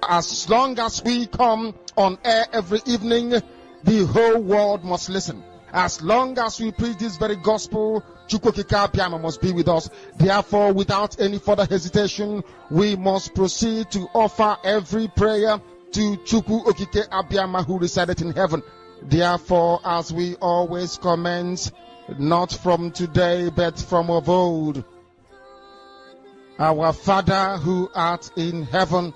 As long as we come on air every evening, the whole world must listen. As long as we preach this very gospel, Chukwokika Abiyama must be with us. Therefore, without any further hesitation, we must proceed to offer every prayer to Chukwu Okike Abiyama who resided in heaven. Therefore, as we always commence, not from today, but from of old, our Father who art in heaven,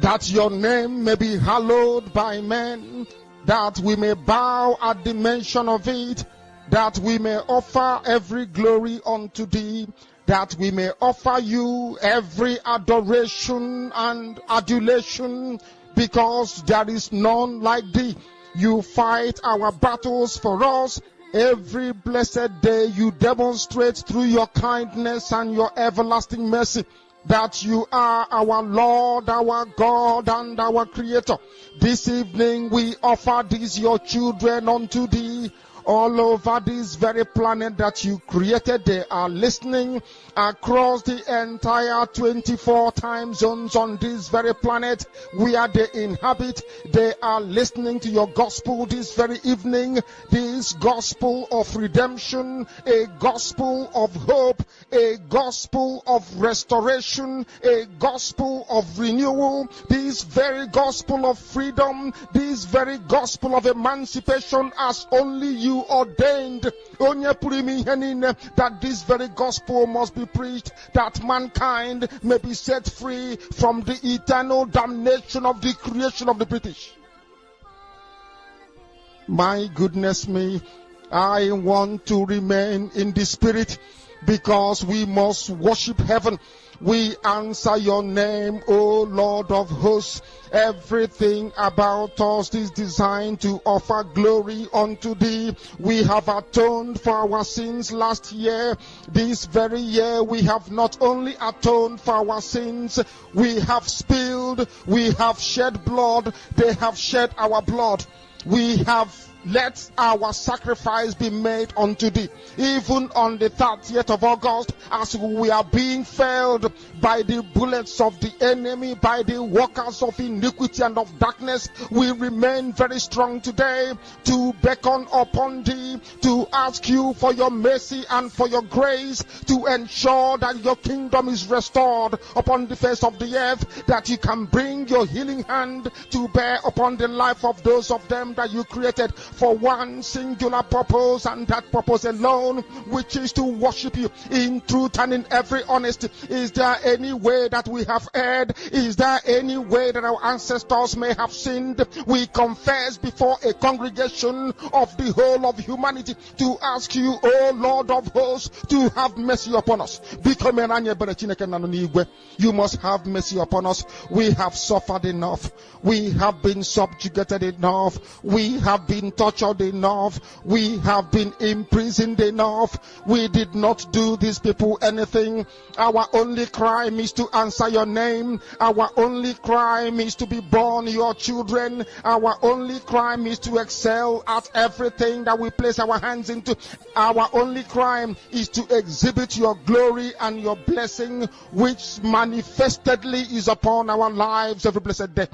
that your name may be hallowed by men, that we may bow at the mention of it, that we may offer every glory unto thee, that we may offer you every adoration and adulation, because there is none like thee. You fight our battles for us. Every blessed day you demonstrate through your kindness and your everlasting mercy that you are our Lord, our God, and our Creator. This evening we offer these your children unto thee. All over this very planet that you created, they are listening across the entire 24 time zones on this very planet where they inhabit. They are listening to your gospel this very evening, this gospel of redemption, a gospel of hope, a gospel of restoration, a gospel of renewal, this very gospel of freedom, this very gospel of emancipation as only you ordained, that this very gospel must be preached, that mankind may be set free from the eternal damnation of the creation of the British. My goodness me, I want to remain in the spirit, because we must worship heaven. We answer your name, O Lord of hosts. Everything about us is designed to offer glory unto thee. We have atoned for our sins last year. This very year we have not only atoned for our sins, we have spilled, we have shed blood, they have shed our blood. We have let our sacrifice be made unto thee. Even on the 30th of August, as we are being felled by the bullets of the enemy, by the workers of iniquity and of darkness, we remain very strong today to beckon upon thee, to ask you for your mercy and for your grace, to ensure that your kingdom is restored upon the face of the earth, that you can bring your healing hand to bear upon the life of those of them that you created for one singular purpose, and that purpose alone, which is to worship you in truth and in every honesty. Is there any way that we have erred? Is there any way that our ancestors may have sinned? We confess before a congregation of the whole of humanity to ask you, O Lord of hosts, to have mercy upon us. You must have mercy upon us. We have suffered enough. We have been subjugated enough. We have been tortured enough. We have been imprisoned enough. We did not do these people anything. Our only crime is to answer your name. Our only crime is to be born your children. Our only crime is to excel at everything that we place our hands into. Our only crime is to exhibit your glory and your blessing, which manifestedly is upon our lives every blessed day.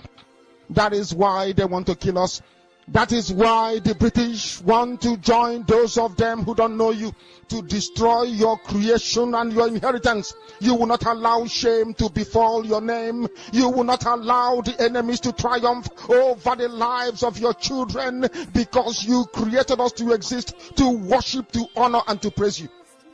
That is why they want to kill us. That is why the British want to join those of them who don't know you to destroy your creation and your inheritance. You will not allow shame to befall your name. You will not allow the enemies to triumph over the lives of your children, because you created us to exist, to worship, to honor, and to praise you.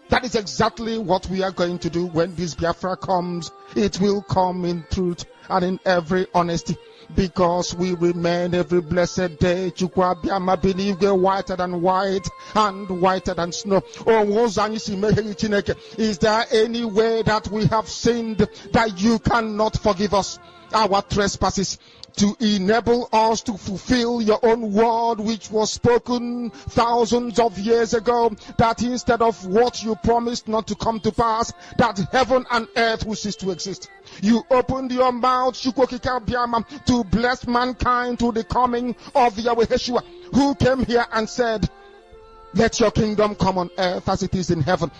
That is exactly what we are going to do when this Biafra comes. It will come in truth and in every honesty, because we remain every blessed day whiter than white and whiter than snow. Is there any way that we have sinned that you cannot forgive us our trespasses, to enable us to fulfill your own word, which was spoken thousands of years ago, that instead of what you promised not to come to pass, that heaven and earth will cease to exist? You opened your mouth to bless mankind to the coming of Yahweh Yeshua, who came here and said, let your kingdom come on earth as it is in heaven.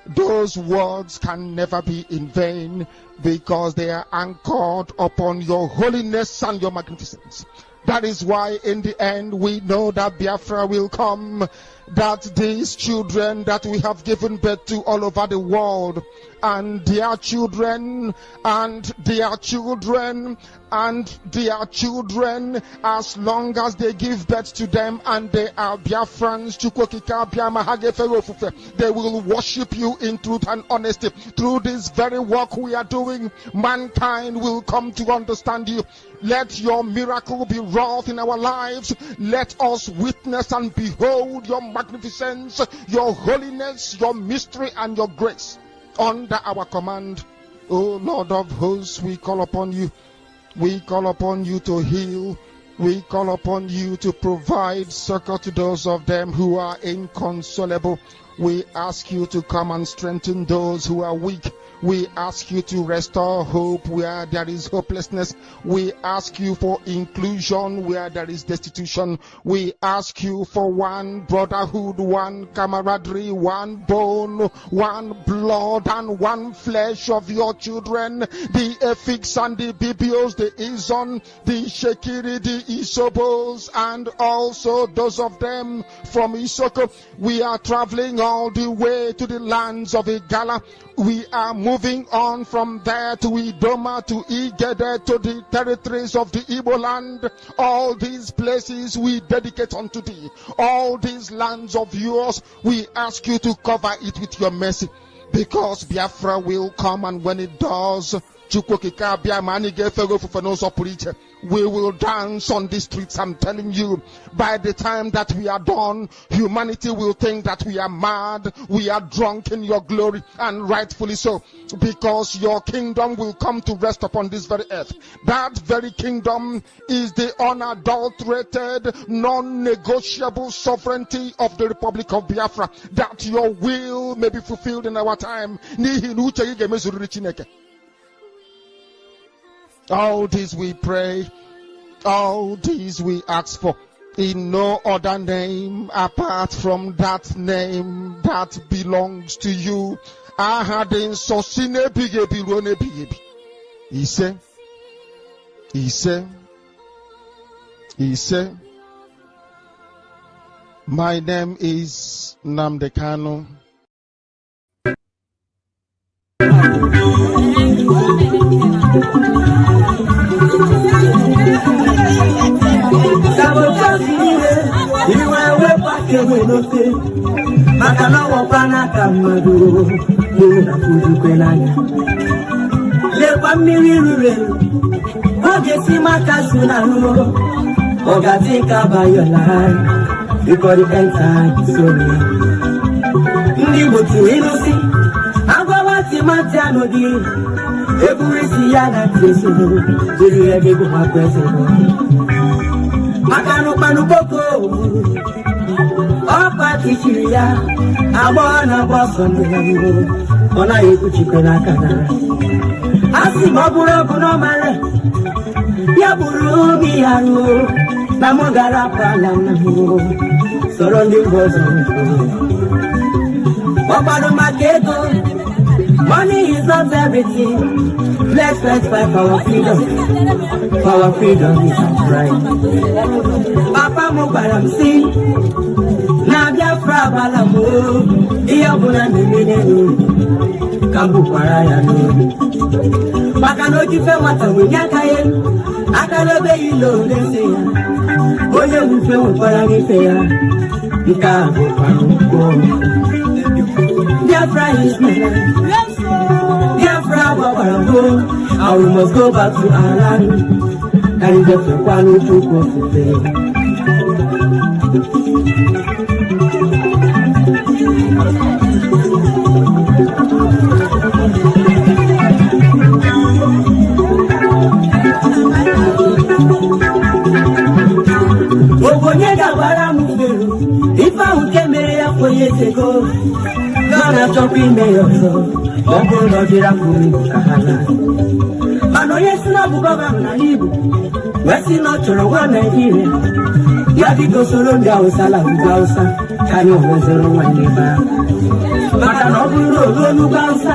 those words can never be in vain, because they are anchored upon your holiness and your magnificence. That is why in the end we know that Biafra will come, that these children that we have given birth to all over the world, and their children, and their children, and their children, as long as they give birth to them and they are Biafrans, they will worship you in truth and honesty. Through this very work we are doing, mankind will come to understand you. Let your miracle be wrought in our lives. Let us witness and behold your magnificence, your holiness, your mystery, and your grace under our command. O Lord of hosts, we call upon you. We call upon you to heal. We call upon you to provide succor to those of them who are inconsolable. We ask you to come and strengthen those who are weak. We ask you to restore hope where there is hopelessness. We ask you for inclusion where there is destitution. We ask you for one brotherhood, one camaraderie, one bone, one blood, and one flesh of your children. The Efiks and the Bibios, the Izon, the Shekiri, the Isobos, and also those of them from Isoko. We are traveling all the way to the lands of Igala. We are moving on from there to Idoma, to Igede, to the territories of the Igbo land. All these places we dedicate unto thee. All these lands of yours, we ask you to cover it with your mercy. Because Biafra will come, and when it does, we will dance on the streets. I'm telling you, by the time that we are done, humanity will think that we are mad, we are drunk in your glory, and rightfully so, because your kingdom will come to rest upon this very earth. That very kingdom is the unadulterated, non-negotiable sovereignty of the Republic of Biafra, that your will may be fulfilled in our time. All this we pray, all this we ask for, in no other name apart from that name that belongs to you. He said, my name is Namdekano. Because the end time is so near. Ndigbo Nigerians, agwawati matiano di. Eburisi ya na teso, jiri ege go makwese. Makano panu boko, opa kishiria, abona boso ndengo, ona yeku chikona kana. Asi maburo kuno mare, ya buru biharu, namogara pala namu, surrounding boso. Wapado maketo, money is not everything. Let's fight for our freedom. For our freedom is our right. Papa mo baram si, na Biafra balamo. Iya buna nemene, kambu paraya no. Makano kife mata winyakaye, akano be ilo leseya. Oye ufe upara nifeya, nikago panuko. Biafra is my life. Biafra, and we must go back to our land. And get the one to go to fail. If I would get married 4 years ago, gonna jump in there, so don't go to the Kahana. I know yes, no, Baba, Naibu, West in Notre Dame, Nigeria. Ya biko soro ndị Hausa la ugwu Hausa ka anyị wezụrụ nwanne ba maka na ọ bụrụ na olu Hausa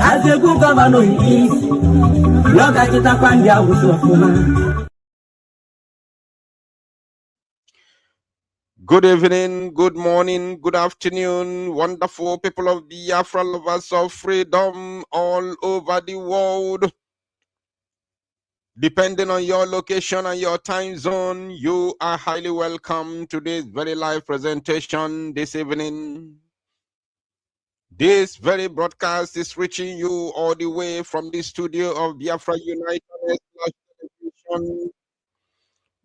azegwu gọvanọ isi ya ọ ga-achịtakwa ndị Hausa ọfụma. Good evening, good morning, good afternoon, wonderful people of Biafra, lovers of freedom all over the world. Depending on your location and your time zone, you are highly welcome to this very live presentation this evening. This very broadcast is reaching you all the way from the studio of Biafra United Television.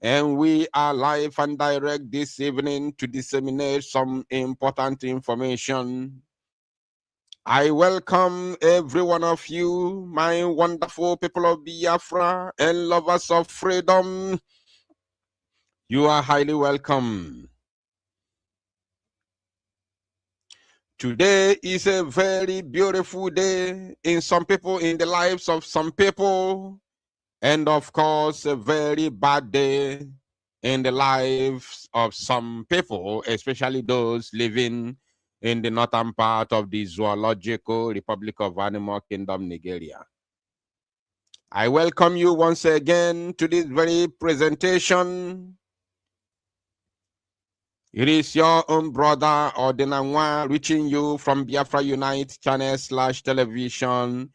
And we are live and direct this evening to disseminate some important information. I welcome every one of you, my wonderful people of Biafra and lovers of freedom. You are highly welcome. Today is a very beautiful day in some people, in the lives of some people, and of course, a very bad day in the lives of some people, especially those living in the northern part of the Zoological Republic of Animal Kingdom, Nigeria. I welcome you once again to this very presentation. It is your own brother, Ordinanwa, reaching you from Biafra Unite channel/television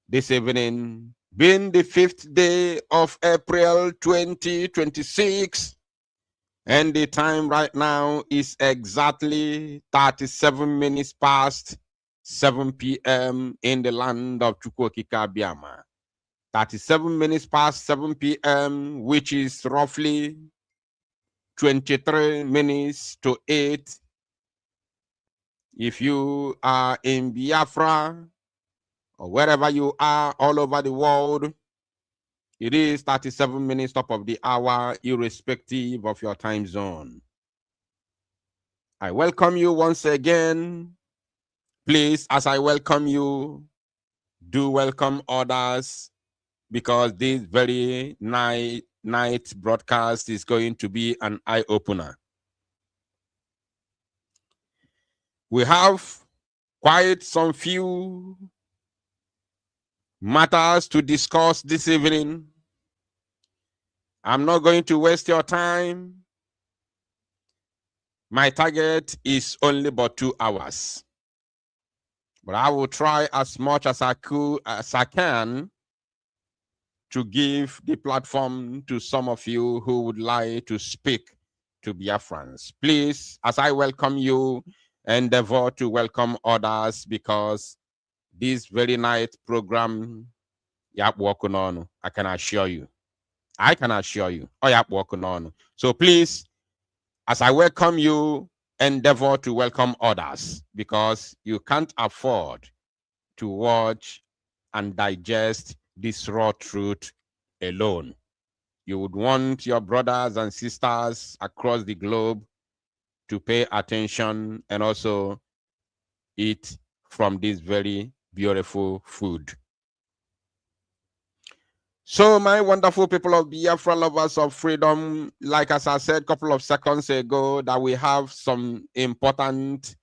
this evening, being the 5th day of April 2026. And the time right now is exactly 37 minutes past 7 p.m. in the land of Chukwokika, Biama. 37 minutes past 7 p.m., which is roughly 23 minutes to 8. If you are in Biafra or wherever you are all over the world, it is 37 minutes top of the hour, irrespective of your time zone. I welcome you once again. Please, as I welcome you, do welcome others, because this very night broadcast is going to be an eye-opener. We have quite some few matters to discuss this evening. I'm not going to waste your time. My target is only about 2 hours, but I will try as much as I can to give the platform to some of you who would like to speak to Biafrans. Please, as I welcome you, endeavor to welcome others, because this very night program, yap working on, I can assure you. Oh, yap working on. So please, as I welcome you, endeavor to welcome others, because you can't afford to watch and digest this raw truth alone. You would want your brothers and sisters across the globe to pay attention and also eat from this very beautiful food. So, my wonderful people of Biafra, lovers of freedom, like as I said a couple of seconds ago, that we have some important,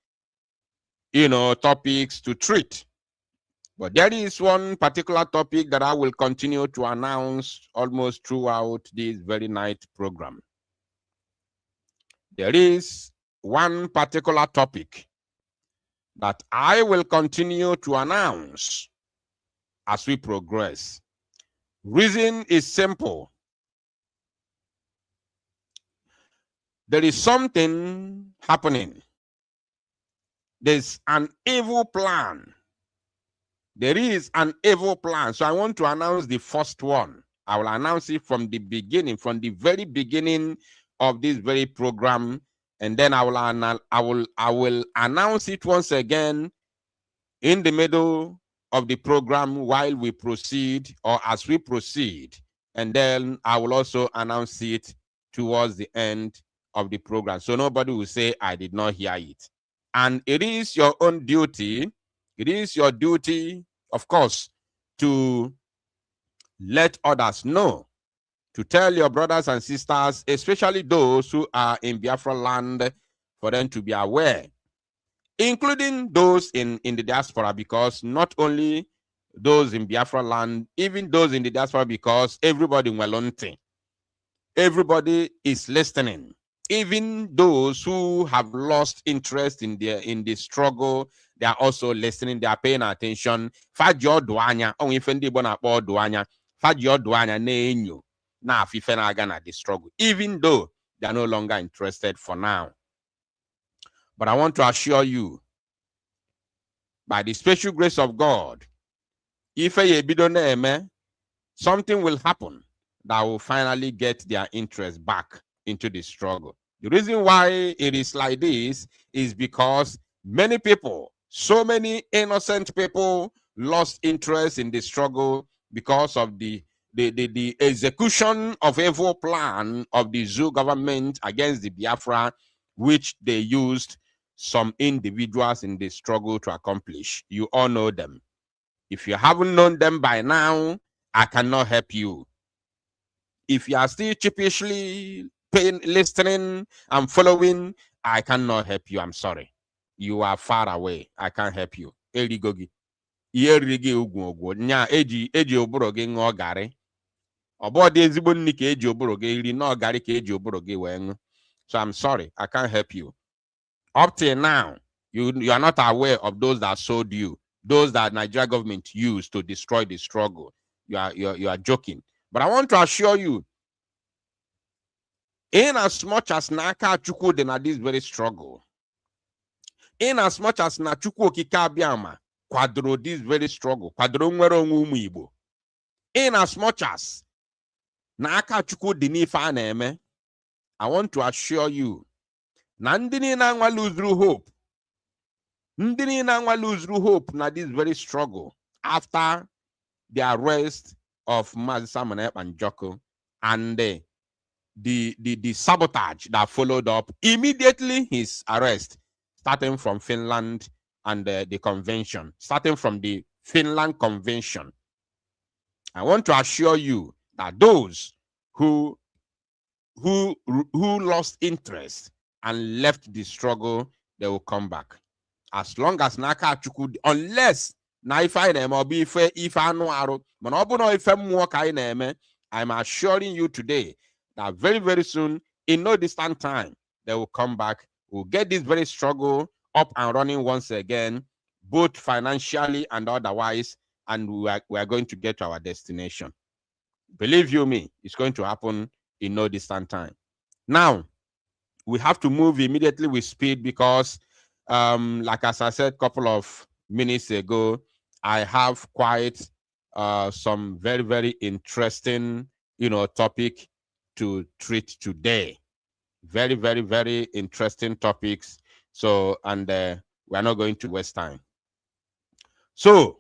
topics to treat. But there is one particular topic that I will continue to announce almost throughout this very night program. There is one particular topic that I will continue to announce as we progress. Reason is simple. There is something happening. There's an evil plan. There is an evil plan. So I want to announce the first one. I will announce it from the beginning, from the very beginning of this very program, and then I will announce it once again in the middle of the program while we proceed, or as we proceed, and then I will also announce it towards the end of the program, so nobody will say I did not hear it. And it is your own duty, it is your duty, of course, to let others know to tell your brothers and sisters, especially those who are in Biafra land, for them to be aware, including those in the diaspora, because not only those in Biafra land, even those in the diaspora, because everybody in Wellington, everybody is listening. Even those who have lost interest in the struggle, they are also listening, they are paying attention. Fajio duanya, only fendi bona po duanya, fajio duanya ne enyo, na fifena agana the struggle, even though they are no longer interested for now. But I want to assure you, by the special grace of God, if something will happen that will finally get their interest back into the struggle. The reason why it is like this is because many people, so many innocent people, lost interest in the struggle because of the execution of evil plan of the Zoo government against the Biafra, which they used some individuals in the struggle to accomplish. You all know them. If you haven't known them by now, I cannot help you. If you are still cheapishly listening and following, I cannot help you. I'm sorry. You are far away. I can't help you. Eligogi. Nya eji oboro gị ṅụọ garị. Ọbọ dị ezigbo nni ka eji oboro gị iri na ọgarị ka eji oboro gị wee ṅụ. So I'm sorry. I can't help you. Up till now, you are not aware of those that sold you, those that Nigeria government used to destroy the struggle. You are joking. But I want to assure you, in as much as Naka Chukwu did this very struggle, in as much as na Chukwu Okike Abiama kwadro this very struggle, kwadro nwere onwe ụmụ Igbo, in as much as Naka Chukwu dị n'ife a na-eme, I want to assure you, na ndị niile anwa lose hope, ndị niile anwa lose hope na this very struggle after the arrest of Mazi Simon Ekpa Njoku and the sabotage that followed up immediately his arrest, starting from Finland and the convention, starting from the Finland Convention. I want to assure you that those who lost interest and left the struggle, they will come back. As long as Naka Chukwu, unless I'm assuring you today that very, very soon, in no distant time, they will come back. We'll get this very struggle up and running once again, both financially and otherwise, and we are going to get to our destination. Believe you me, it's going to happen in no distant time. Now, we have to move immediately with speed because, like as I said a couple of minutes ago, I have quite some very, very interesting, topic to treat today. Very, very, very interesting topics. So, and we're not going to waste time. So,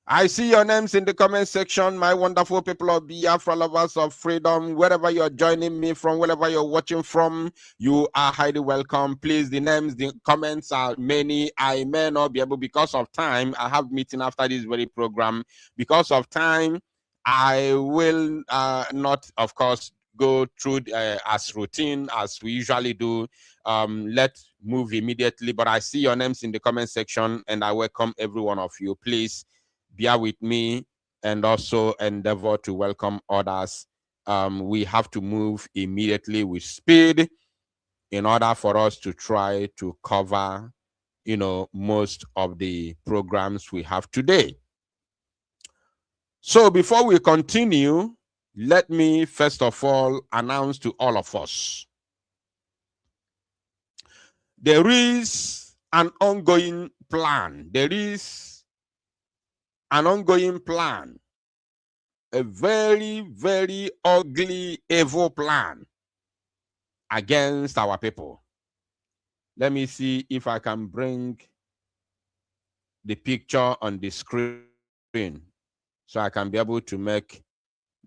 I see your names in the comment section, my wonderful people of Biafra, lovers of freedom, wherever you're joining me from, wherever you're watching from, you are highly welcome. Please, the names, the comments are many. I may not be able, because of time, I have meeting after this very program. Because of time, I will not, of course, go through as routine as we usually do. Let's move immediately, but I see your names in the comment section and I welcome every one of you. Please bear with me and also endeavor to welcome others. We have to move immediately with speed in order for us to try to cover, most of the programs we have today. So before we continue, let me first of all announce to all of us, there is an ongoing plan. There is an ongoing plan, a very, very ugly, evil plan against our people. Let me see if I can bring the picture on the screen so I can be able to make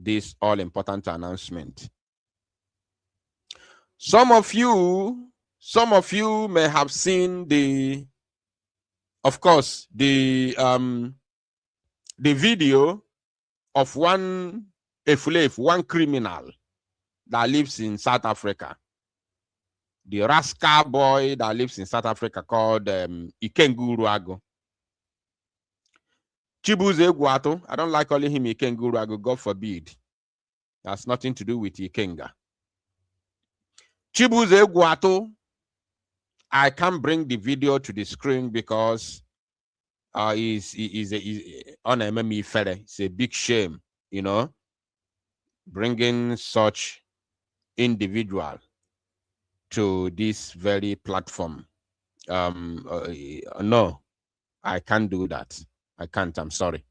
this all-important announcement. Some of you may have seen the video of one one criminal that lives in South Africa. The rascal boy that lives in South Africa called Ikenguruago. Chibuze Guato. I don't like calling him Ikenguruago, God forbid. That's nothing to do with Ikenga. Chibuze Guato. I can't bring the video to the screen because he's on MME fella. It's a big shame, you know, bringing such individual to this very platform. No, I can't do that. I can't. I'm sorry.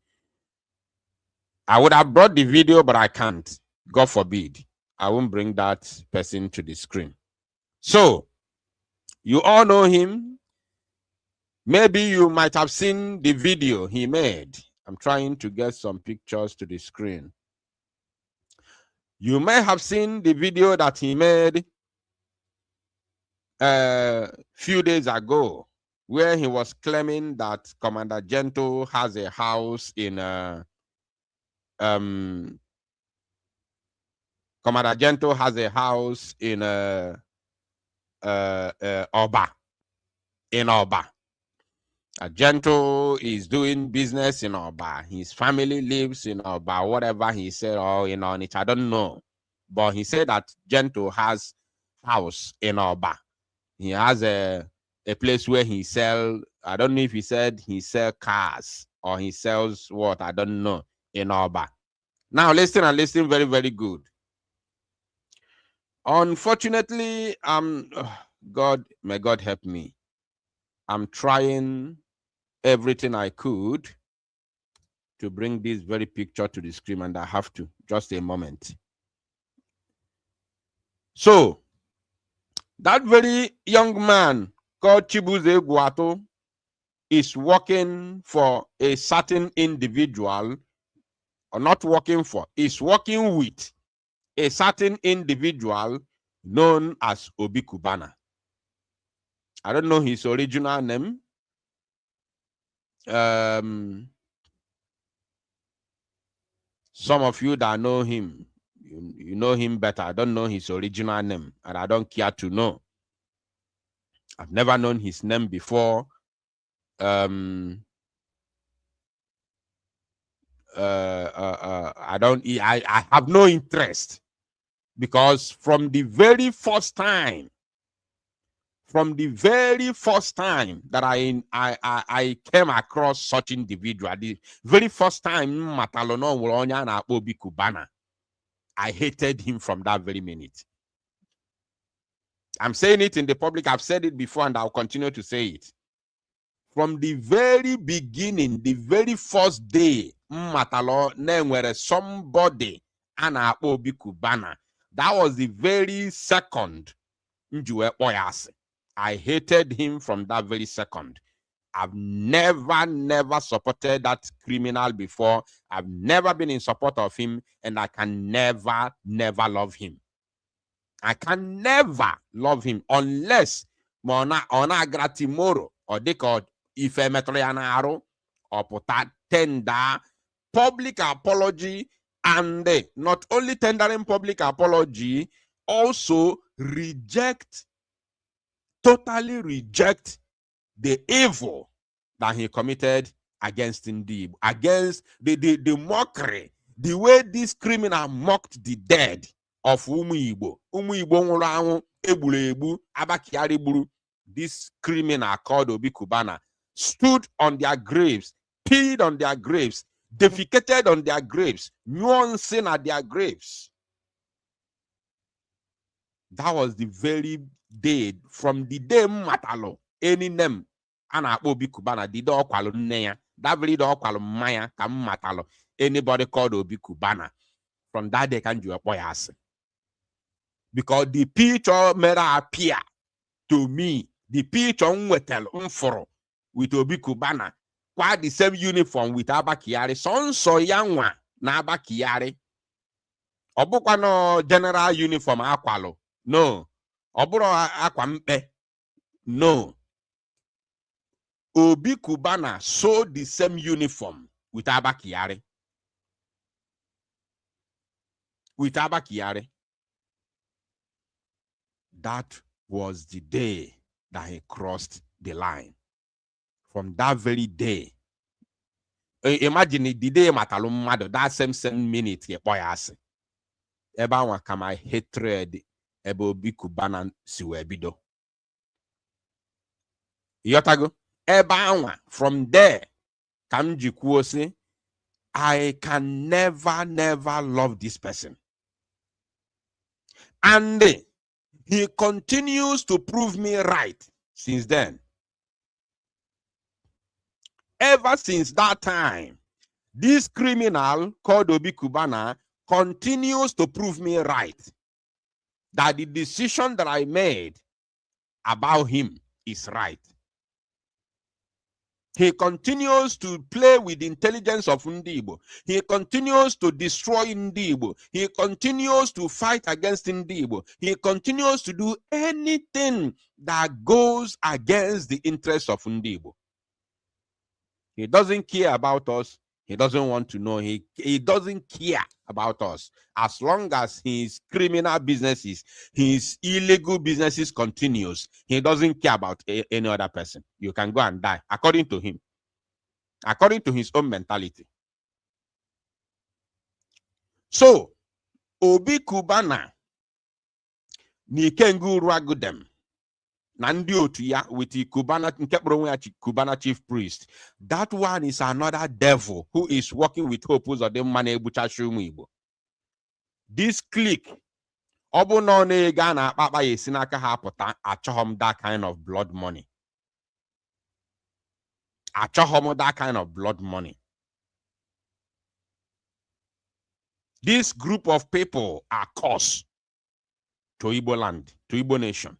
I would have brought the video, but I can't. God forbid. I won't bring that person to the screen. So, you all know him. Maybe you might have seen the video he made. I'm trying to get some pictures to the screen. You may have seen the video that he made a few days ago, where he was claiming that Commander Gento has a house in Commander Gento has a house in Oba. In Oba. Gento is doing business in Oba. His family lives in Oba, whatever he said, or in Onitsha, I don't know. But he said that Gento has house in Oba. He has a place where he sell, I don't know if he said he sell cars or he sells what, I don't know, in Oba. Now listen and listen very, very good. Unfortunately, God, may God help me. I'm trying everything I could to bring this very picture to the screen, and I have to. Just a moment. So, that very young man called Chibuze Guato is working for a certain individual, or not working for, is working with a certain individual known as Obi Kubana. I don't know his original name. Some of you that know him, you know him better. I don't know his original name, and I don't care to know. I've never known his name before. I have no interest, because from the very first time that I came across such individual, the very first time Matalono Wuronya na Obi Kubana, I hated him from that very minute. I'm saying it in the public. I've said it before, and I'll continue to say it. From the very beginning, the very first day, Matalo Nenwere somebody ana Obi Kubana. That was the very second Njue Oyase. I hated him from that very second. I've never supported that criminal before. I've never been in support of him, and I can never love him. I can never love him unless ona gratimoro or they called ife metroyanaro or puta tender public apology, and not only tendering public apology, also totally reject the evil that he committed against Ndigbo, against the mockery, the way this criminal mocked the dead of Umuigbo. Umuigbo nwụrụ anwụ, egburu egbu, abakiari gburu. This criminal called Obi Kubana stood on their graves, peed on their graves, defecated on their graves, nuancing at their graves. That was the very day, from the day Matalo, any name, ana Obi Kubana, the dog kwalo neya, that very dog kwalo maya, kam Matalo, anybody called Obi Kubana, from that day can do a boy. Because the picture made appear to me, the picture with Obi Kubana, quite the same uniform with Abakiari, son so young one, na Abakiari. Obukwano general uniform akwalo. No. Oburo akwampe. No. Obi Kubana sewed the same uniform with Abakiari. with Abba Kyari. That was the day that he crossed the line. From that very day, imagine the day matalum that same minute ye boy ass. Eba wa kama hatred ebo bi kubana siwebido. Yotago eba wa from there kamji kuosi I can never love this person. And he continues to prove me right since then. Ever since that time, this criminal called Obi Kubana continues to prove me right that the decision that I made about him is right. He continues to play with the intelligence of Ndigbo. He continues to destroy Ndigbo. He continues to fight against Ndigbo. He continues to do anything that goes against the interests of Ndigbo. He doesn't care about us. He doesn't want to know. He doesn't care about us. As long as his criminal businesses, his illegal businesses continues, he doesn't care about any other person. You can go and die, according to him. According to his own mentality. So, Obi Kubana, Nikengu Ragudem, Nandi Otuya with the Kubana chief priest. That one is another devil who is working with Hopus or the money Buchashumibo. This clique, Obunone Gana Papa Yesinaka Hapota, Achohom that kind of blood money. Achohom that kind of blood money. This group of people are cursed to Igbo land, to Igbo nation.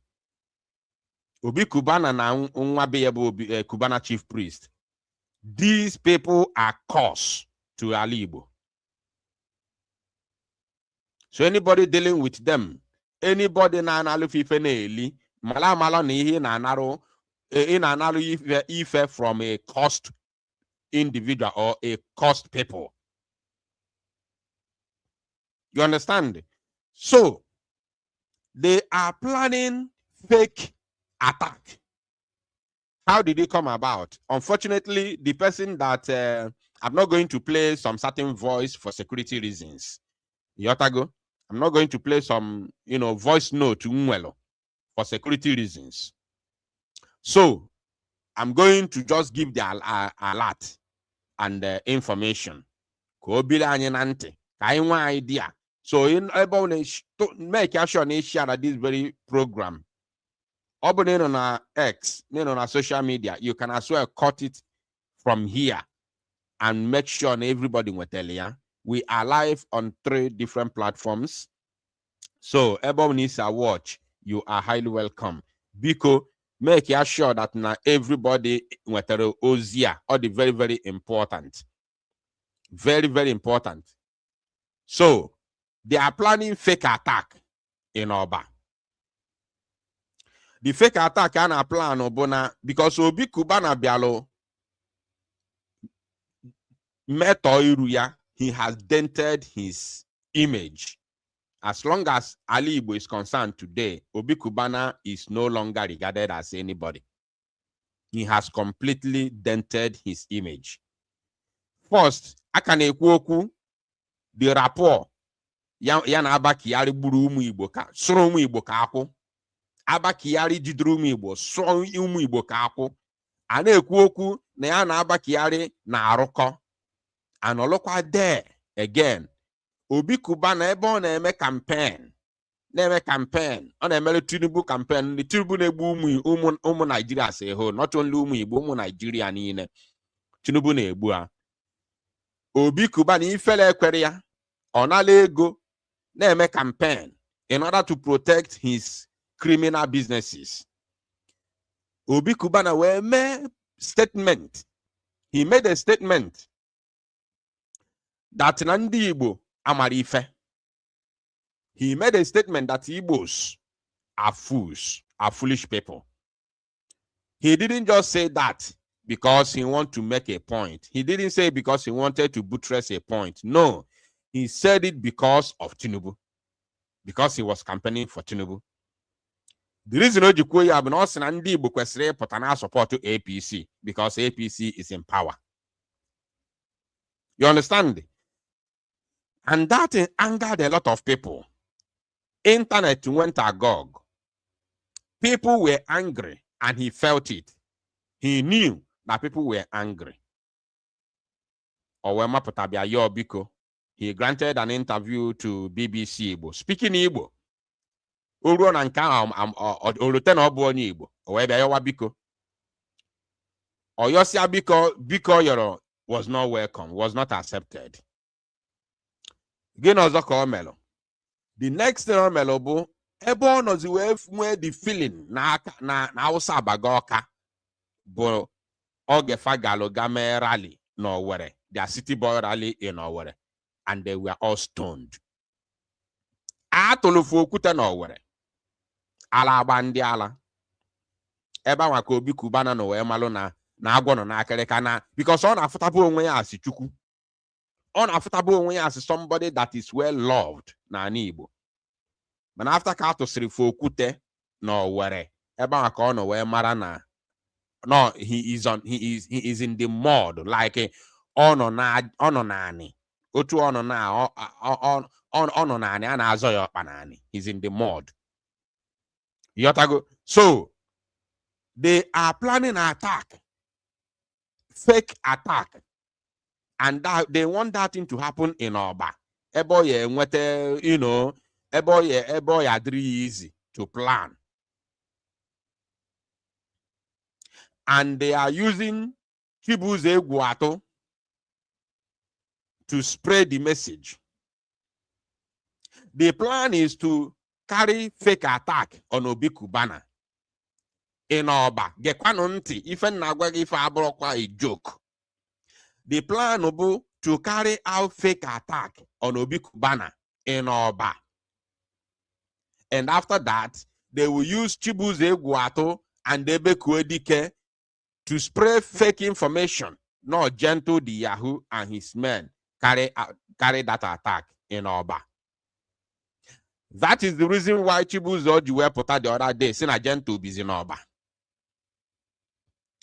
Obi Kubana na Unwabe Kubana chief priest. These people are cursed to Alibo. So anybody dealing with them, anybody na analu fife na eli, mala na ihe na anaro ife from a cursed individual or a cursed people. You understand? So they are planning fake attack. How did it come about? Unfortunately, the person that I'm not going to play some certain voice for security reasons. Yotago, I'm not going to play some, voice note to Mwelo for security reasons. So I'm going to just give the alert and information. Ko bila anyenante, kainwa idea. So in about make sure they share this very program. Open on our X, on our social media, you can as well cut it from here and make sure everybody will tell you. We are live on 3 different platforms. So everyone needs a watch. You are highly welcome. Because make sure that now everybody will tell Ozia or the very, very important. Very, very important. So they are planning fake attack in Oba. The fake attack can plan Obona because Obi Kubana Bialo Meto Iruya, he has dented his image. As long as Ali Igbo is concerned today, Obi Kubana is no longer regarded as anybody. He has completely dented his image. First, Akane Kwoku, the rapport, Yana Abakiyari Buru Umu Igbo ka, Soro Umu Igbo ka ako. Abakiyari jiduru Umu Igbo, Soro Umu Igbo ka ako. Ana ekwu na ya na Abakiyari na arụkọ. And olokwa there again. Obi Kubana ebe ọ na-eme campaign. Na-eme campaign. Ọ na-emere Tinubu campaign. The Tinubu na-egbu ụmụ Nigeria as a whole. Not only ụmụ Igbo, ụmụ Nigeria niile. Tinubu na-egbu ha. Obi Kubana ifele ekwere ya. Ọ nala ego na-eme campaign in order to protect his criminal businesses. Obi Kubana wee mee statement. He made a statement that Nandi Igbo amara ife. He made a statement that Igbos are fools, are foolish people. He didn't just say that because he wanted to make a point. He didn't say because he wanted to buttress a point. No. He said it because of Tinubu, because he was campaigning for Tinubu. The reason Ojukwu have not seen Ndigbo kwesịrị ịpụta na support to APC because APC is in power. You understand? And that angered a lot of people. Internet went agog. People were angry and he felt it. He knew that people were angry. He granted an interview to BBC Igbo. Speaking Igbo. Oyosia Biko Yoro was not welcome, was not accepted. The next thing Melo Ebo knows where the feeling na Hausa Bagoka bo Ogefa Galo Game rally no where their city boy rally in Owerri, and they were all stoned. Atolufu Kuta no where ala bandi ala eba wako obi kubana no we malo na agwo no na akereka na because on afutabo onwe ya asi chukwu, on afutabo onwe ya asi somebody that is well loved na Igbo. But after ka to siri fo okute no were eba waka ono we mara na no he is in the mud like ono na ani otu ono na ono na ani ana azo ya okpa na ani. He's in the mud. Yotago. So they are planning an attack, fake attack, and that they want that thing to happen in Oba. Eboye nwete, you know, eboye adri easy to plan, and they are using Chibuze Guato to spread the message. The plan is to carry fake attack on Obi Kubana in Oba. Gekwanunti, even Nagwagi Fabrokwa a joke. The plan will to carry out fake attack on Obi Kubana in Oba. And after that, they will use Chibuze Guato and Debe Kuedike to spread fake information. Not Gentle the Yahoo and his men carry that attack in Oba. That is the reason why Chibuzo were put out the other day, saying a Gentle busy in Oba.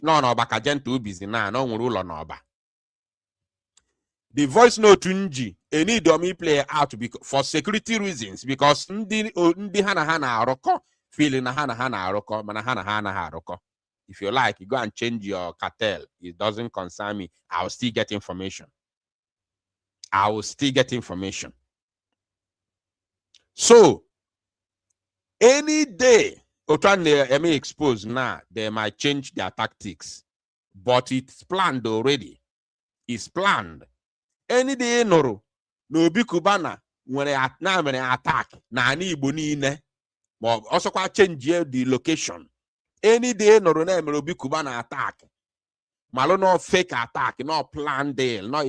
No, Oba Gentle busy now, no rule on Oba. The voice note Tunji, any dummy play out for security reasons, because Ndi Hana Roko, feeling Hana Roko, Manahana Roko. If you like, you go and change your cartel. It doesn't concern me. I will still get information. So, any day, they may expose now, they might change their tactics. But it's planned already. It's planned. Any day, no be Kubana, when they attack, na Ndigbo niile, but also quite change the location. Any day, no be Kubana attack. Malo no fake attack, no plan deal, no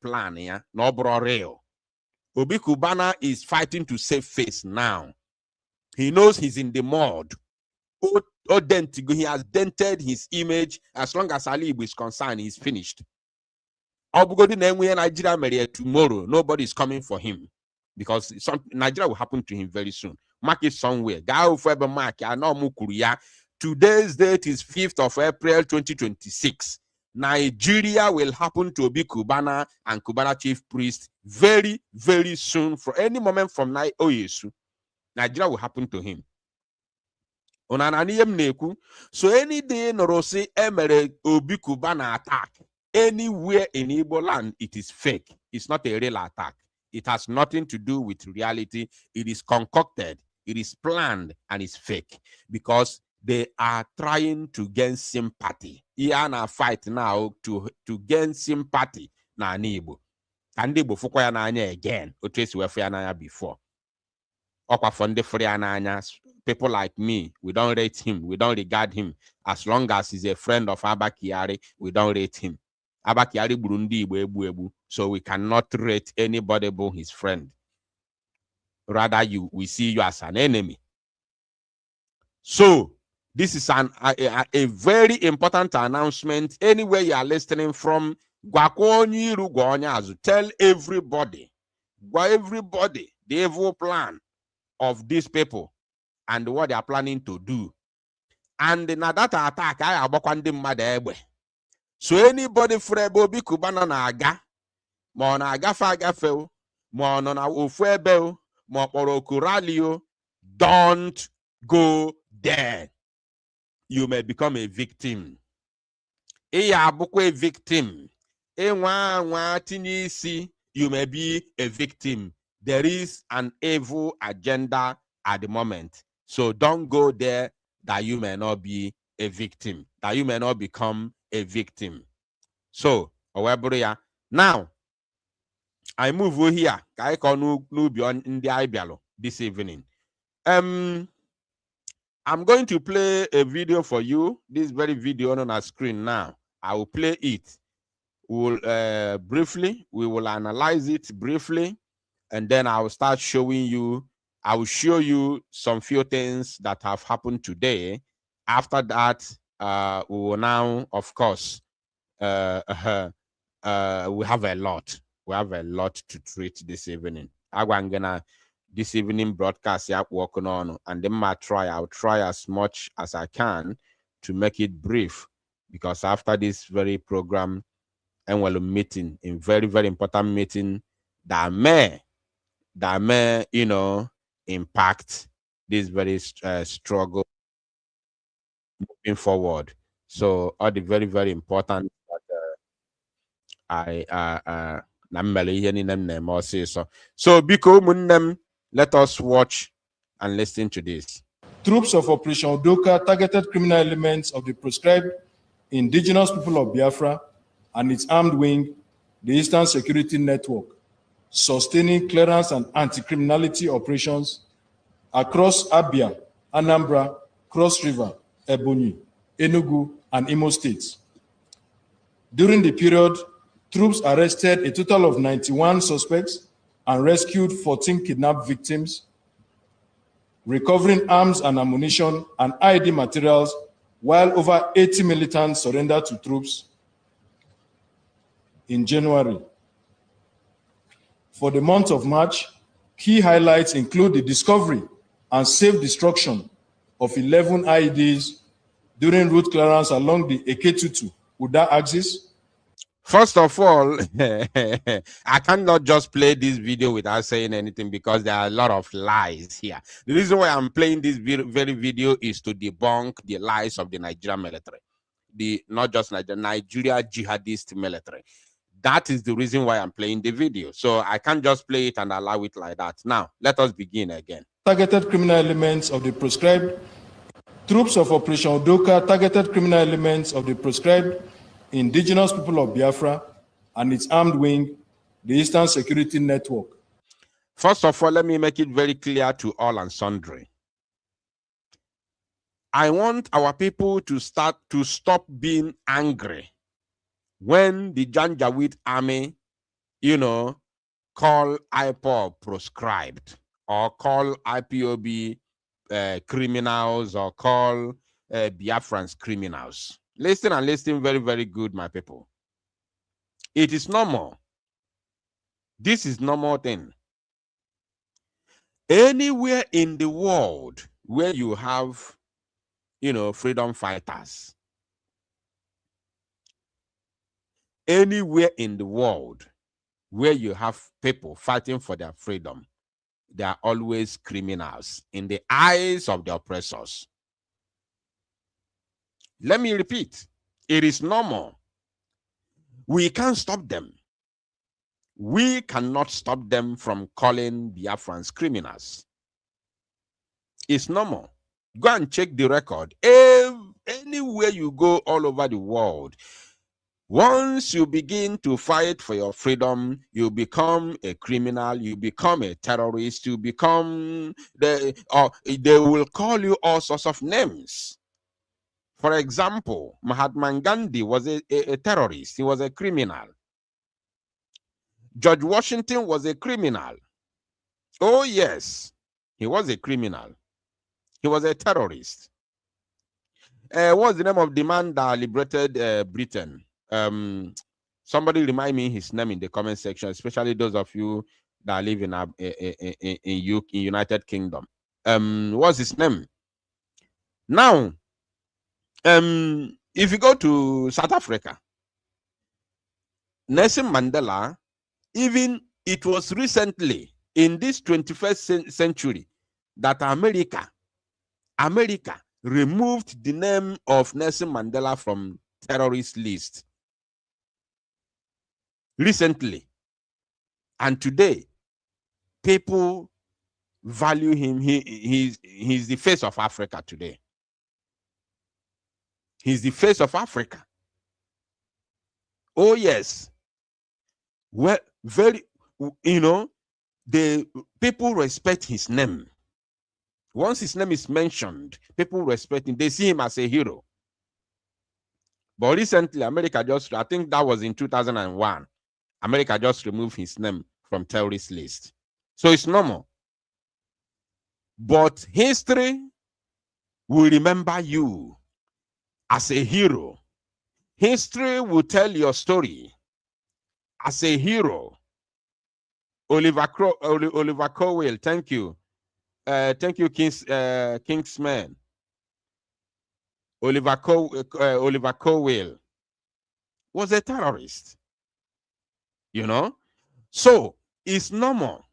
plan, yeah, no bro real. Obi Kubana is fighting to save face now. He knows he's in the mud. He has dented his image. As long as Ali is concerned, he's finished. Tomorrow, nobody is coming for him because Nigeria will happen to him very soon. Mark it somewhere. Today's date is 5th of April 2026. Nigeria will happen to Obi Kubana and Kubana chief priest very, very soon. For any moment from now, Nigeria will happen to him. So any day Norose emere Obi Kubana attack anywhere in Igbo land, it is fake. It's not a real attack. It has nothing to do with reality. It is concocted, it is planned, and it's fake because they are trying to gain sympathy. Iana fight now to gain sympathy na Ndigbo. Ndigbo fukwa ya n'anya again. Otresi wefu ya n'anya before. Okwa fonde free ya n'anya. People like me, we don't rate him. We don't regard him. As long as he's a friend of Abba Kyari, we don't rate him. Abba Kyari Burundi ebu. So we cannot rate anybody but his friend. Rather, we see you as an enemy. So this is a very important announcement. Anywhere you are listening from, tell everybody Why everybody, the evil plan of these people and what they are planning to do. And na that attack, I abokwandi mmadụ egbe. So anybody frebo bi kubana na aga, ma na agafe agafe, ma na ofu ebe, ma kpọrọ oku rally, don't go there. You may become a victim. Iya abụkwa a victim. Nwa tinye isi, you may be a victim. There is an evil agenda at the moment. So don't go there that you may not be a victim, that you may not become a victim. So, now, I move over here. This evening. I'm going to play a video for you. This very video on our screen now. I will play it. We will analyze it briefly, and then I will start showing you. I will show you some few things that have happened today. After that, we will now, of course, we have a lot. We have a lot to treat this evening. I'm gonna this evening broadcast working on, and then I'll try as much as I can to make it brief, because after this very program, and we'll meeting in very, very important meeting that may, impact this very struggle moving forward. So all the very, very important that so biko let us watch and listen to this. Troops of Operation Udoka targeted criminal elements of the proscribed indigenous people of Biafra and its armed wing, the Eastern Security Network, sustaining clearance and anti-criminality operations across Abia, Anambra, Cross River, Ebonyi, Enugu, and Imo states. During the period, troops arrested a total of 91 suspects and rescued 14 kidnapped victims, recovering arms and ammunition and ID materials, while over 80 militants surrendered to troops in January. For the month of March, key highlights include the discovery and safe destruction of 11 IEDs during route clearance along the Eketutu-Uda axis. First of all, I cannot just play this video without saying anything, because there are a lot of lies here. The reason why I'm playing this very video is to debunk the lies of the Nigerian military. Not just Nigeria jihadist military. That is the reason why I'm playing the video. So I can't just play it and allow it like that. Now, let us begin again. Targeted criminal elements of the proscribed. Troops of Operation Udoka targeted criminal elements of the proscribed indigenous people of Biafra and its armed wing, the Eastern Security Network. First of all, let me make it very clear to all and sundry. I want our people to stop being angry when the Janjaweed army, call IPOB proscribed, or call IPOB criminals, or call Biafrans criminals. Listen and listen very, very good, my people. It is normal. This is normal thing. Anywhere in the world where you have, freedom fighters, anywhere in the world where you have people fighting for their freedom, they are always criminals in the eyes of the oppressors. Let me repeat, it is normal. We can't stop them. We cannot stop them from calling Biafrans criminals. It's normal. Go and check the record. Anywhere you go all over the world, once you begin to fight for your freedom, you become a criminal, you become a terrorist, you become they will call you all sorts of names. For example, Mahatma Gandhi was a terrorist. He was a criminal. George Washington was a criminal. Oh, yes, he was a criminal. He was a terrorist. What's the name of the man that liberated Britain? Somebody remind me his name in the comment section, especially those of you that live in United Kingdom. What's his name? Now, if you go to South Africa, Nelson Mandela, even it was recently in this 21st century that America removed the name of Nelson Mandela from terrorist list. Recently. And today, people value him. He's the face of Africa today. He's the face of Africa. Oh, yes. Well, very, the people respect his name. Once his name is mentioned, people respect him. They see him as a hero. But recently, America just, I think that was in 2001, America just removed his name from terrorist list. So it's normal. But history will remember you as a hero. History will tell your story as a hero. Oliver Cromwell, thank you. Thank you, Kingsman. Oliver Cromwell was a terrorist. So it's normal.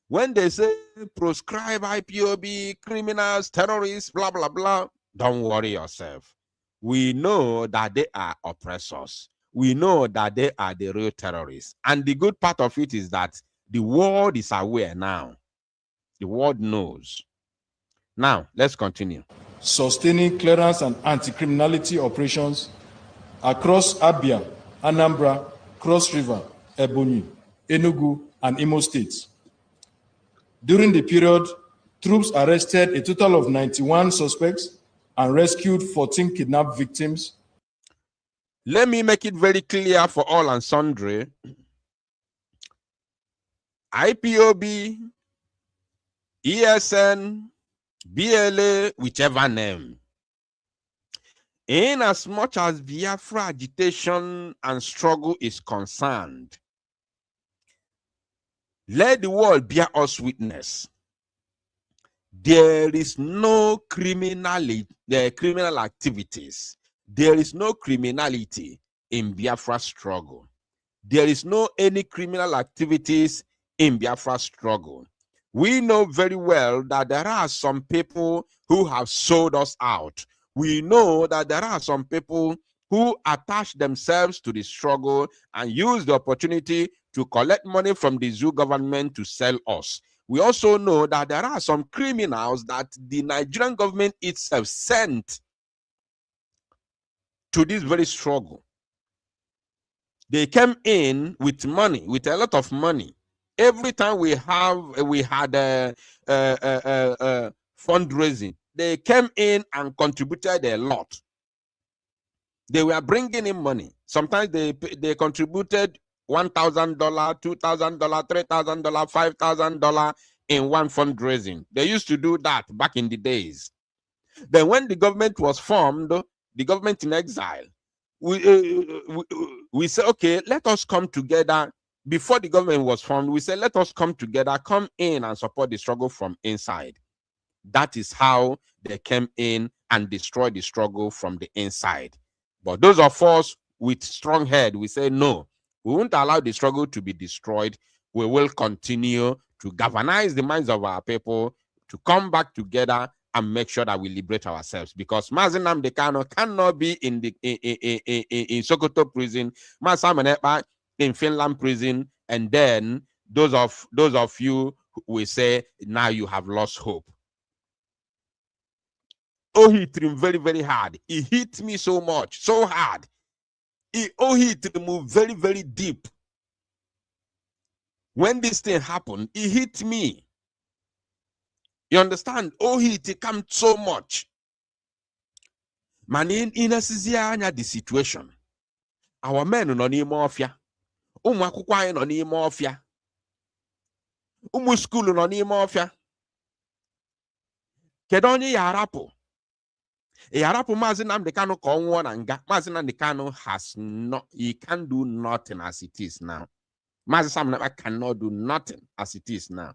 When they say proscribe IPOB, criminals, terrorists, blah, blah, blah, don't worry yourself. We know that they are oppressors. We know that they are the real terrorists. And the good part of it is that the world is aware now. The world knows. Now, let's continue. Sustaining clearance and anti-criminality operations across Abia, Anambra, Cross River, Ebonyi, Enugu, and Imo states. During the period, troops arrested a total of 91 suspects and rescued 14 kidnapped victims. Let me make it very clear for all and sundry. IPOB, ESN, BLA, whichever name. In as much as Biafra agitation and struggle is concerned, let the world bear us witness. There is no criminal activities. There is no criminality in Biafra struggle. There is no any criminal activities in Biafra struggle. We know very well that there are some people who have sold us out. We know that there are some people who attach themselves to the struggle and use the opportunity to collect money from the zoo government to sell us. We also know that there are some criminals that the Nigerian government itself sent to this very struggle. They came in with money, with a lot of money. Every time we had fundraising, they came in and contributed a lot. They were bringing in money. Sometimes they contributed $1,000, $2,000, $3,000, $5,000 in one fundraising. They used to do that back in the days. Then when the government was formed, the government in exile, we said, okay, let us come together. Before the government was formed, we said, let us come together, come in and support the struggle from inside. That is how they came in and destroyed the struggle from the inside. But those of us with strong head, we say, no, we won't allow the struggle to be destroyed. We will continue to galvanize the minds of our people to come back together and make sure that we liberate ourselves. Because Mazi Nnamdi Kanu cannot be in Sokoto prison, Mazi Nnamdi in Finland prison, and then those of you will say, now you have lost hope. Oh, he hit him very, very hard. He hit me so much, so hard. He hit me very, very deep. When this thing happened, he hit me. You understand? Oh, he come so much. Man, in the situation. Our men are not mafia. Umakukwai no ni mafia. School no ni mafia. Kedonye yarapo. Yarapo Mazi Nnamdi Kanu ko nwo na nga. Mazi Nnamdi Kanu has not, he can't do nothing as it is now. Master Sam cannot do nothing as it is now.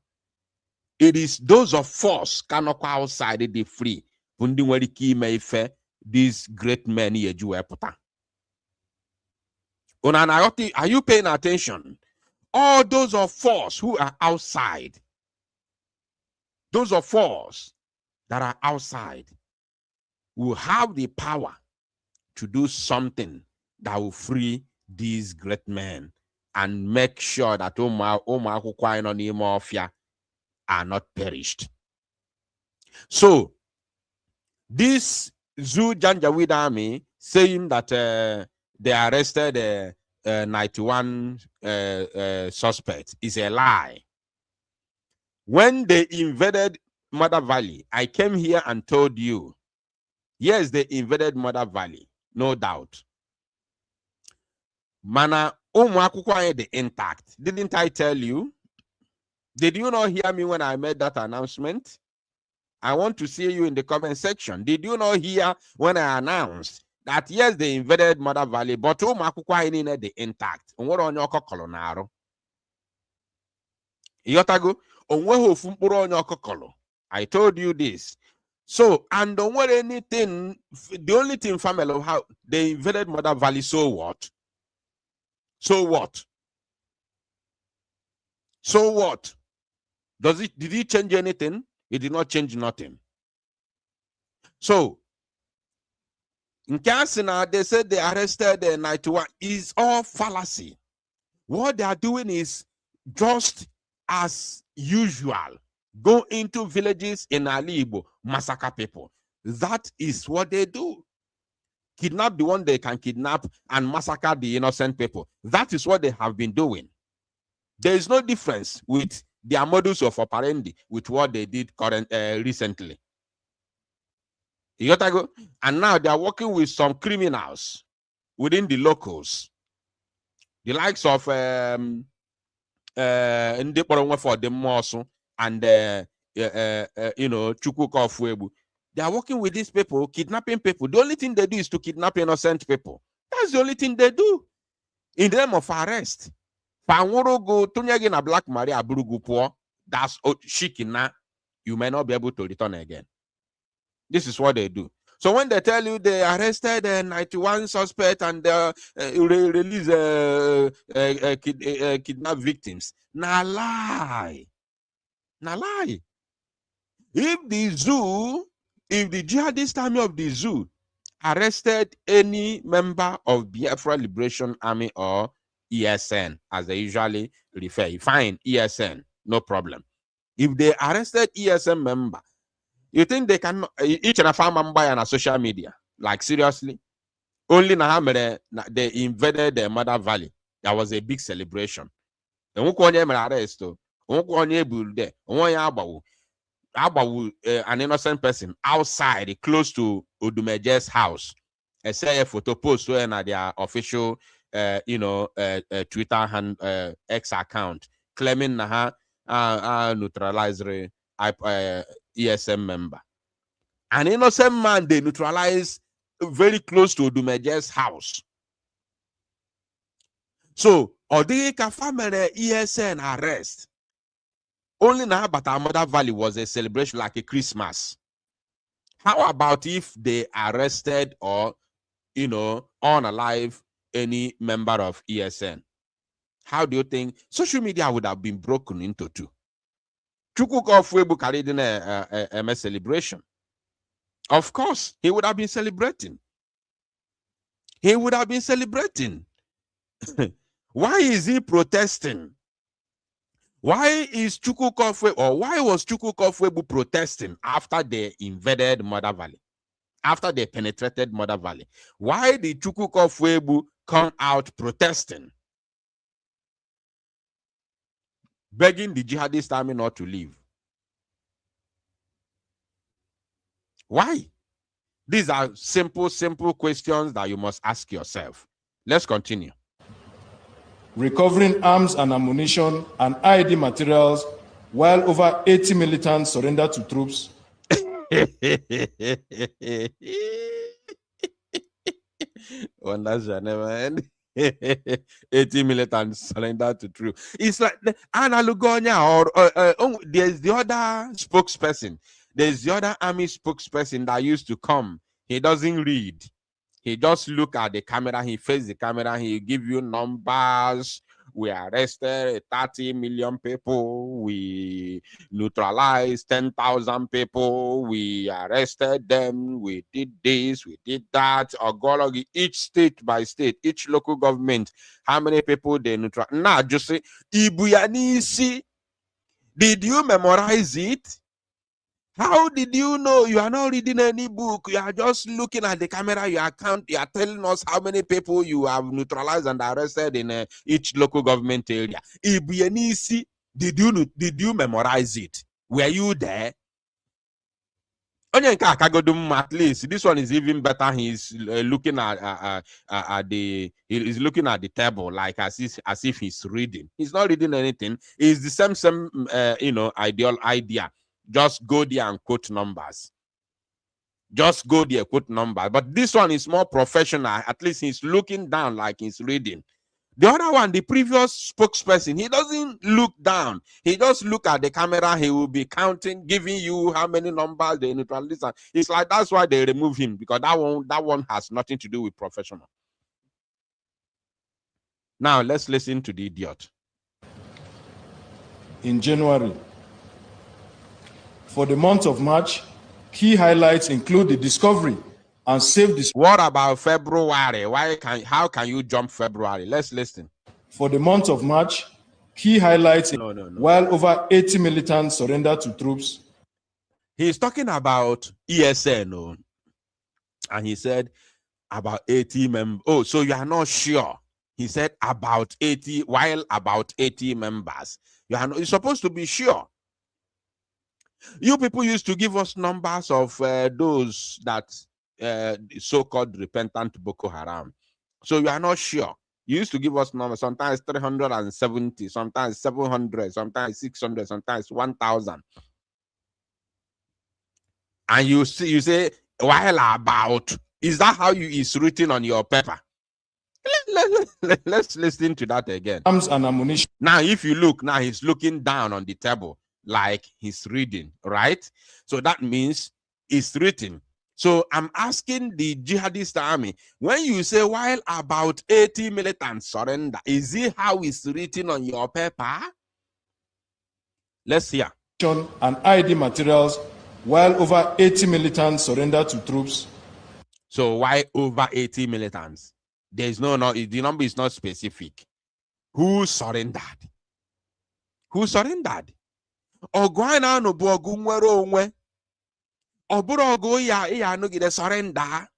It is those of force cannot go outside the free. These great men here, are you paying attention? All those of force who are outside, those of force that are outside, will have the power to do something that will free these great men and make sure that are not perished. So, this Zoo Janjaweed army saying that they arrested 91 suspects is a lie. When they invaded Mother Valley, I came here and told you, yes, they invaded Mother Valley, no doubt. Mana the intact. Didn't I tell you? Did you not hear me when I made that announcement? I want to see you in the comment section. Did you not hear when I announced that yes, they invaded Mother Valley, but the intact? I told you this. So, and don't worry anything. The only thing, family, how they invaded Mother Valley, so what? So what? So what? Did it change anything? It did not change nothing. So, in Kansana, they said they arrested the 91. Is all fallacy. What they are doing is just as usual. Go into villages in Alibo, massacre people. That is what they do. Kidnap the one they can kidnap and massacre the innocent people. That is what they have been doing. There is no difference with their modus of operandi with what they did recently. You got to go, and now they are working with some criminals within the locals, the likes of Ndigbo for the Mosu and Chukwuka Fuebu. They are working with these people, kidnapping people. The only thing they do is to kidnap innocent people. That's the only thing they do. In the name of arrest. Go Black Maria Burugu, that's shikina. You may not be able to return again. This is what they do. So when they tell you they arrested 91 suspects and release kidnap victims, na lie. Na lie. If the jihadist army of the zoo arrested any member of Biafra Liberation Army or ESN, as they usually refer, fine, ESN, no problem. If they arrested ESN member, you think they can each and a farm member on a social media? Like seriously? Only Nahamere, they invaded the Mother Valley. There was a big celebration. An innocent person outside, close to Odumeje's house. I say a photo post when their official Twitter and X account claiming neutralized ESM member. An innocent man they neutralized very close to Odumeje's house. So Odika family ESN arrest. Only now, but our Mother Valley was a celebration like a Christmas. How about if they arrested or, unalive any member of ESN? How do you think social media would have been broken into two? Chukwuka Fuebu carried in a celebration. Of course, he would have been celebrating. He would have been celebrating. Why is he protesting? Why is Chukwuka Fuebu, or why was Chukwuka Fuebu protesting after they invaded Mother Valley? After they penetrated Mother Valley? Why did Chukwuka Fuebu come out protesting? Begging the jihadist army not to leave. Why? These are simple questions that you must ask yourself. Let's continue. Recovering arms and ammunition and ID materials while over 80 militants surrendered to troops. Wonders are never end. 80 militants surrender to troops. It's like Analugonia or there's the other spokesperson. There's the other army spokesperson that used to come. He doesn't read. He just look at the camera. He face the camera. He give you numbers. We arrested 30 million people. We neutralized 10,000 people. We arrested them. We did this. We did that. Ogologi, each state by state, each local government, how many people they neutralize. Now, just say, Ibuyanisi, did you memorize it? How did you know? You are not reading any book. You are just looking at the camera. You are telling us how many people you have neutralized and arrested in each local government area. Ibienisi, did you memorize it? Were you there? At least this one is even better. He's looking at he's looking at the table like as if he's reading. He's not reading anything. It's the same idea. Just go there and quote numbers. Just go there, quote numbers. But this one is more professional. At least he's looking down like he's reading. The other one, the previous spokesperson, he doesn't look down. He just look at the camera. He will be counting, giving you how many numbers they neutralize. It's like that's why they remove him, because that one has nothing to do with professional. Now let's listen to the idiot. In January. For the month of March, key highlights include the discovery and safe disposal. What about February? How can you jump February? Let's listen. For the month of March, key highlights while over 80 militants surrendered to troops. He's talking about ESN, and he said about 80 members. Oh, so you are not sure? He said about 80, while about 80 members. You're supposed to be sure. You people used to give us numbers of those that so-called repentant Boko Haram. So you are not sure. You used to give us numbers, sometimes 370, sometimes 700, sometimes 600, sometimes 1,000. And you say, while about, is that how is written on your paper? Let's listen to that again. Arms and ammunition. Now, if you look, now he's looking down on the table like he's reading, right? So that means it's written. So I'm asking the jihadist army, when you say while about 80 militants surrender, is it how it's written on your paper? Let's hear. And ID materials while over 80 militants surrender to troops. So why over 80 militants? There's the number is not specific. Who surrendered? Who surrendered? Ogwana no bogu nwere onwe. Oburu ogo ya no gide surrender.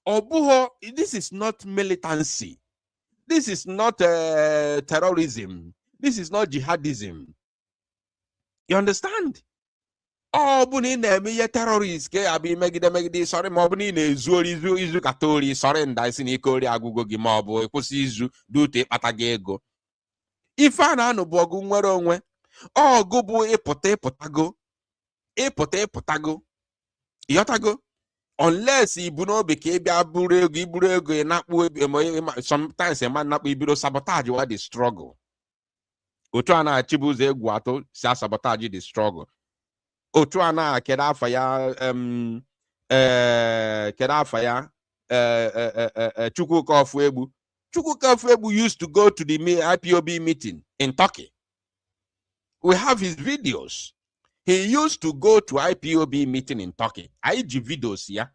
Obuho, this is not militancy. This is not terrorism. This is not jihadism. You understand? Oh, buni na eme terrorist ke abi megide sorry ma buni na izu katori surrender isi na ikori agugo gi ma obo ekwusi izu dute kpata gi ego. Ife a na-anụ bụ ọgụ nwere onwe. Ọgụ bụ ịpụtago. Ịghọtago? Unless ibu n'obi ka ị bịa iburu ego na-akpụ sometimes a man na-akpụ ibiro sabotage wa the struggle. Otu a na-achịbụ ụzọ egwu atọ si sabotage the struggle. Otu a na-kedu afa ya Chukwuka Ofuegbu. Chukwuka Ofuegbu used to go to the IPOB meeting in Turkey. We have his videos. He used to go to IPOB meeting in Turkey. IG videos here.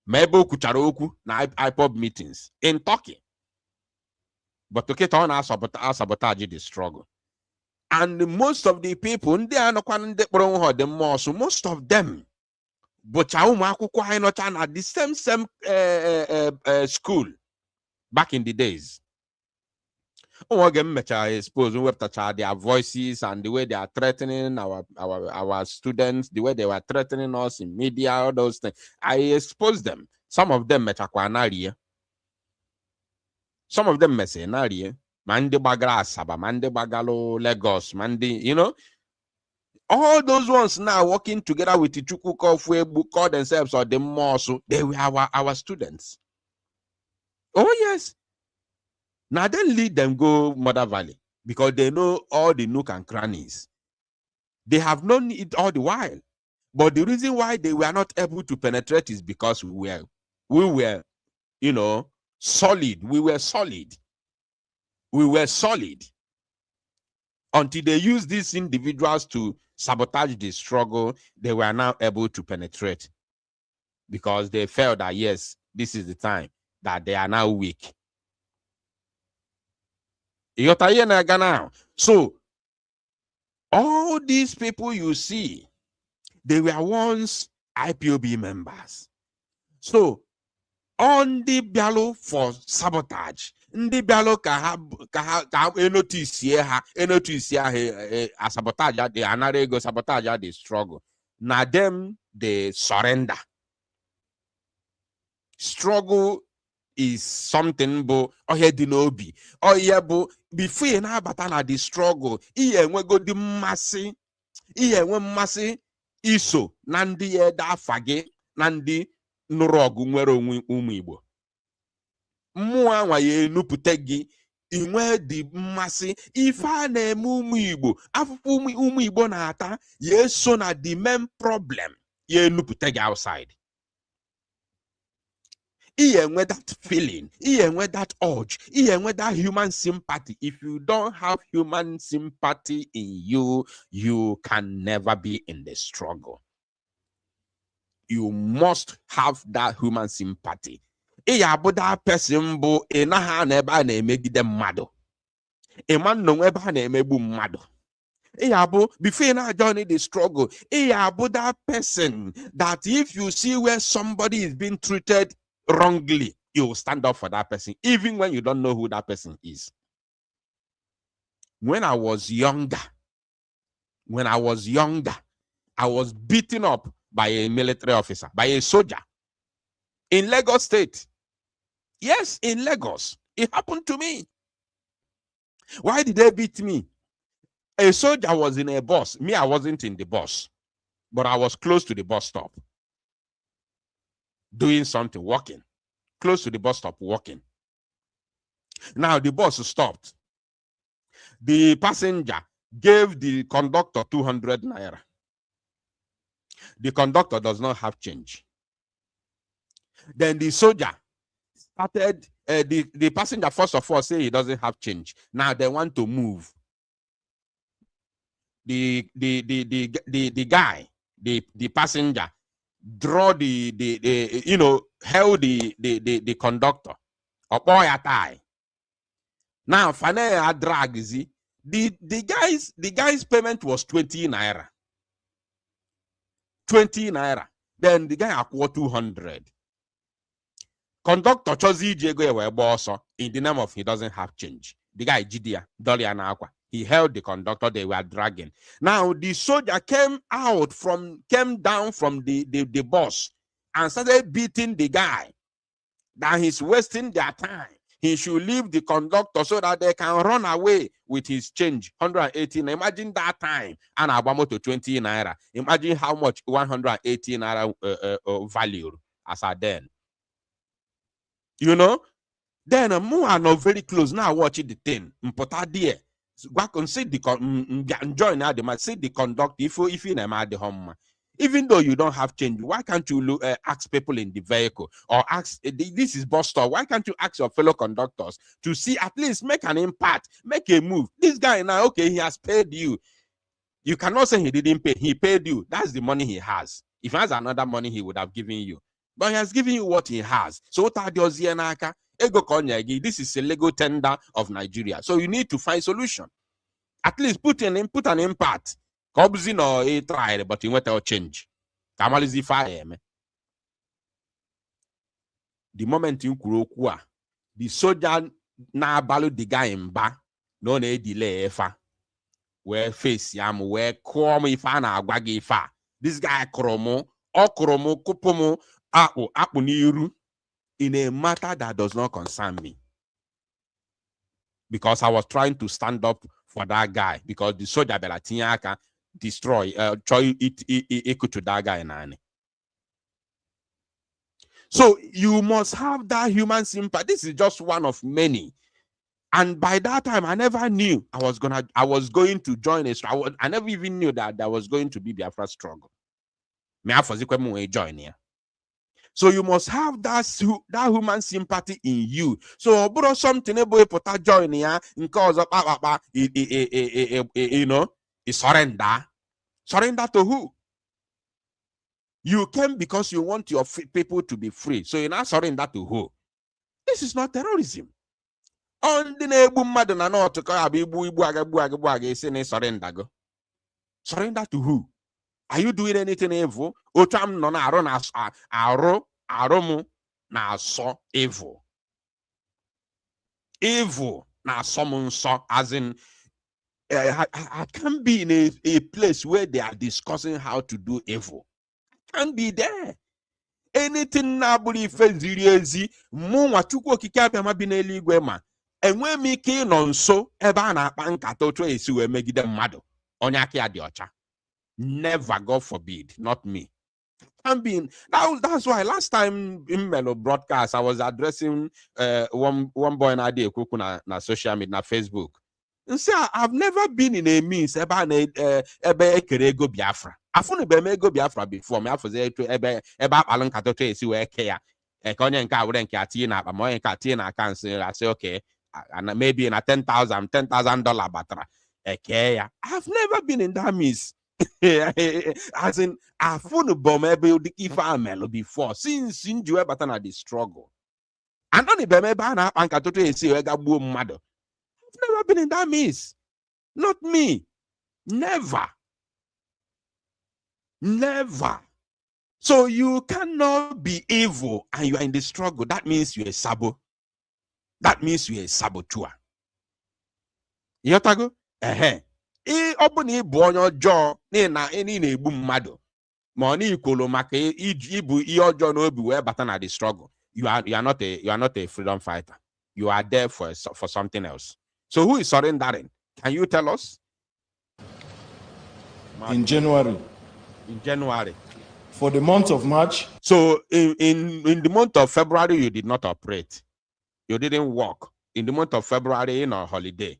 Mebo Kucharoku na IPOB meetings in Turkey. But to on sabotage the struggle. And most of the people, most of them, but at the same school back in the days. I suppose their voices and the way they are threatening our students, the way they were threatening us in media, all those things. I exposed them. Some of them some of them Mandi Bagara Saba, Mandi Bagalo Lagos, Mandi, you know. All those ones now working together with the Chukwuka Ofuegbu call themselves or the Mosu, they were our students. Oh, yes. Now then lead them go Mother Valley because they know all the nook and crannies. They have known it all the while. But the reason why they were not able to penetrate is because we were, you know, solid. We were solid. We were solid. Until they used these individuals to sabotage the struggle, they were now able to penetrate because they felt that, yes, this is the time that they are now weak. So, all these people you see, they were once IPOB members. So, on the bialo for sabotage, ndị bialo ka ha enotice ha a sabotage they another ego sabotage they struggle. Now them they surrender. Struggle is something bo ohe di n'obi. Oye bo before you na abata na the struggle, iye enwego di mmasị, iye enwe mmasị iso na ndị eda afa gị na ndị nụrụ ọgụ nwere onwe ụmụ Igbo. Mmụọ anwa ya enupụta gị inwe dị mmasị ife a na-eme ụmụ Igbo, afụfụ ụmụ Igbo na-ata ya eso na the main problem ya enupụta gị outside. Iye enwe that feeling, iye enwe that urge, iye enwe that human sympathy. If you don't have human sympathy in you, you can never be in the struggle. You must have that human sympathy. Iya bụ that person bụ ịnaha na ebe a na-emegide mmadụ. Ịma nnọọ ebe a na-emegbu mmadụ. Iya bụ before na join the struggle. Iya bụ that person that if you see where somebody is being treated wrongly, you will stand up for that person, even when you don't know who that person is. When I was younger, I was beaten up by a military officer, by a soldier in Lagos State. Yes, in Lagos. It happened to me. Why did they beat me? A soldier was in a bus. Me, I wasn't in the bus, but I was close to the bus stop, doing something, walking. Close to the bus stop, walking. Now the bus stopped. The passenger gave the conductor 200 naira. The conductor does not have change. Then the soldier started, the passenger first of all say he doesn't have change. Now they want to move. The guy, the passenger, draw held the conductor. Or boy tie. Now finally drag the guy's payment was 20 naira. 20 naira. Then the guy acquired 200. Conductor chose in the name of he doesn't have change. The guy Jidia, Doliana Aqua. He held the conductor, they were dragging. Now the soldier came down from the bus and started beating the guy. That he's wasting their time. He should leave the conductor so that they can run away with his change. 118. Imagine that time. And Abamo to 20 naira. Imagine how much 118 naira value as a then. You know? Then more are not very close. Now watch the thing. Mpota there. Say the join now. They might say the conductor if you never the home. Even though you don't have change, why can't you ask people in the vehicle or ask, this is bus stop, why can't you ask your fellow conductors to see at least make an impact, make a move? This guy now, okay, he has paid you. You cannot say he didn't pay, he paid you. That's the money he has. If he has another money, he would have given you. But he has given you what he has. So this is a legal tender of Nigeria. So you need to find solution. At least put an impact. Cobzin or a tried, but you went out change. Kamal is the fire. The moment you kurokua, the soldier na balu the guy in ba, no ne delay fa. Where face yam, where come if ana agwagi fa. This guy kromo, okromo, kupomo, apuniru, in a matter that does not concern me. Because I was trying to stand up for that guy, because the soldier belatinyaka destroy, try it to that guy nani. So you must have that human sympathy. This is just one of many. And by that time, I never knew I was going to join a struggle. I never even knew that there was going to be Biafra struggle. Me I join here. So you must have that human sympathy in you. So bro, something about put join here because of you know, surrender. Surrender to who? You came because you want your people to be free. So you're not surrender to who? This is not terrorism. On the na-egbu mmadụ na not ka abụ igbu aga esi na surrender go. Surrender to who? Are you doing anything evil? Otu am nọ na arụ na arụ mụ na asọ evil. Evil na asọ m nsọ, as in I can't be in a place where they are discussing how to do evil. I can't be there. Anything na abụrụ ife ziri ezi, mụ nwa Chukwu okike abịa ma bi n'eluigwe ma enwe m ike ịnọ nso ebe a na-akpa nkata otu esi wee megide mmadụ onye aka ya dị ọcha. Never, God forbid, not me. That's why last time in Melo broadcast I was addressing one boy in Adi Ekuku na social media, na Facebook. And say I've never been in a means ebe ekere ego Biafra. Afunu be me ego Biafra before me afoze to ebe akpalụ nkata otu esi wee ke ya. Onye nke awure nke atie na akpa, ma onye nke atie na aka nsi, I say okay. And maybe in a $10,000 batara ya. I've never been in that means. As in I've bomb ebe before since you batana the struggle. And only bemeba anka toto esi wega gbuo mmadụ. I've never been in that means. Not me. Never. Never. So you cannot be evil and you are in the struggle. That means you're a sabo. That means you're a saboteur. Yotago? Ọ bụ na ịbụ onye ọjọọ na na-egbu mmadụ ma ọ na-ikolo maka ibu ihe ọjọọ n'obi wee bata na the struggle, you are not a freedom fighter. You are there for something else. So who is surrendering? Can you tell us? In January. In January. For the month of March. So in the month of February you did not operate. You didn't work. In the month of February, in a holiday.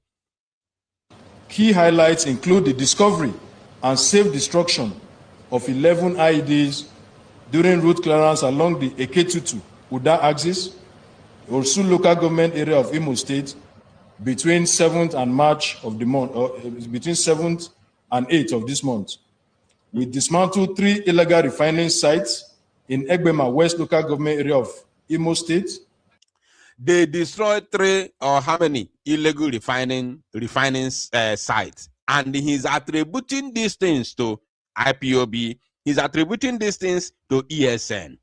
Key highlights include the discovery and safe destruction of 11 IEDs during route clearance along the Eketutu Uda axis, Orsu local government area of Imo State, between 7th and March of the month, between 7th and 8th of this month. We dismantled 3 illegal refining sites in Egbema West local government area of Imo State. They destroyed 3 or how many illegal refining sites, and he's attributing these things to IPOB. He's attributing these things to ESN.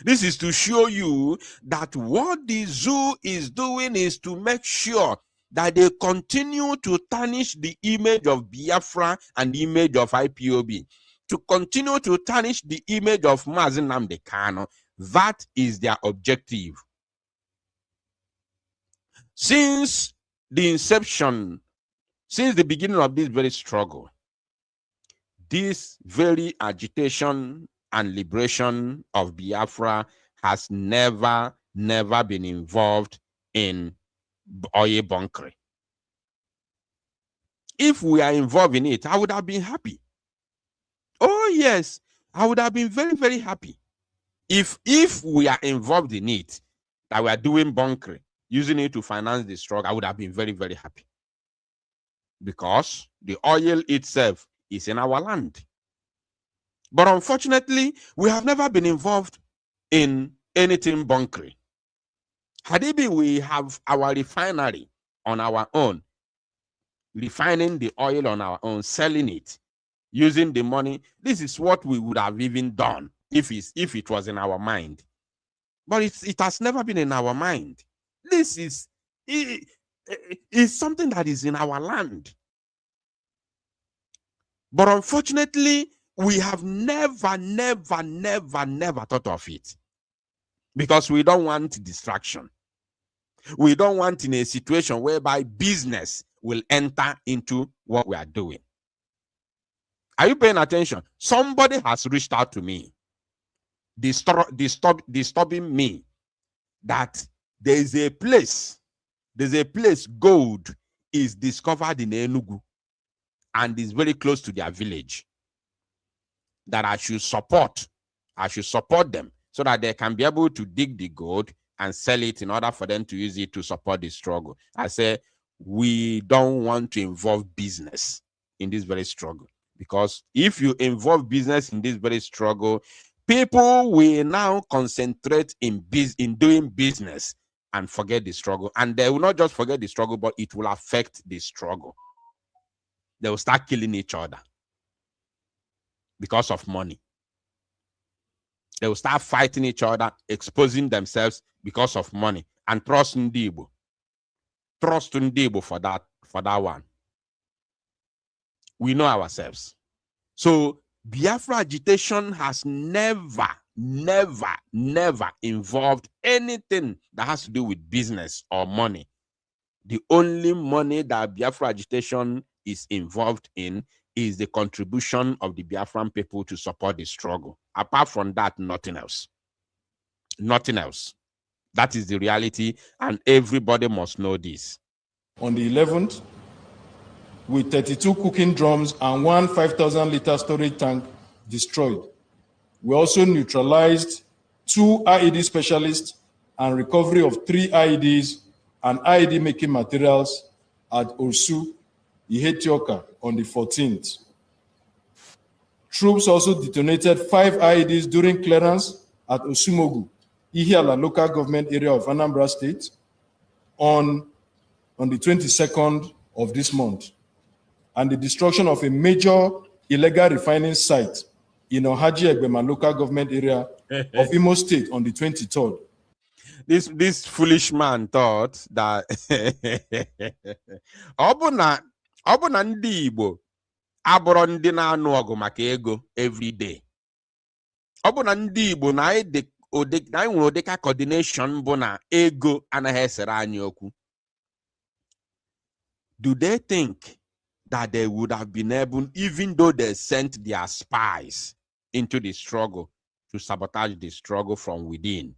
This is to show you that what the zoo is doing is to make sure that they continue to tarnish the image of Biafra and the image of IPOB, to continue to tarnish the image of Mazi Nnamdi Kanu. That is their objective. Since the inception, since the beginning of this very struggle, this very agitation and liberation of Biafra has never been involved in oil bunkering. If we are involved in it, I would have been happy. Oh yes, I would have been very, very happy. If we are involved in it, that we are doing bunkering, using it to finance the struggle, I would have been very, very happy. Because the oil itself is in our land. But unfortunately, we have never been involved in anything bunkering. Had it been we have our refinery on our own, refining the oil on our own, selling it, using the money, this is what we would have even done if it was in our mind. But it has never been in our mind. This is something that is in our land. But unfortunately, we have never thought of it. Because we don't want distraction. We don't want in a situation whereby business will enter into what we are doing. Are you paying attention? Somebody has reached out to me. disturbing me that there's a place gold is discovered in Enugu and is very close to their village, that I should support them so that they can be able to dig the gold and sell it in order for them to use it to support the struggle. I say, we don't want to involve business in this very struggle, because if you involve business in this very struggle, people will now concentrate in doing business and forget the struggle. And they will not just forget the struggle, but it will affect the struggle. They will start killing each other because of money. They will start fighting each other, exposing themselves because of money. And trust Ndigbo. Trust Ndigbo for that one. We know ourselves. So Biafra agitation has never involved anything that has to do with business or money. The only money that Biafra agitation is involved in is the contribution of the Biafran people to support the struggle. Apart from that, nothing else. Nothing else. That is the reality, and everybody must know this. On the 11th, with 32 cooking drums and one 5,000-liter storage tank destroyed. We also neutralized 2 IED specialists and recovery of 3 IEDs and IED making materials at Osu, Ihetioka on the 14th. Troops also detonated 5 IEDs during clearance at Osumogu, Ihiala local government area of Anambra State on the 22nd of this month, and the destruction of a major illegal refining site in Ohaji Egbema local government area of Imo State on the 23rd. This foolish man thought that Obuna Ndigbo abụrụ ndị na-anụ ọgụ maka ego every day. Obuna Ndigbo na anyị nwere ụdịka coordination bụ na ego anaghị esere anyị okwu. Do they think that they would have been able, even though they sent their spies into the struggle to sabotage the struggle from within,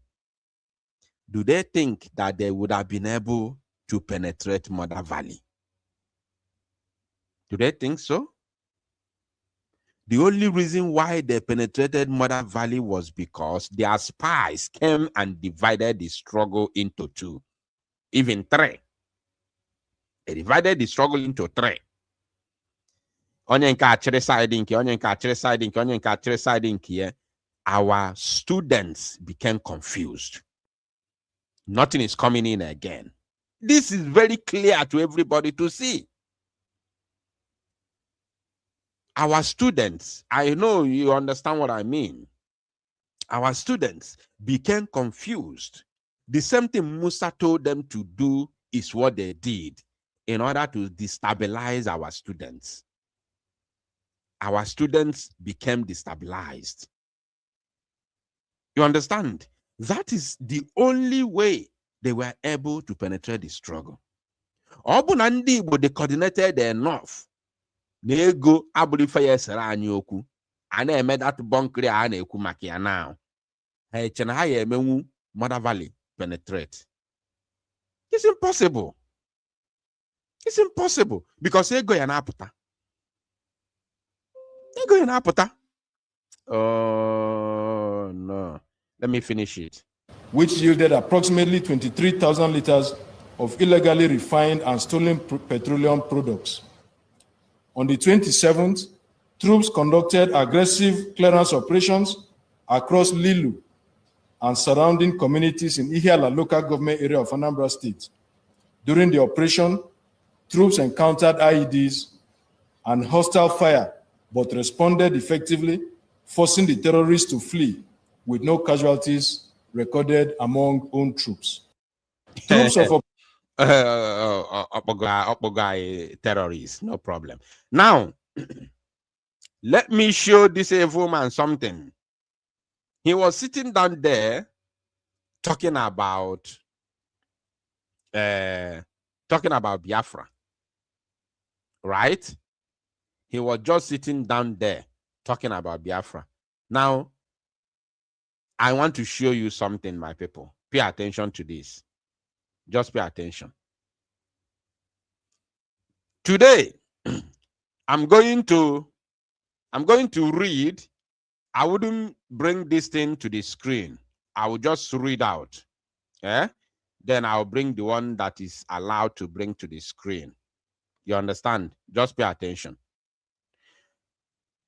do they think that they would have been able to penetrate Mother Valley? Do they think so? The only reason why they penetrated Mother Valley was because their spies came and divided the struggle into 2, even 3. They divided the struggle into 3. Our students became confused. Nothing is coming in again. This is very clear to everybody to see. Our students, I know you understand what I mean. Our students became confused. The same thing Musa told them to do is what they did in order to destabilize our students. Our students became destabilized. You understand? That is the only way they were able to penetrate the struggle. Obuna Ndigbo, they coordinated enough. Nego aburifa sera anyị okwu. Ana eme that bunkri a na-ekwu maka ya now. Ha echena ha ya emenwu Mother Valley penetrate. It's impossible. It's impossible because ego ya na-apụta. Ego ya na-apụta. Oh no. Let me finish it. Which yielded approximately 23,000 liters of illegally refined and stolen petroleum products. On the 27th, troops conducted aggressive clearance operations across Lilu and surrounding communities in Ihiala local government area of Anambra State. During the operation, troops encountered IEDs and hostile fire, but responded effectively, forcing the terrorists to flee with no casualties recorded among own troops. Troops of terrorists, no problem. Now, let me show this evil man something. He was sitting down there talking about Biafra, right? He was just sitting down there talking about Biafra. Now, I want to show you something, my people. Pay attention to this. Just pay attention. Today, I'm going to read. I wouldn't bring this thing to the screen. I will just read out. Then I'll bring the one that is allowed to bring to the screen. You understand? Just pay attention.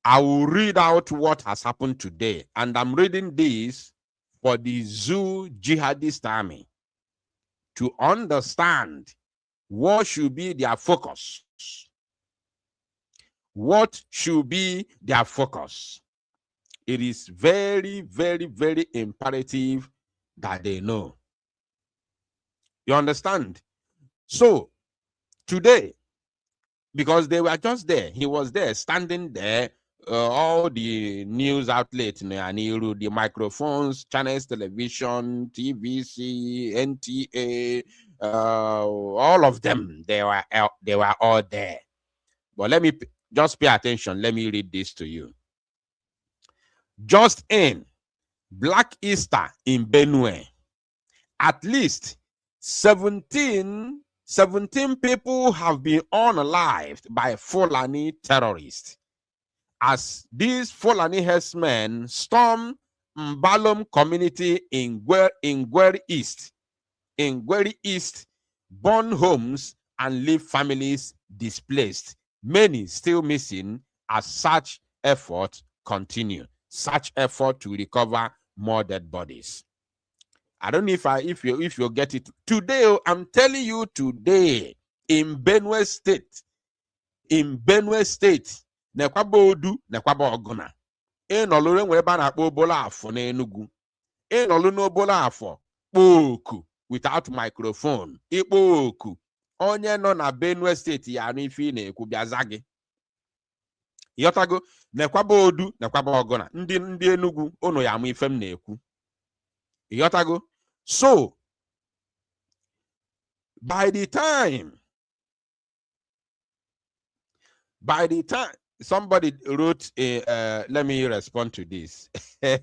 I will read out what has happened today. And I'm reading this for the Zoo Jihadist Army to understand what should be their focus. What should be their focus? It is very, very, very imperative that they know. You understand? So, today, because they were just there, he was there, standing there, all the news outlets, the microphones, channels, television, TVC, NTA, all of them, they were all there. But let me just pay attention. Let me read this to you. Just in Black Easter in Benue, at least 17 people have been unalived by Fulani terrorists as these Fulani herdsmen storm Mbalom community in Gweri East, burn homes and leave families displaced. Many still missing as such efforts continue. Such effort to recover more dead bodies. I don't know if you get it. Today, I'm telling you today, in Benue State, nekwaba odu, nekwaba oguna. Enolure nweba na obola afọ na Enugu. Enolu n'obola afọ, kpoku, without microphone. Ikpoku. Onye nọ na Benue State ya anụ ife na-ekwu bịaza gị. Yotago, nekwaba odu, nekwaba oguna. Ndị Enugu, ono ya amụ ife m na-ekwu. Yotago. So, by the time somebody wrote let me respond to this. Let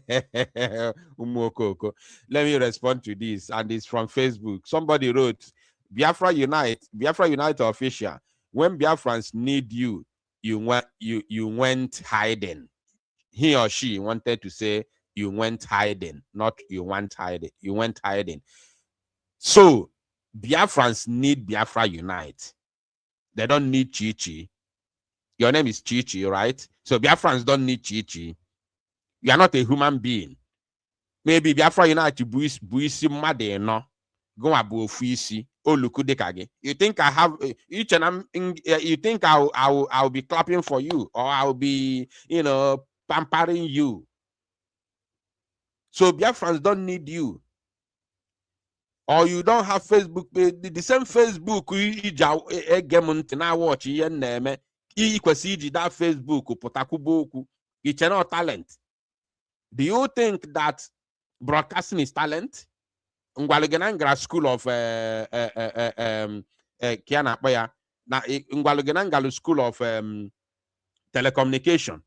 me respond to this, and it's from Facebook. Somebody wrote, Biafra Unite official. When Biafrans need you, you went hiding. He or she wanted to say you went hiding, not you went hiding. You went hiding. So Biafrans need Biafra Unite. They don't need Chichi. Your name is Chichi, right? So Biafrans don't need Chichi. You are not a human being. Maybe Biafra Unite buisi made no go abu ofisi olukudekage. You think I have each and you think I'll be clapping for you, or I'll be pampering you. So Biafrans don't need you. Or you don't have Facebook. The same Facebook you watch that Facebook potakuboku. It's not talent. Do you think that broadcasting is talent? Ngwalugenanga School of Ngwalugenanga School of Telecommunication.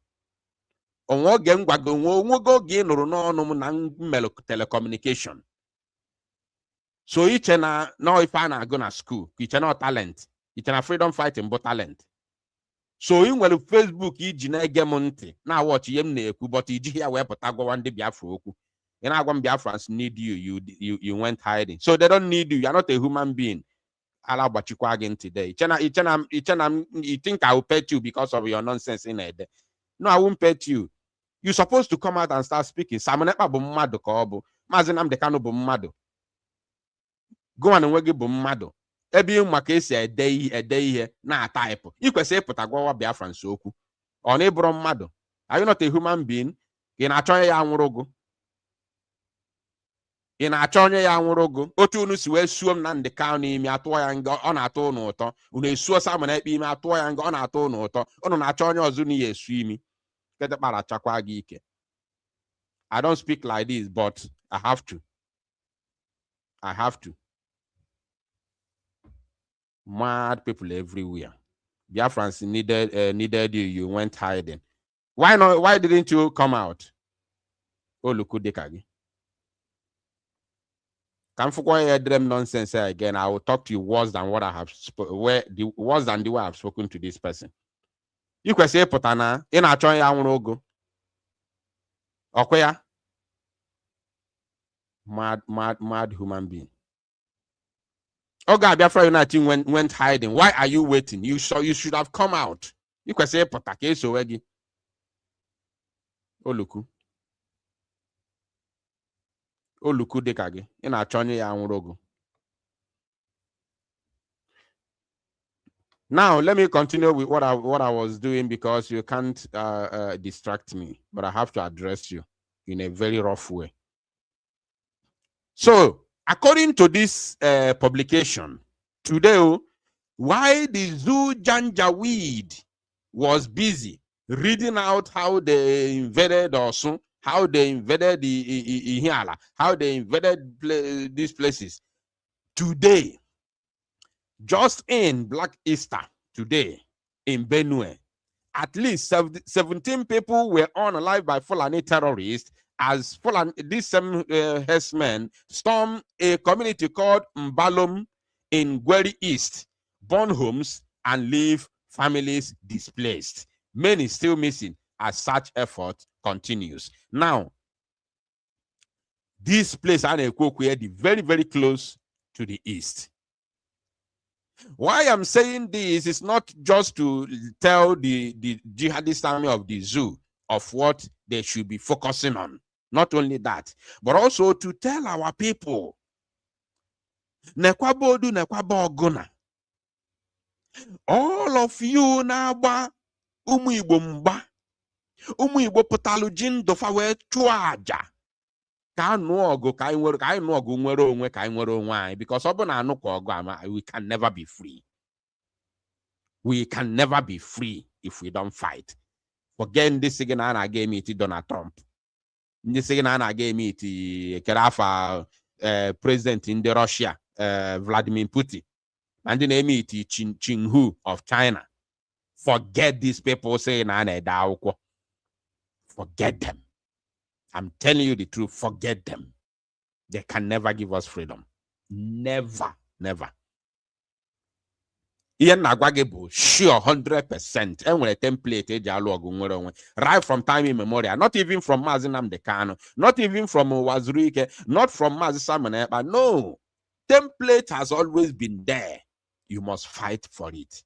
Telecommunication. So each and now if I go to school, each and talent, each and freedom fighting but talent. So in well Facebook now watch but here where Potago one day Biafra. And I want Biafrans need you. You went hiding. So they don't need you. You're not a human being. I'll about you again today. You think I will pet you because of your nonsense in it? No, I won't pet you. You're supposed to come out and start speaking. Samonepa bumado kobo. Mazinam de kano bumado. Go on and wege bumado. Ebi makesi a day here na type. You can say Potagwa Biafran soku. On a mado. Are you not a human being? In a choya yangurogo. In a chonya yangurogo. Otu unu siwe suom na the county mi atwa yanga on ato no to. Une suo salmon epi mi atwa yanga on ato no to. Ono na chonya ozuni ye swimi. Get the para chakwa gike. I don't speak like this, but I have to. I have to. Mad people everywhere. Biafrans needed you. You went hiding. Why not? Why didn't you come out? Oh, look, Dekagi. Come for them nonsense again. I will talk to you worse than what I have worse than the way I have spoken to this person. You can say potana in a choy go. Okay. Mad human being. Oh God, Biafra United went hiding. Why are you waiting? You should have come out. You can say potake so wegi. Oluku dekage. In a choy go. Now, let me continue with what I was doing because you can't distract me, but I have to address you in a very rough way. So, according to this publication, today, why the Zoo Janjaweed was busy reading out how they invaded Osun, how they invaded the Ihiala, how they invaded these places. Today, just in Black Easter today in Benue, at least 17 people were unalive by Fulani terrorists as these same herdsmen stormed a community called Mbalum in Gweri East, burn homes and leave families displaced. Many still missing as such effort continues. Now, this place is very, very close to the east. Why I'm saying this is not just to tell the jihadist army of the zoo of what they should be focusing on. Not only that, but also to tell our people, nekwabodu nekwaboguna, all of you naba umu Igbo mba, umu Igbo pụtalụ ji ndụ fa wee chụọ aja ka anụ ọgụ ka anyị nụ ọgụ nwere onwe ka anyị nwere onwe anyị, because ọ bụ na anụ ka ọgụ ama, we can never be free. We can never be free if we don't fight. Forget this again, I gave me Donald Trump. This again, I gave me Kerafa president in the Russia, Vladimir Putin. And then name it Qin Hu of China. Forget these people saying forget them. I'm telling you the truth, forget them. They can never give us freedom. Never, never. Ian Nagwagebo, sure, 100%. And when a template, right from time immemorial, not even from Mazinam Decano, not even from Wazurike, not from Mazisamane, but no. Template has always been there. You must fight for it.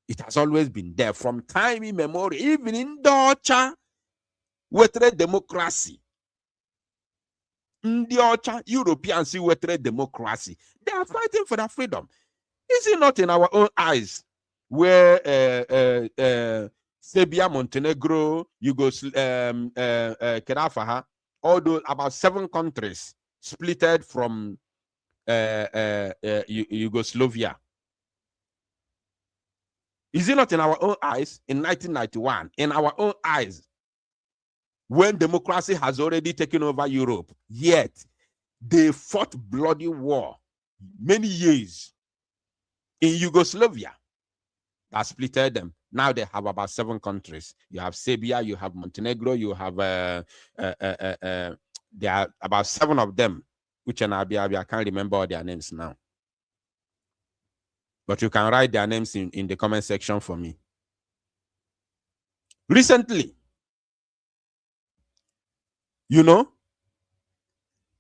It has always been there from time immemorial, even in Docha, with democracy. In the Europeans see with democracy. They are fighting for their freedom. Is it not in our own eyes where Serbia, Montenegro, Kerafaha, all those about 7 countries splitted from Yugoslavia? Is it not in our own eyes in 1991, in our own eyes, when democracy has already taken over Europe, yet they fought bloody war many years in Yugoslavia that splitted them? Now they have about 7 countries. You have Serbia, you have Montenegro, you have there are about 7 of them, which I can't remember all their names now. But you can write their names in the comment section for me. Recently, you know,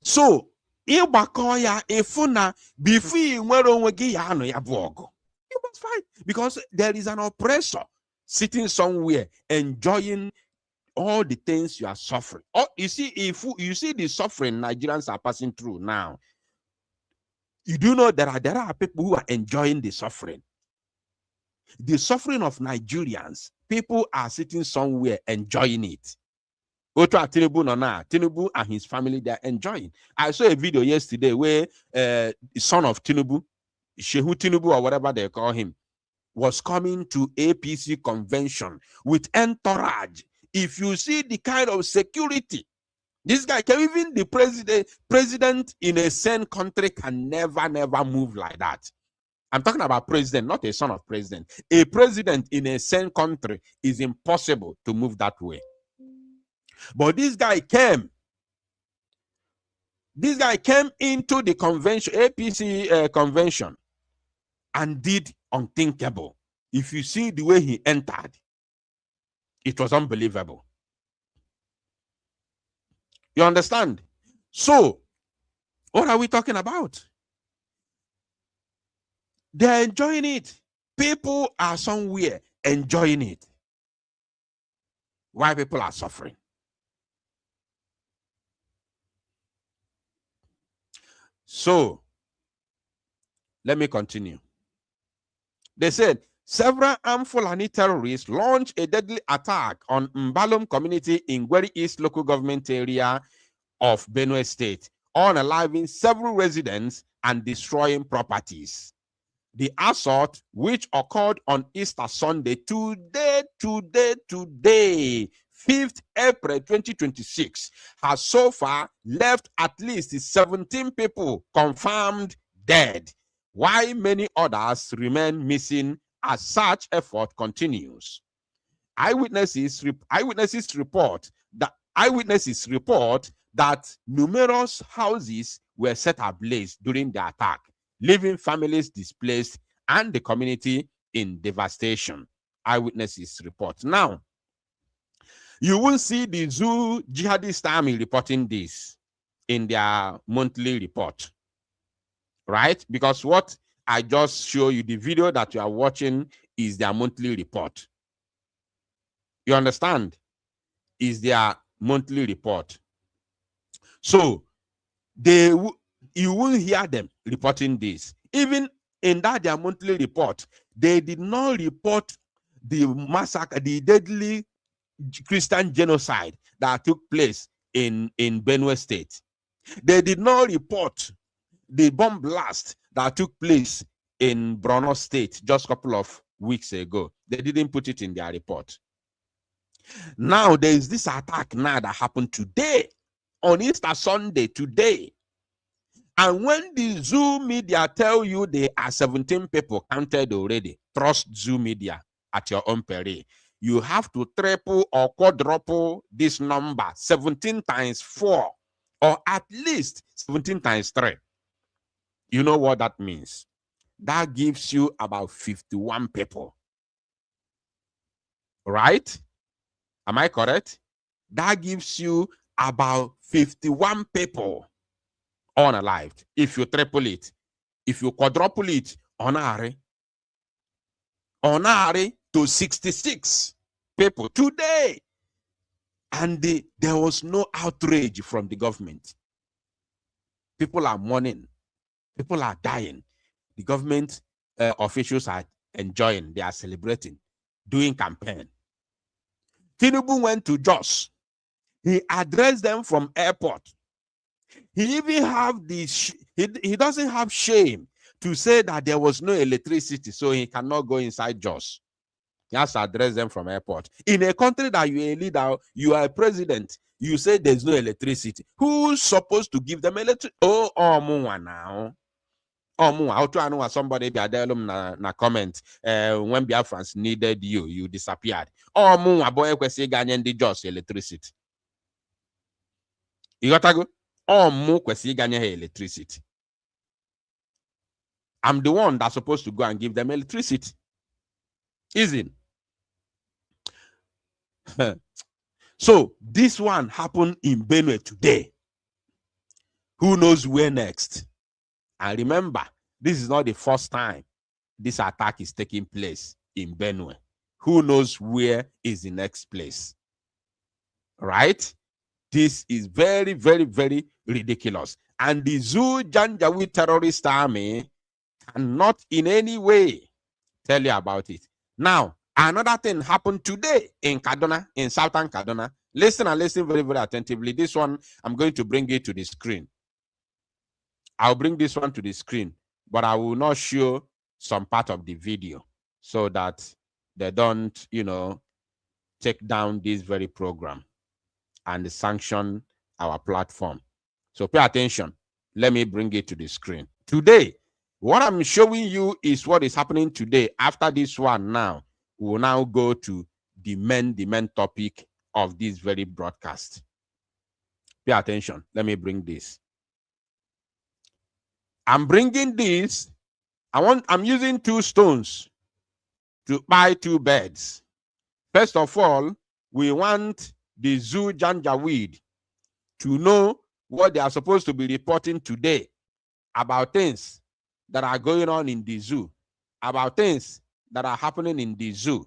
so Ibakoya Ifuna before you must fight, because there is an oppressor sitting somewhere enjoying all the things you are suffering. Oh, you see, if you see the suffering Nigerians are passing through now, you do know there are people who are enjoying the suffering. The suffering of Nigerians, people are sitting somewhere enjoying it. Tinubu and his family, they are enjoying. I saw a video yesterday where the son of Tinubu, Shehu Tinubu or whatever they call him, was coming to APC convention with entourage. If you see the kind of security, this guy can, even the president in a sane country can never move like that. I'm talking about president, not a son of president. A president in a sane country is impossible to move that way. But this guy came This guy came into the convention, APC convention, and did unthinkable. If you see the way he entered, it was unbelievable. You understand? So, what are we talking about? They're enjoying it. People are somewhere enjoying it. Why people are suffering? So, let me continue. They said several armed Fulani terrorists launched a deadly attack on Mbalum community in Gweri East local government area of Benue State, unaliving several residents and destroying properties. The assault, which occurred on Easter Sunday, today, 5th April 2026, has so far left at least 17 people confirmed dead, while many others remain missing as such effort continues. Eyewitnesses report that numerous houses were set ablaze during the attack, leaving families displaced and the community in devastation. Eyewitnesses report. Now, you will see the Zoo Jihadist Army reporting this in their monthly report, right? Because what I just show you, the video that you are watching, is their monthly report. You understand? Is their monthly report. So you will hear them reporting this. Even in that their monthly report, they did not report the massacre, the deadly Christian genocide that took place in Benue State. They did not report the bomb blast that took place in Borno State just a couple of weeks ago. They didn't put it in their report. Now there is this attack now that happened today, on Easter Sunday, today. And when the Zoo media tell you there are 17 people counted already, trust Zoo media at your own peril. You have to triple or quadruple this number, 17 times 4, or at least 17 times 3. You know what that means? That gives you about 51 people. Right? Am I correct? That gives you about 51 people unalived. If you triple it, if you quadruple it, onare to 66 people today. And there was no outrage from the government. People are mourning. People are dying. The government officials are enjoying. They are celebrating, doing campaign. Tinubu went to Jos. He addressed them from airport. He even have this. He doesn't have shame to say that there was no electricity, so he cannot go inside Jos. He has to address them from airport. In a country that you are a leader, you are a president, you say there's no electricity. Who's supposed to give them electricity? Oh, Muwa now. Oh, Muwa. How to know somebody be na comment when Biafrans needed you, you disappeared. Oh, Muwa boy kwesi ganyen di Jos electricity. You got to go? Oh, Mu kwesi ganyen electricity. I'm the one that's supposed to go and give them electricity. Isn't? So this one happened in Benue today. Who knows where next? And remember, this is not the first time this attack is taking place in Benue. Who knows where is the next place? Right? This is very, very, very ridiculous. And the Zoo Janjaweed terrorist army cannot in any way tell you about it. Now, another thing happened today in Kaduna, in southern Kaduna. Listen and listen very, very attentively. This one, I'm going to bring it to the screen. I'll bring this one to the screen, but I will not show some part of the video so that they don't, take down this very program and sanction our platform. So pay attention. Let me bring it to the screen. Today, what I'm showing you is what is happening today. After this one now, we will now go to the main topic of this very broadcast. Pay attention. Let me bring this. I'm bringing this. I'm using 2 stones to buy 2 birds. First of all, we want the zoo Janjaweed to know what they are supposed to be reporting today about things that are going on in the zoo, about things that are happening in the zoo.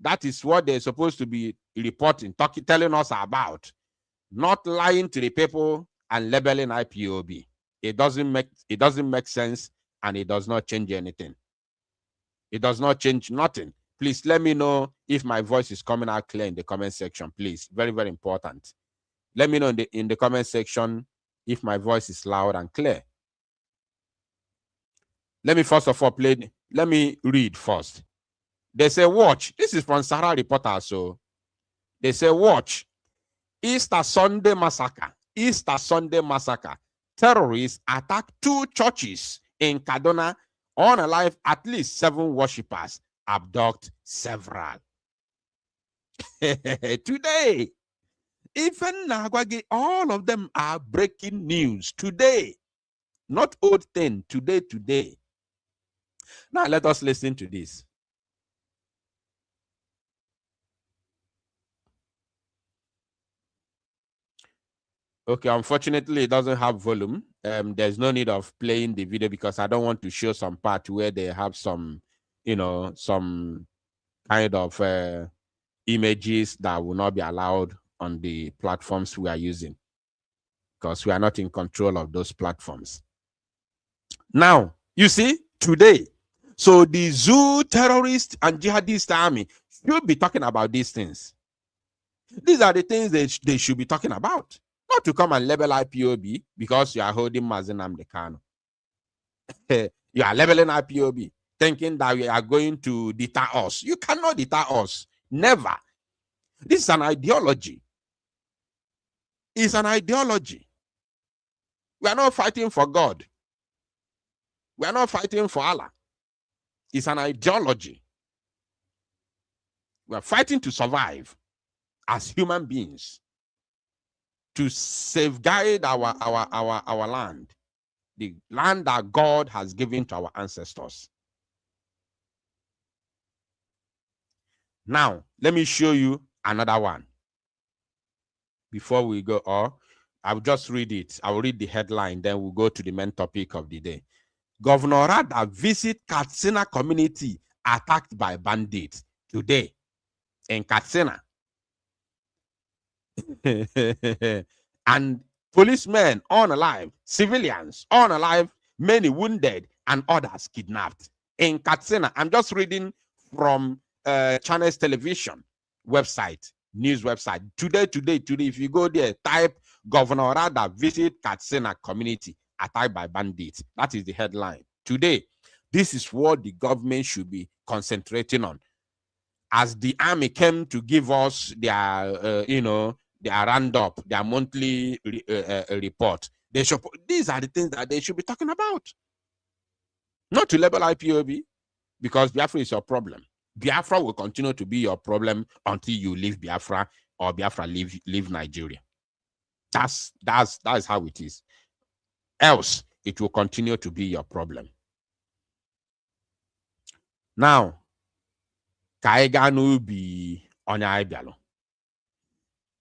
That is what they're supposed to be reporting, telling us about, not lying to the people and labeling IPOB. It doesn't make sense, and it does not change anything. It does not change nothing. Please let me know if my voice is coming out clear in the comment section, please. Very, very important. Let me know in the comment section if my voice is loud and clear. Let me first of all let me read first. They say, watch. This is from Sahara Reporter. So they say, watch. Easter Sunday massacre. Easter Sunday massacre. Terrorists attack 2 churches in Kaduna, unalive at least 7 worshippers, abduct several. Today, even Nagwagi, all of them are breaking news today. Not old thing, today. Now let us listen to this. Okay, unfortunately, it doesn't have volume. There's no need of playing the video because I don't want to show some part where they have some, some kind of images that will not be allowed on the platforms we are using because we are not in control of those platforms. Now, you see, today, so the zoo terrorist and jihadist army should be talking about these things. These are the things they should be talking about. Not to come and label IPOB because you are holding Mazen Nnamdi Kanu. You are labeling IPOB, thinking that we are going to deter us. You cannot deter us. Never. This is an ideology. It's an ideology. We are not fighting for God. We are not fighting for Allah. It's an ideology. We are fighting to survive as human beings, to safeguard our land, the land that God has given to our ancestors. Now, let me show you another one. Before we go, I'll just read it. I'll read the headline, then we'll go to the main topic of the day. Governor Rada visit Katsina community attacked by bandits today in Katsina. And policemen unalive, civilians unalive, many wounded, and others kidnapped in Katsina. I'm just reading from Channels Television website, news website. Today, if you go there, type Governor Rada visit Katsina community attacked by bandits. That is the headline. Today, this is what the government should be concentrating on. As the army came to give us their, their roundup, their monthly report, these are the things that they should be talking about. Not to label IPOB, because Biafra is your problem. Biafra will continue to be your problem until you leave Biafra or Biafra leave Nigeria. That's how it is. Else, it will continue to be your problem. Now,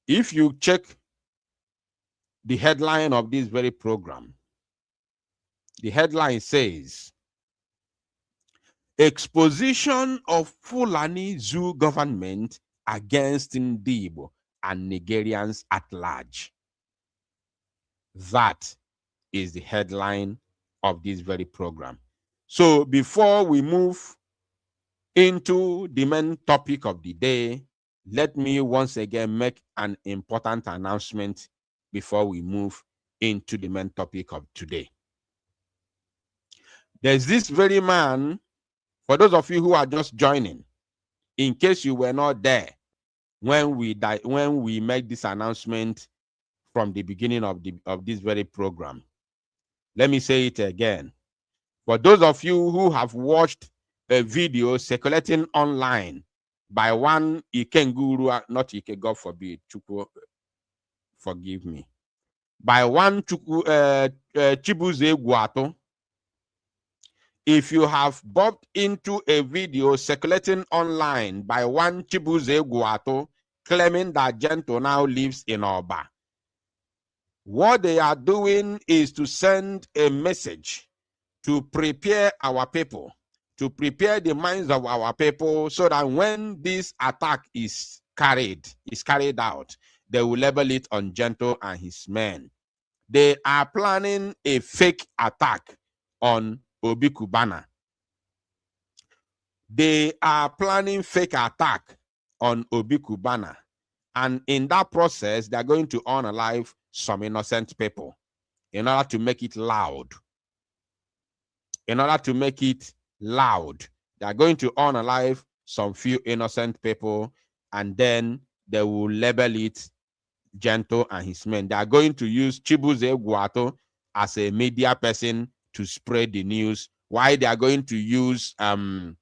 if you check the headline of this very program, the headline says, Exposition of Fulani Zoo government against Ndigbo and Nigerians at large. That is the headline of this very program. So before we move into the main topic of the day, let me once again make an important announcement before we move into the main topic of today. There's this very man, for those of you who are just joining, in case you were not there when we made this announcement from the beginning of this very program. Let me say it again. For those of you who have watched a video circulating online by one Ikenguru, not Ike, God forbid, Chukwu, forgive me, by one Chibuze Guato, If you have bumped into a video circulating online by one Chibuze Guato claiming that Gento now lives in Oba, what they are doing is to send a message to prepare our people, to prepare the minds of our people, so that when this attack is carried out, they will label it on Gento and his men. They are planning a fake attack on Obi Kubana. They are planning fake attack on Obi Kubana. And in that process, they're going to unalive some innocent people in order to make it loud. In order to make it loud, they're going to unalive some few innocent people, and then they will label it Gento and his men. They are going to use Chibuze Guato as a media person to spread the news, while they are going to use Ebeku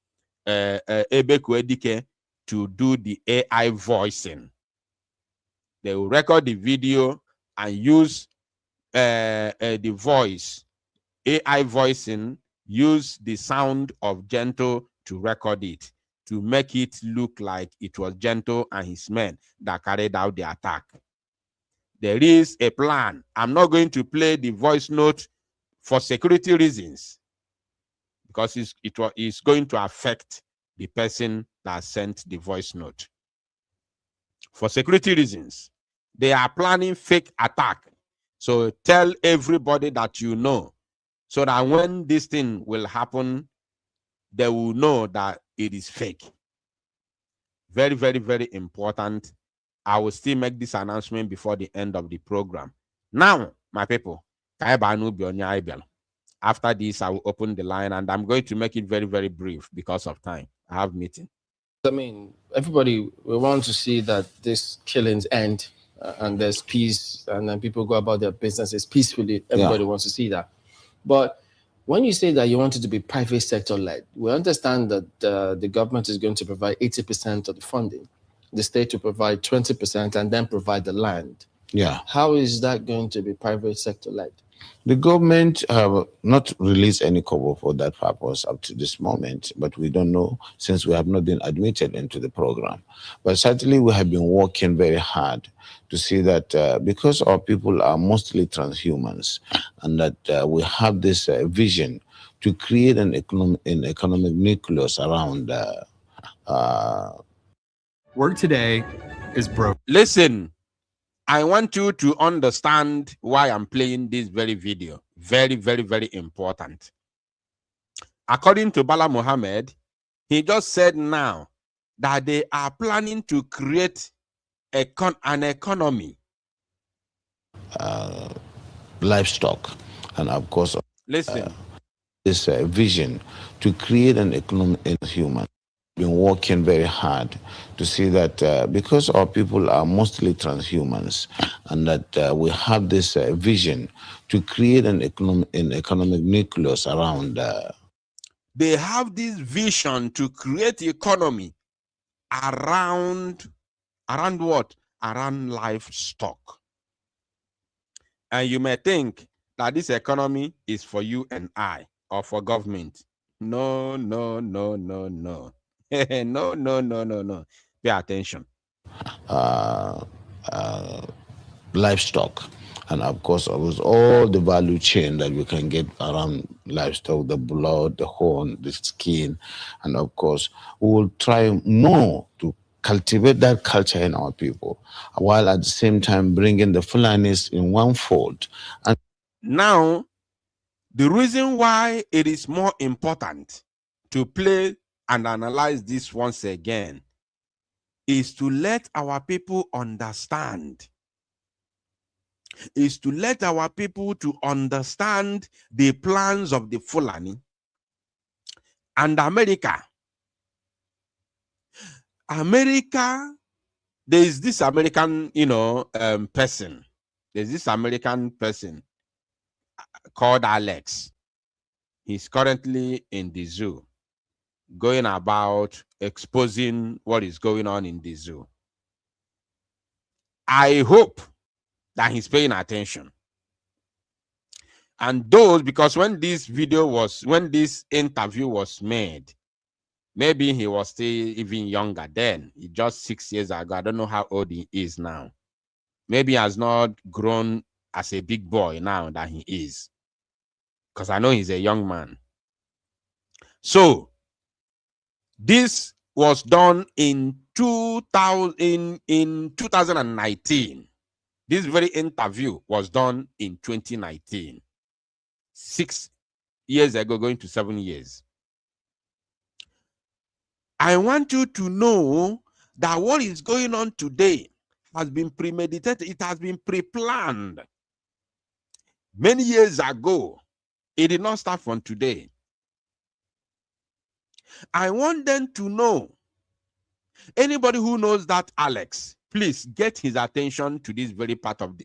Edike to do the AI voicing. They will record the video and use the voice, AI voicing, use the sound of Gento to record it, to make it look like it was Gento and his men that carried out the attack. There is a plan. I'm not going to play the voice note for security reasons, because it's going to affect the person that sent the voice note. For security reasons, they are planning fake attack. So tell everybody that you know, so that when this thing will happen, they will know that it is fake. Very, very, very important. I will still make this announcement before the end of the program. Now, my people, after this, I will open the line, and I'm going to make it very, very brief because of time. I have meeting. I mean, everybody, we want to see that this killings end and there's peace, and then people go about their businesses peacefully. Everybody wants to see that. But when you say that you want it to be private sector led, we understand that the government is going to provide 80% of the funding, the state to provide 20%, and then provide the land. Yeah. How is that going to be private sector led? The government have not released any cover for that purpose up to this moment, but we don't know, since we have not been admitted into the program. But certainly we have been working very hard to see that because our people are mostly transhumans, and that we have this vision to create an economic nucleus around work today is broke. Listen, I want you to understand why I'm playing this very video. Very, very, very important. According to Bala Mohammed, he just said now that they are planning to create an economy. Livestock, and of course, listen, this vision to create an economic human. Been working very hard to see that because our people are mostly transhumans, and that we have this vision to create an economic nucleus around. They have this vision to create economy around what? Around livestock. And you may think that this economy is for you and I, or for government. No, no, no, no, no. No, no, no, no, no. Pay attention. Livestock, and of course, all the value chain that we can get around livestock, the blood, the horn, the skin, and of course, we will try more to cultivate that culture in our people, while at the same time bringing the Fulanis in one fold. And now, the reason why it is more important to play and analyze this once again is to let our people understand. Is to let our people to understand the plans of the Fulani and America. America, there is this American, person. There's this American person called Alex. He's currently in the zoo, going about exposing what is going on in the zoo. I hope that he's paying attention. And those, because when this interview was made, maybe he was still even younger then. Just 6 years ago. I don't know how old he is now. Maybe he has not grown as a big boy now that he is. Because I know he's a young man. So, this was done in 2019. This very interview was done in 2019. 6 years ago, going to 7 years. I want you to know that what is going on today has been premeditated. It has been pre-planned. Many years ago, it did not start from today. I want them to know, anybody who knows that Alex, please get his attention to this very part of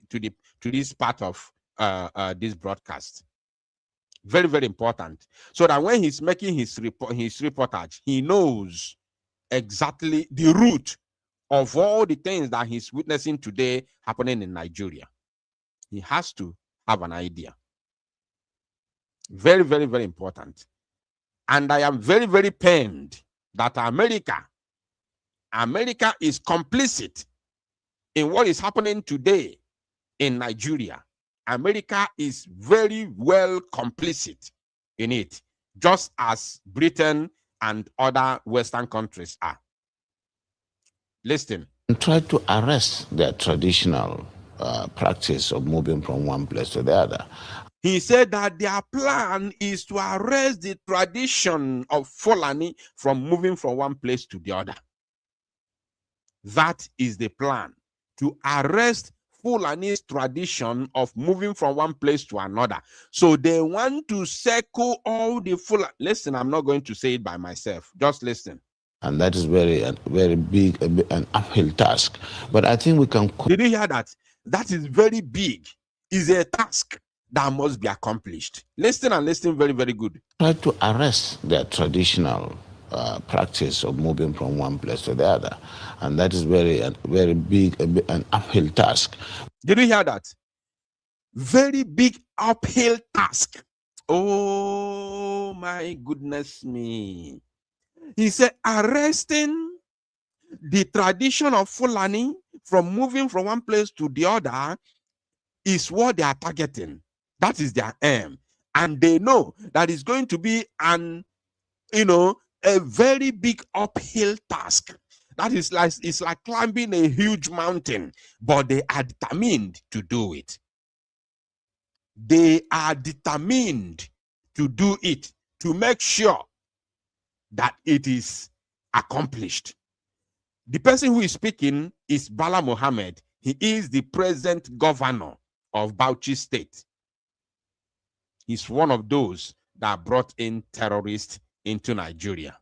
this broadcast. Very, very important. So that when he's making his reportage, he knows exactly the root of all the things that he's witnessing today happening in Nigeria. He has to have an idea. Very, very, very important. And I am very, very pained that America is complicit in what is happening today in Nigeria. America is very well complicit in it, just as Britain and other Western countries are. Listen. And try to arrest their traditional practice of moving from one place to the other. He said that their plan is to arrest the tradition of Fulani from moving from one place to the other. That is the plan, to arrest Fulani's tradition of moving from one place to another. So they want to circle all the Fulani. Listen, I'm not going to say it by myself. Just listen. And that is very big, an uphill task. But I think we can... Did you hear that? That is very big. It's a task that must be accomplished. Listen and listen very, very good. Try to arrest their traditional practice of moving from one place to the other. And that is very big, an uphill task. Did you hear that? Very big uphill task. Oh my goodness me. He said arresting the tradition of Fulani from moving from one place to the other is what they are targeting. That is their aim. And they know that it's going to be a very big uphill task. That is like, it's like climbing a huge mountain, but they are determined to do it. They are determined to do it, to make sure that it is accomplished. The person who is speaking is Bala Mohammed. He is the present governor of Bauchi State. He's one of those that brought in terrorists into Nigeria.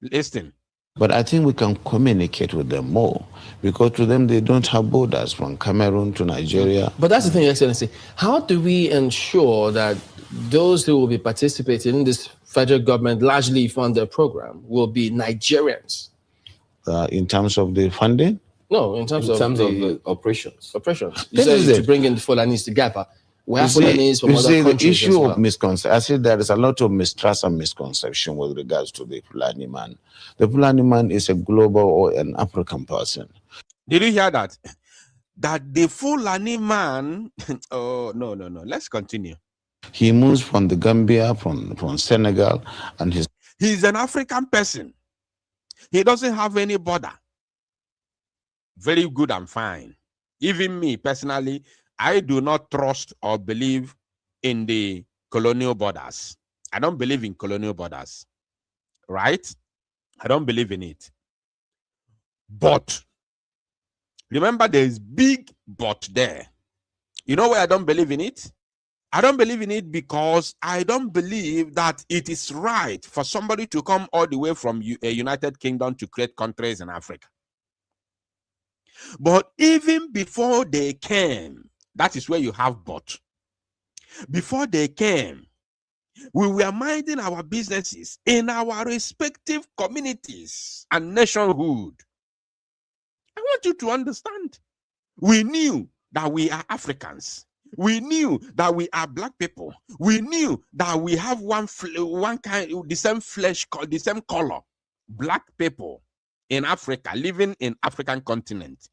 Listen. But I think we can communicate with them more, because to them they don't have borders from Cameroon to Nigeria. But that's the thing, Your Excellency. How do we ensure that those who will be participating in this federal government largely funded program will be Nigerians? In terms of the funding? No, in terms of the operations. Operations. You said to bring in the Fulanis together. We have Fulanis from other countries. The issue well. of misconception, I said there is a lot of mistrust and misconception with regards to the Fulani man. The Fulani man is a global or an African person. Did you hear that? That the Fulani man, oh, no. Let's continue. He moves from the Gambia, from Senegal, and he's an African person. He doesn't have any border. Very good and fine. Even me, personally, I do not trust or believe in the colonial borders. I don't believe in colonial borders. Right? I don't believe in it. But, remember there's big but there. You know why I don't believe in it? I don't believe in it because I don't believe that it is right for somebody to come all the way from a United Kingdom to create countries in Africa. But even before they came, that is where you have but. Before they came, we were minding our businesses in our respective communities and nationhood. I want you to understand. We knew that we are Africans. We knew that we are black people. We knew that we have one kind, the same flesh, the same color. Black people in Africa, living in African continent.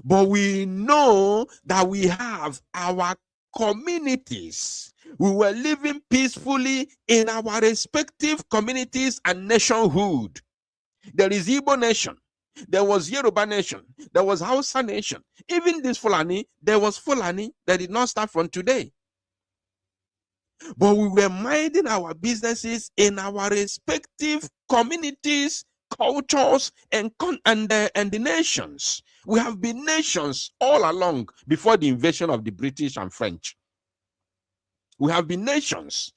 But we know that we have our communities. We were living peacefully in our respective communities and nationhood. There is Igbo nation. There was Yoruba nation. There was Hausa nation. Even this Fulani, there was Fulani that did not start from today. But we were minding our businesses in our respective communities, cultures, and the nations. We have been nations all along before the invasion of the British and French. We have been nations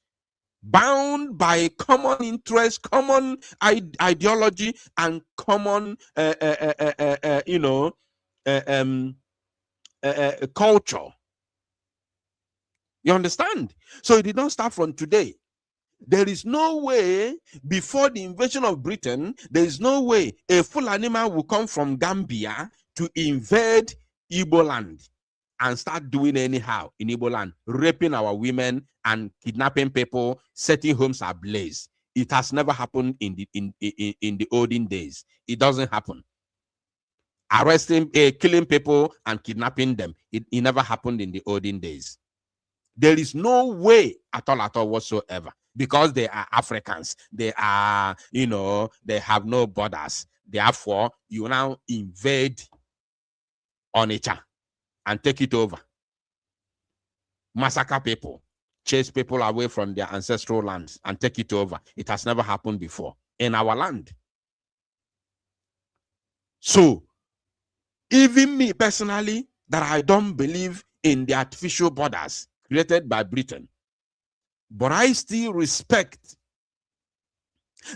bound by common interest, common ideology, and common, culture. You understand? So it did not start from today. There is no way before the invasion of Britain, there is no way a Fulani man will come from Gambia to invade Igbo land and start doing anyhow in Igbo land, raping our women and kidnapping people, setting homes ablaze. It has never happened in the olden days. It doesn't happen. Arresting, killing people and kidnapping them. It never happened in the olden days. There is no way at all whatsoever, because they are Africans. They are, they have no borders. Therefore, you now invade Onitsha and take it over. Massacre people, chase people away from their ancestral lands and take it over. It has never happened before in our land. So, even me personally, that I don't believe in the artificial borders created by Britain, but I still respect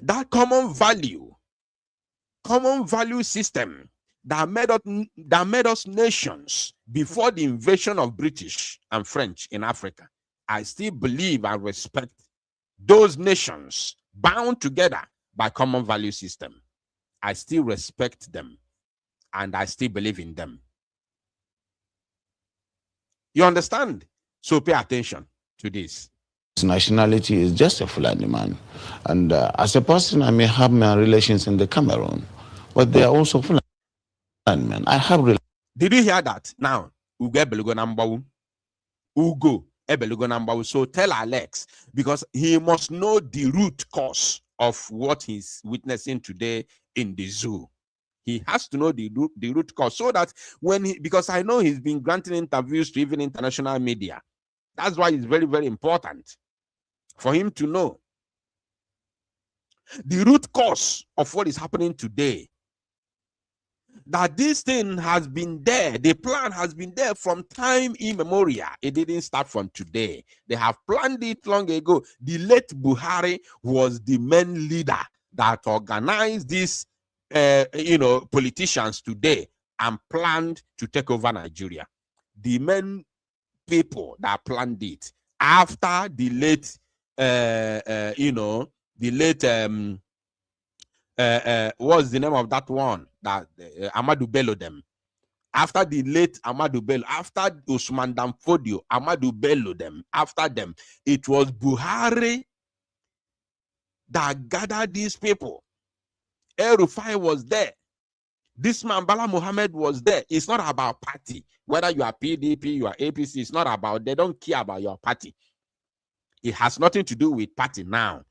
that common value system that made us nations before the invasion of British and French in Africa. I still believe and respect those nations bound together by common value system. I still respect them and I still believe in them. You understand? So pay attention to this. His nationality is just a Fulani man. And as a person, I may have my relations in the Cameroon, but they are also Fulani men. I have relations. Did you hear that? Now, Ugo. So tell Alex, because he must know the root cause of what he's witnessing today in the zoo. He has to know the root cause, so that because I know he's been granting interviews to even international media. That's why it's very, very important for him to know the root cause of what is happening today. That this thing has been there, the plan has been there from time immemorial. It didn't start from today. They have planned it long ago. The late Buhari was the main leader that organized these, politicians today and planned to take over Nigeria. The main people that planned it after the late, what's the name of that one? That Amadou Bello them. After the late Amadou Bello, after Usman Danfodio, Amadou Bello them, after them, it was Buhari that gathered these people. El Rufai was there. This man, Bala Mohammed, was there. It's not about party. Whether you are PDP, you are APC, it's not about, they don't care about your party. It has nothing to do with party now.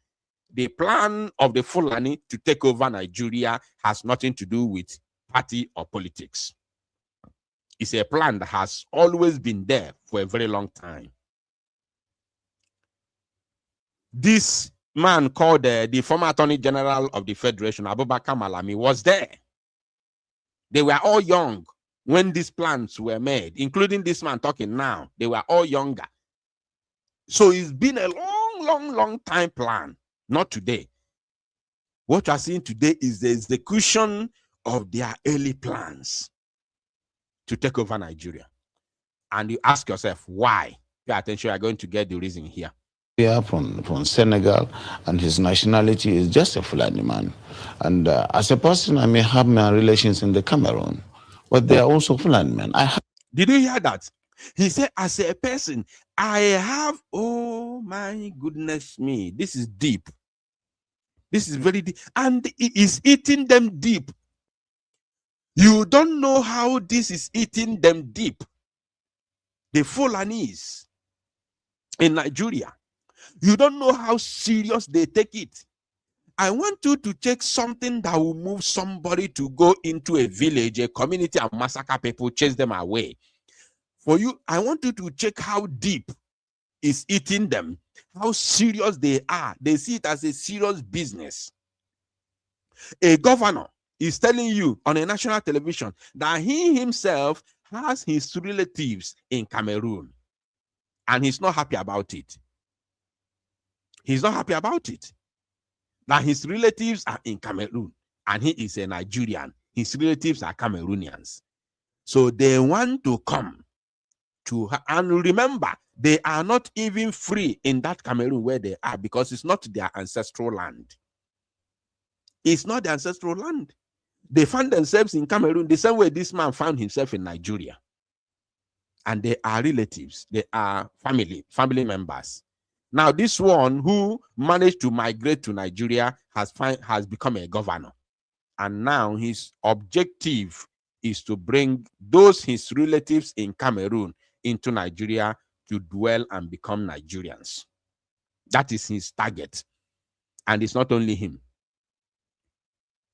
The plan of the Fulani to take over Nigeria has nothing to do with party or politics. It's a plan that has always been there for a very long time. This man called the former Attorney General of the Federation, Abubakar Malami, was there. They were all young when these plans were made, including this man talking now. They were all younger. So it's been a long time plan, not today. What you are seeing today is the execution of their early plans to take over Nigeria. And you ask yourself, why? Pay attention, you are going to get the reason here. From Senegal, and his nationality is just a Fulani man. And as a person, I may have my relations in the Cameroon, but they are also Fulani men. Did you hear that? He said, as a person, I have, oh my goodness me, this is deep. This is very deep. And it is eating them deep. You don't know how this is eating them deep. The Fulanis in Nigeria, you don't know how serious they take it. I want you to check something that will move somebody to go into a village, a community, and massacre people, chase them away. For you, I want you to check how deep is eating them, how serious they are. They see it as a serious business. A governor is telling you on a national television that he himself has his relatives in Cameroon, and he's not happy about it. He's not happy about it. That his relatives are in Cameroon, and he is a Nigerian. His relatives are Cameroonians. So they want to come to, and remember, they are not even free in that Cameroon where they are, because it's not their ancestral land. It's not the ancestral land. They found themselves in Cameroon the same way this man found himself in Nigeria. And they are relatives. They are family members. Now, this one who managed to migrate to Nigeria has become a governor. And now his objective is to bring those his relatives in Cameroon into Nigeria to dwell and become Nigerians. That is his target. And it's not only him.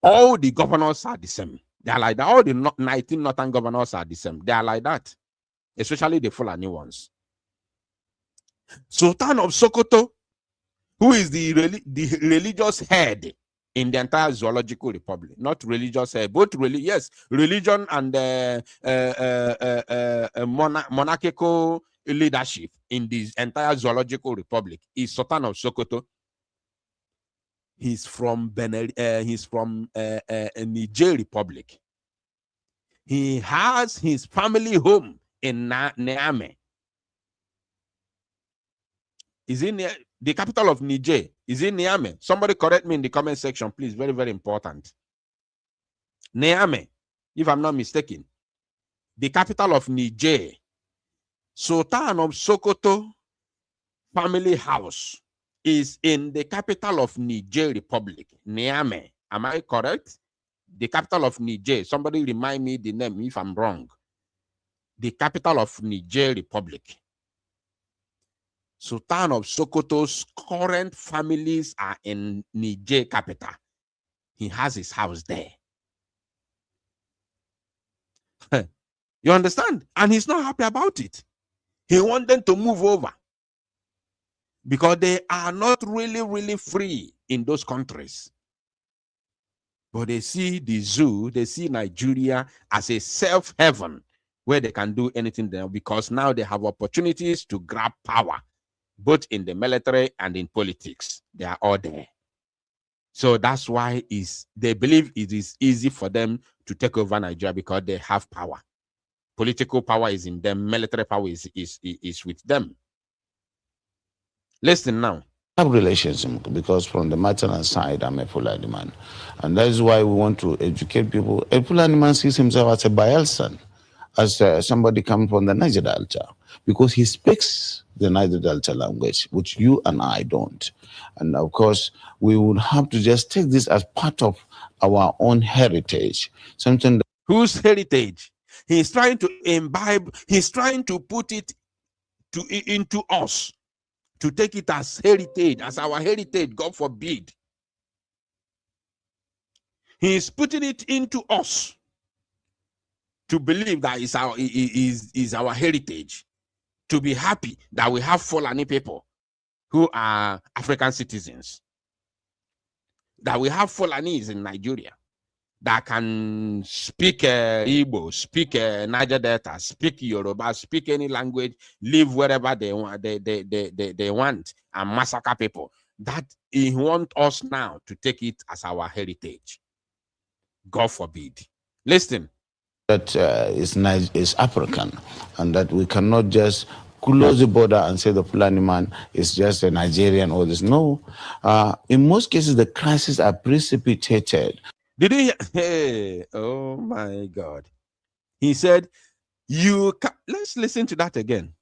All the governors are the same. They are like that. All the 19 northern governors are the same. They are like that. Especially the Fulani ones. Sultan of Sokoto, who is the religious head in the entire zoological republic, not religious head, both religion and monarchical leadership in the entire zoological republic, is Sultan of Sokoto. He's from Niger Republic. He has his family home in Niamey. Is in the capital of Niger? Is in Niamey? Somebody correct me in the comment section, please. Very, very important. Niamey, if I'm not mistaken. The capital of Niger. Sultan of Sokoto family house is in the capital of Niger Republic, Niamey. Am I correct? The capital of Niger. Somebody remind me the name if I'm wrong. The capital of Niger Republic. Sultan of Sokoto's current families are in Niger capital. He has his house there. You understand? And he's not happy about it. He wants them to move over. Because they are not really free in those countries. But they see the zoo, they see Nigeria as a safe haven where they can do anything there, because now they have opportunities to grab power, both in the military and in politics. They are all there. So that's why they believe it is easy for them to take over Nigeria, because they have power. Political power is in them, military power is with them. Listen now. Have relations, because from the maternal side, I'm a Fulani man. And that is why we want to educate people. A Fulani man sees himself as a Bayelsan, as somebody coming from the Niger Delta, because he speaks the Niger Delta language, which you and I don't. And of course, we would have to just take this as part of our own heritage. Something that whose heritage? He's trying to imbibe, he's trying to put it into us, to take it as heritage, as our heritage, God forbid. He's putting it into us to believe that is our heritage, to be happy that we have Fulani people who are African citizens, that we have Fulanis in Nigeria that can speak Igbo, speak Niger Delta, speak Yoruba, speak any language, live wherever they want, they want, and massacre people. That he wants us now to take it as our heritage. God forbid. Listen. That is African, and that we cannot just close the border and say the Fulani man is just a Nigerian or this. No. In most cases, the crises are precipitated. Did he? Hey, oh my God. He said, Let's listen to that again.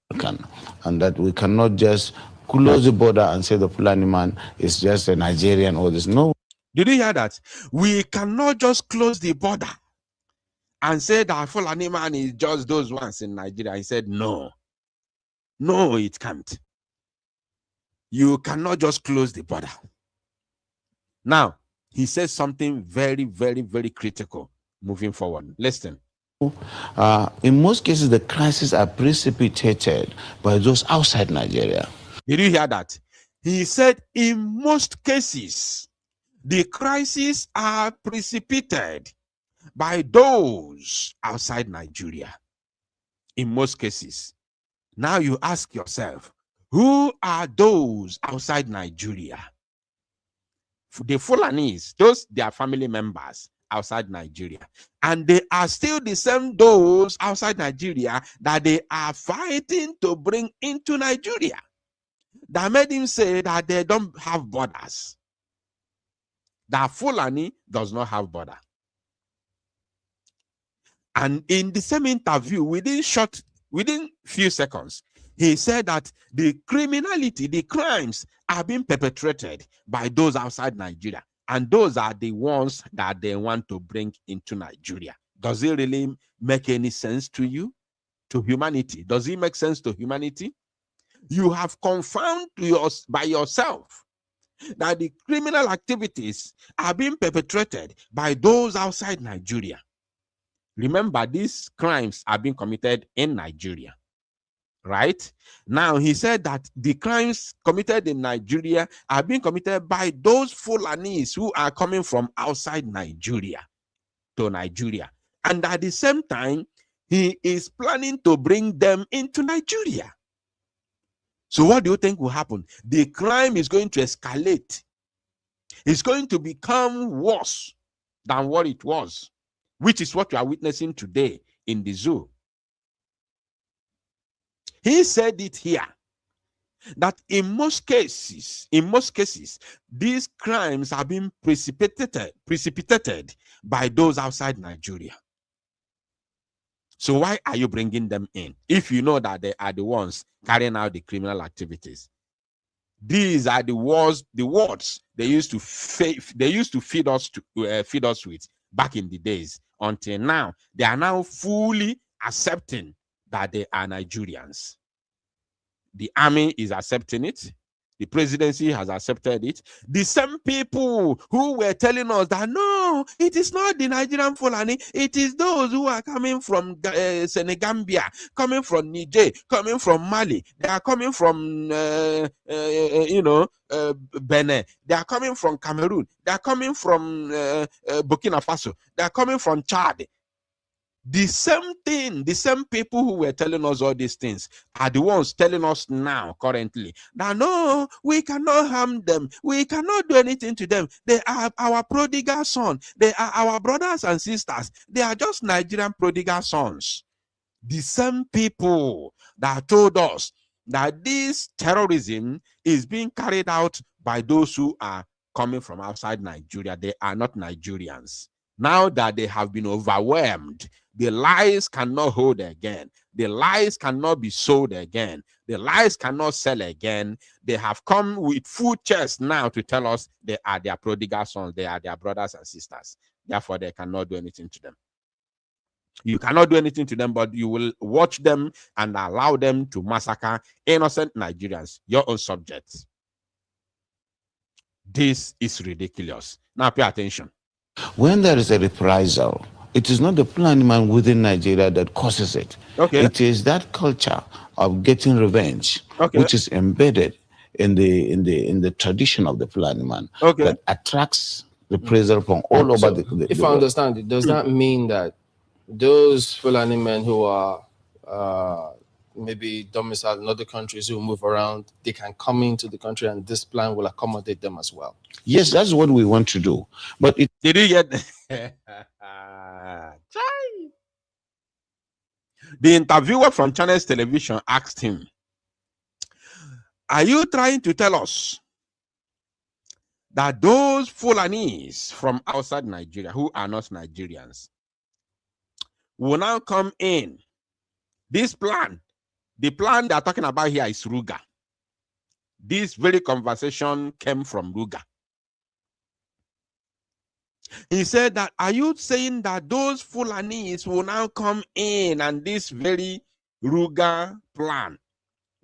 And that we cannot just close the border and say the Fulani man is just a Nigerian or this. No. Did you hear that? We cannot just close the border and say that Fulani man is just those ones in Nigeria. He said, no. No, it can't. You cannot just close the border. Now, he says something very, very, very critical moving forward. Listen. In most cases, the crises are precipitated by those outside Nigeria. Did you hear that? He said, in most cases, the crises are precipitated by those outside Nigeria. In most cases. Now you ask yourself, who are those outside Nigeria? The Fulanis, those they are family members outside Nigeria. And they are still the same those outside Nigeria that they are fighting to bring into Nigeria. That made him say that they don't have borders. That Fulani does not have border. And in the same interview, within few seconds, he said that the criminality, the crimes are being perpetrated by those outside Nigeria. And those are the ones that they want to bring into Nigeria. Does it really make any sense to you? To humanity? Does it make sense to humanity? You have confirmed by yourself that the criminal activities are being perpetrated by those outside Nigeria. Remember, these crimes are being committed in Nigeria, right? Now, he said that the crimes committed in Nigeria are being committed by those Fulanis who are coming from outside Nigeria to Nigeria. And at the same time, he is planning to bring them into Nigeria. So what do you think will happen? The crime is going to escalate. It's going to become worse than what it was, which is what you are witnessing today in the zoo. He said it here, that in most cases, these crimes are being precipitated by those outside Nigeria. So why are you bringing them in if you know that they are the ones carrying out the criminal activities? These are the words they used to feed us with back in the days. Until now, they are now fully accepting that they are Nigerians. The army is accepting it. The presidency has accepted it. The same people who were telling us that no, it is not the Nigerian Fulani, it is those who are coming from Senegambia, coming from Niger, coming from Mali, they are coming from Benin, they are coming from Cameroon, they are coming from Burkina Faso, they are coming from Chad. The same thing, the same people who were telling us all these things are the ones telling us now, currently, that no, we cannot harm them. We cannot do anything to them. They are our prodigal son. They are our brothers and sisters. They are just Nigerian prodigal sons. The same people that told us that this terrorism is being carried out by those who are coming from outside Nigeria. They are not Nigerians. Now that they have been overwhelmed, the lies cannot hold again. The lies cannot be sold again. The lies cannot sell again. They have come with full chest now to tell us they are their prodigal sons. They are their brothers and sisters. Therefore, they cannot do anything to them. You cannot do anything to them, but you will watch them and allow them to massacre innocent Nigerians, your own subjects. This is ridiculous. Now pay attention. When there is a reprisal, it is not the Fulani man within Nigeria that causes it. Okay. It is that culture of getting revenge, which is embedded in the tradition of the Fulani man, that attracts reprisal from all over the If world. I understand it, does that mean that those Fulani men who are maybe domiciled in other countries who move around, they can come into the country and this plan will accommodate them as well? Yes, that's what we want to do. But it Did you get the interviewer from Channels Television asked him, are you trying to tell us that those Fulanis from outside Nigeria who are not Nigerians will now come in This plan, the plan they're talking about here is Ruga. This very conversation came from Ruga. He said that, are you saying that those Fulanis will now come in and this very Ruga plan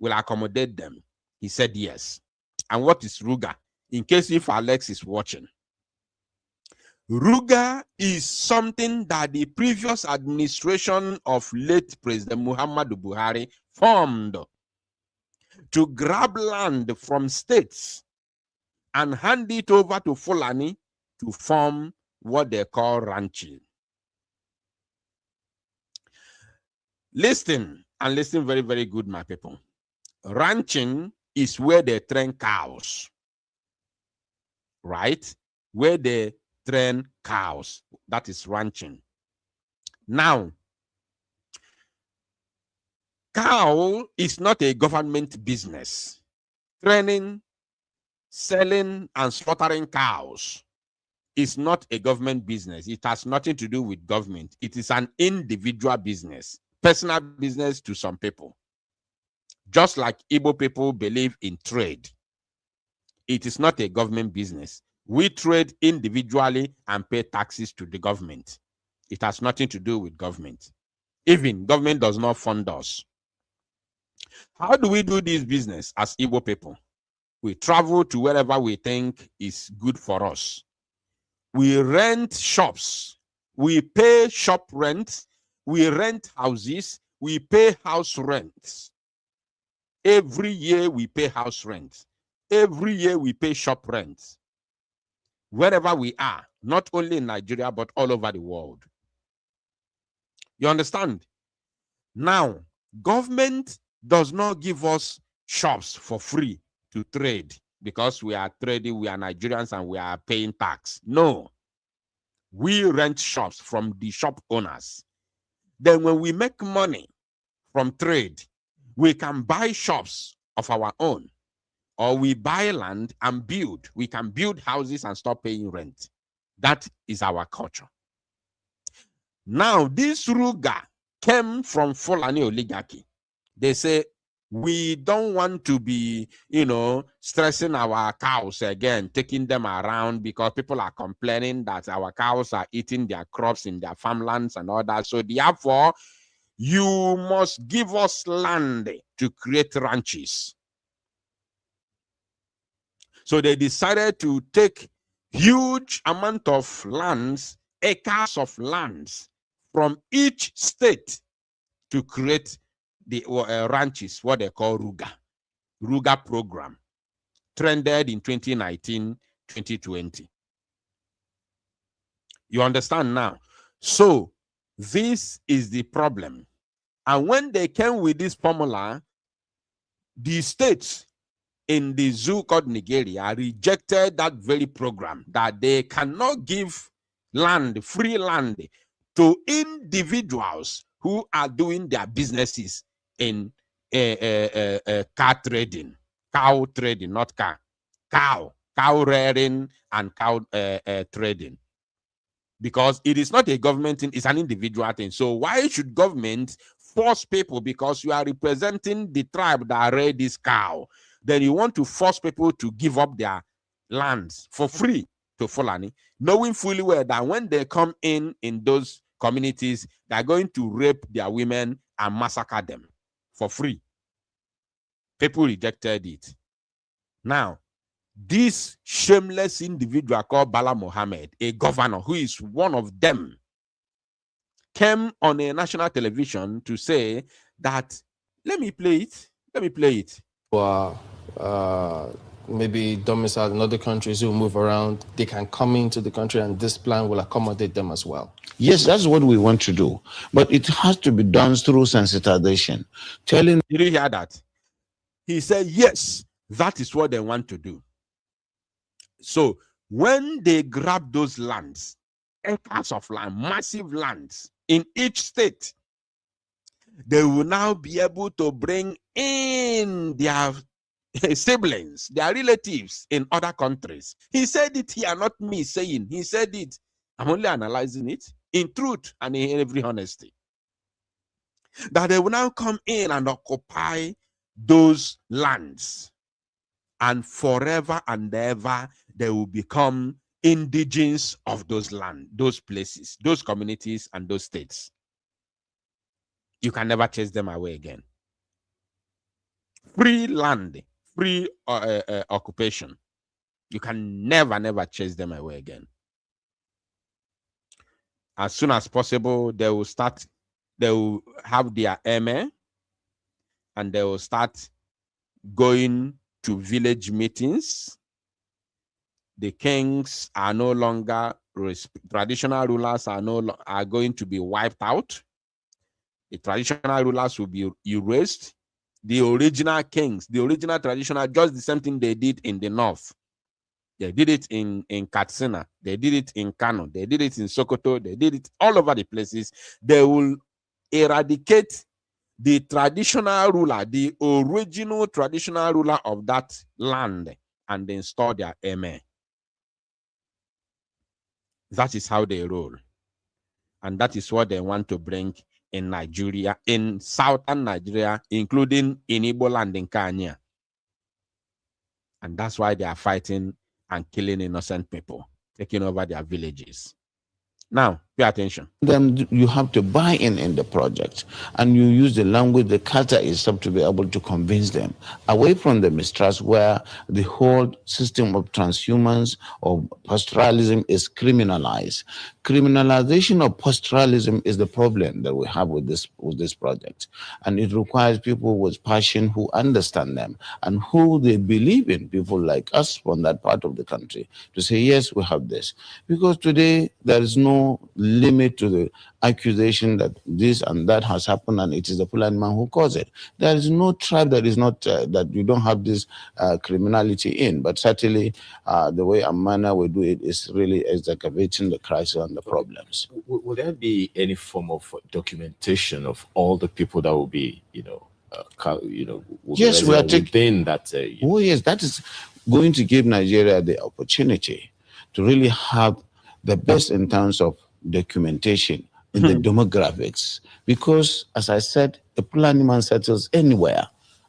will accommodate them? He said yes. And what is Ruga? In case if Alex is watching. Ruga is something that the previous administration of late President Muhammadu Buhari formed to grab land from states and hand it over to Fulani to form what they call ranching. Listen, and listen very, very good, my people. Ranching is where they train cows, right? Where they train cows. That is ranching. Now, cow is not a government business. Training, selling, and slaughtering cows is not a government business. It has nothing to do with government. It is an individual business, personal business to some people. Just like Igbo people believe in trade, it is not a government business. We trade individually and pay taxes to the government. It has nothing to do with government. Even government does not fund us. How do we do this business as Igbo people? We travel to wherever we think is good for us. We rent shops. We pay shop rent. We rent houses. We pay house rents. Every year we pay house rent. Every year we pay shop rent. Wherever we are, not only in Nigeria, but all over the world. You understand? Now, government does not give us shops for free to trade because we are trading, we are Nigerians and we are paying tax. No. We rent shops from the shop owners. Then when we make money from trade, we can buy shops of our own, or we buy land and build. We can build houses and stop paying rent. That is our culture. Now, this Ruga came from Fulani oligarchy. They say, we don't want to be, stressing our cows again, taking them around because people are complaining that our cows are eating their crops in their farmlands and all that. So therefore, you must give us land to create ranches. So they decided to take huge amount of lands, acres of lands from each state to create the ranches, what they call Ruga program, trended in 2019, 2020. You understand now? So this is the problem. And when they came with this formula, the states in the zoo called Nigeria rejected that very program, that they cannot give land, free land, to individuals who are doing their businesses in cow trading, not car, cow rearing and cow trading. Because it is not a government thing, it's an individual thing. So why should government force people, because you are representing the tribe that reared this cow, then you want to force people to give up their lands for free to Fulani, knowing fully well that when they come in those communities, they're going to rape their women and massacre them for free. People rejected it. Now, this shameless individual called Bala Mohammed, a governor who is one of them, came on a national television to say that, let me play it. Maybe domiciled in other countries who move around, they can come into the country and this plan will accommodate them as well. Yes, that's what we want to do. But it has to be done through sensitization. Did you hear that? He said, yes, that is what they want to do. So when they grab those lands, acres of land, massive lands in each state, they will now be able to bring in their siblings, their relatives in other countries. He said it here, not me saying. He said it. I'm only analyzing it in truth and in every honesty. that they will now come in and occupy those lands. And forever and ever, they will become indigenes of those land, those places, those communities, and those states. You can never chase them away again. Free land, free occupation. You can never chase them away again. As soon as possible, they will have their emir, and they will start going to village meetings. The kings are no longer, traditional rulers are going to be wiped out. The traditional rulers will be erased. The original kings, the original traditional, just the same thing they did in the north. They did it in Katsina. They did it in Kano. They did it in Sokoto. They did it all over the places. They will eradicate the traditional ruler, the original traditional ruler of that land, and install their emir. That is how they roll. And that is what they want to bring in Nigeria, in southern Nigeria, including in Igbo land in Kenya. And that's why they are fighting and killing innocent people, taking over their villages. Now, pay attention. Then you have to buy in the project, and you use the language, the culture itself, to be able to convince them away from the mistrust, where the whole system of transhumance or pastoralism is criminalized. Criminalization of pastoralism is the problem that we have with this project, and it requires people with passion who understand them and who they believe in, people like us from that part of the country, to say, yes, we have this. Because today there is no limit to the accusation that this and that has happened and it is the Fulani man who caused it. There is no tribe that is not, that you don't have this criminality in, but certainly the way and manner we do it is really exacerbating the crisis and the problems. Will there be any form of documentation of all the people that will be, yes, we are within that? Oh yes, that is going to give Nigeria the opportunity to really have the best in terms of documentation in the demographics, because as I said, a Fulani man settles anywhere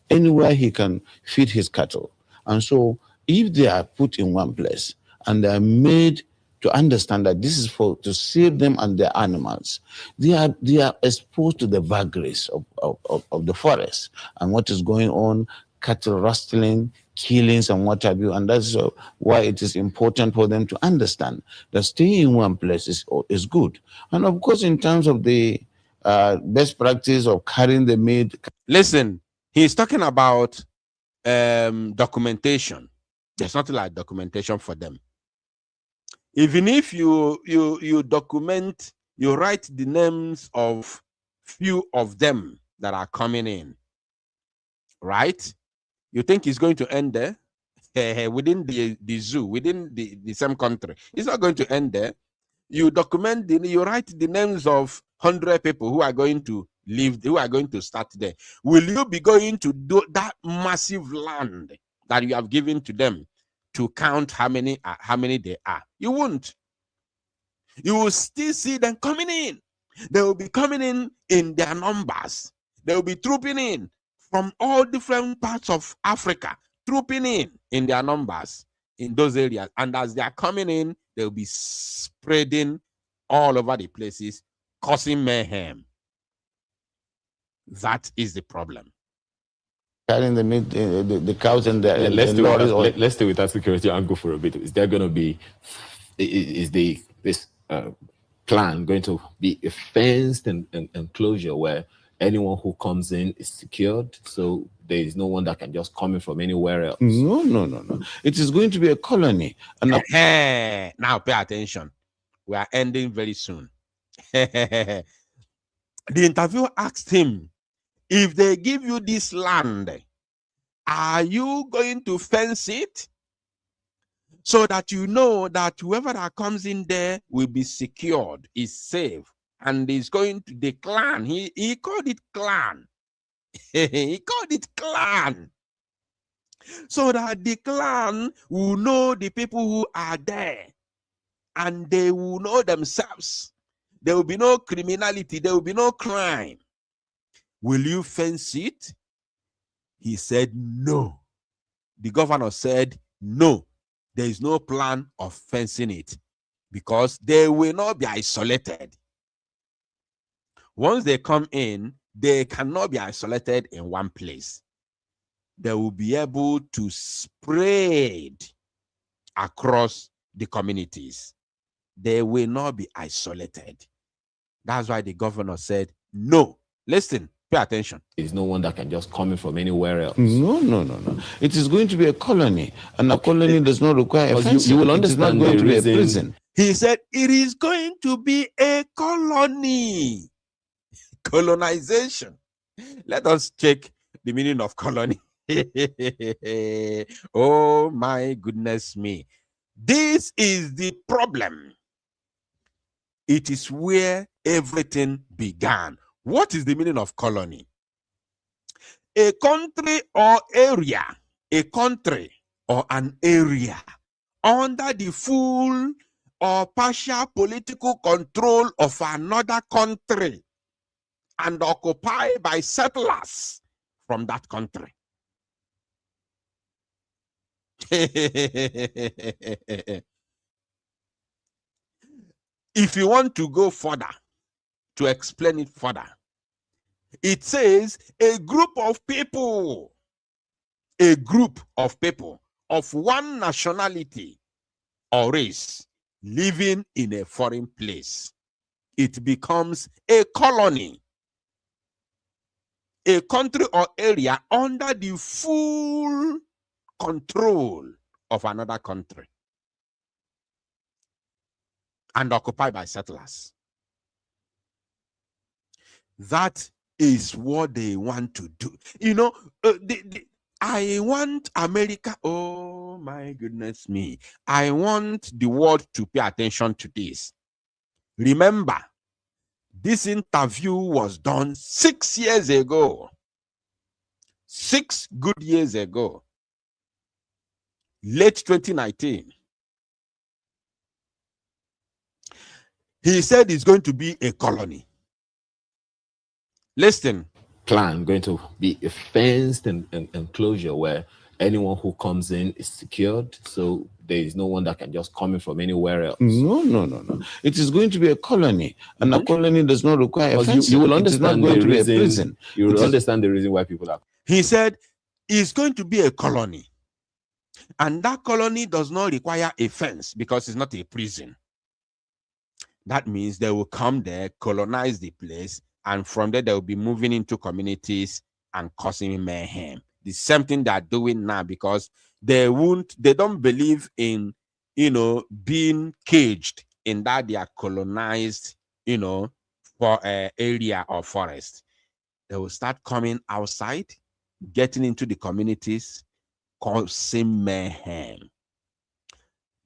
he can feed his cattle. And so if they are put in one place and they are made to understand that this is to save them and their animals, they are exposed to the vagaries of the forest and what is going on, cattle rustling, killings and what have you, and that's why it is important for them to understand that staying in one place is good. And of course, in terms of the best practice of carrying the meat. Listen, he's talking about documentation. There's nothing like documentation for them. Even if you document, you write the names of few of them that are coming in, right? You think it's going to end there? Within the zoo, within the same country? It's not going to end there. You document, you write the names of 100 people who are going to live, who are going to start there. Will you be going to do that massive land that you have given to them to count how many they are? You won't. You will still see them coming in. They will be coming in their numbers. They will be trooping in from all different parts of Africa, trooping in their numbers in those areas. And as they are coming in, they'll be spreading all over the places, causing mayhem. That is the problem. Carrying the meat, the cows and the let's stay with that security angle for a bit. Is there going to be, this plan going to be a fenced enclosure where anyone who comes in is secured, so there is no one that can just come in from anywhere else? No. It is going to be a colony. And now pay attention. We are ending very soon. The interviewer asked him, if they give you this land, are you going to fence it so that you know that whoever that comes in there will be secured, is safe, and is going to the clan? He called it clan. He called it clan. So that the clan will know the people who are there, and they will know themselves. There will be no criminality. There will be no crime. Will you fence it? He said, no. The governor said, no, there is no plan of fencing it because they will not be isolated. Once they come in, they cannot be isolated in one place. They will be able to spread across the communities. They will not be isolated. That's why the governor said, no. Listen, pay attention. There's no one that can just come in from anywhere else. No. It is going to be a colony, and a colony does not require a fence. You will understand it is not going to be a reason. prison. He said, it is going to be a colony. Colonization. Let us check the meaning of colony. Oh my goodness me. This is the problem. It is where everything began. What is the meaning of colony? A country or area, a country or an area under the full or partial political control of another country and occupied by settlers from that country. If you want to go further, to explain it further, it says a group of people of one nationality or race living in a foreign place. It becomes a colony. A country or area under the full control of another country and occupied by settlers. That is what they want to do. You know, I want America. Oh my goodness me. I want the world to pay attention to this. Remember, this interview was done 6 years ago. 6 good years ago. Late 2019. He said it's going to be a colony. Listen. Plan going to be a fenced enclosure where anyone who comes in is secured, so there is no one that can just come in from anywhere else. No. It is going to be a colony, and a colony does not require a fence. You will understand it is not going the to reason. Be a prison. You will understand the reason why people are. He said it's going to be a colony, and that colony does not require a fence because it's not a prison. That means they will come there, colonize the place, and from there they will be moving into communities and causing mayhem. The same thing they're doing now because they don't believe in, being caged in that they are colonized, for area or forest. They will start coming outside, getting into the communities, causing mayhem.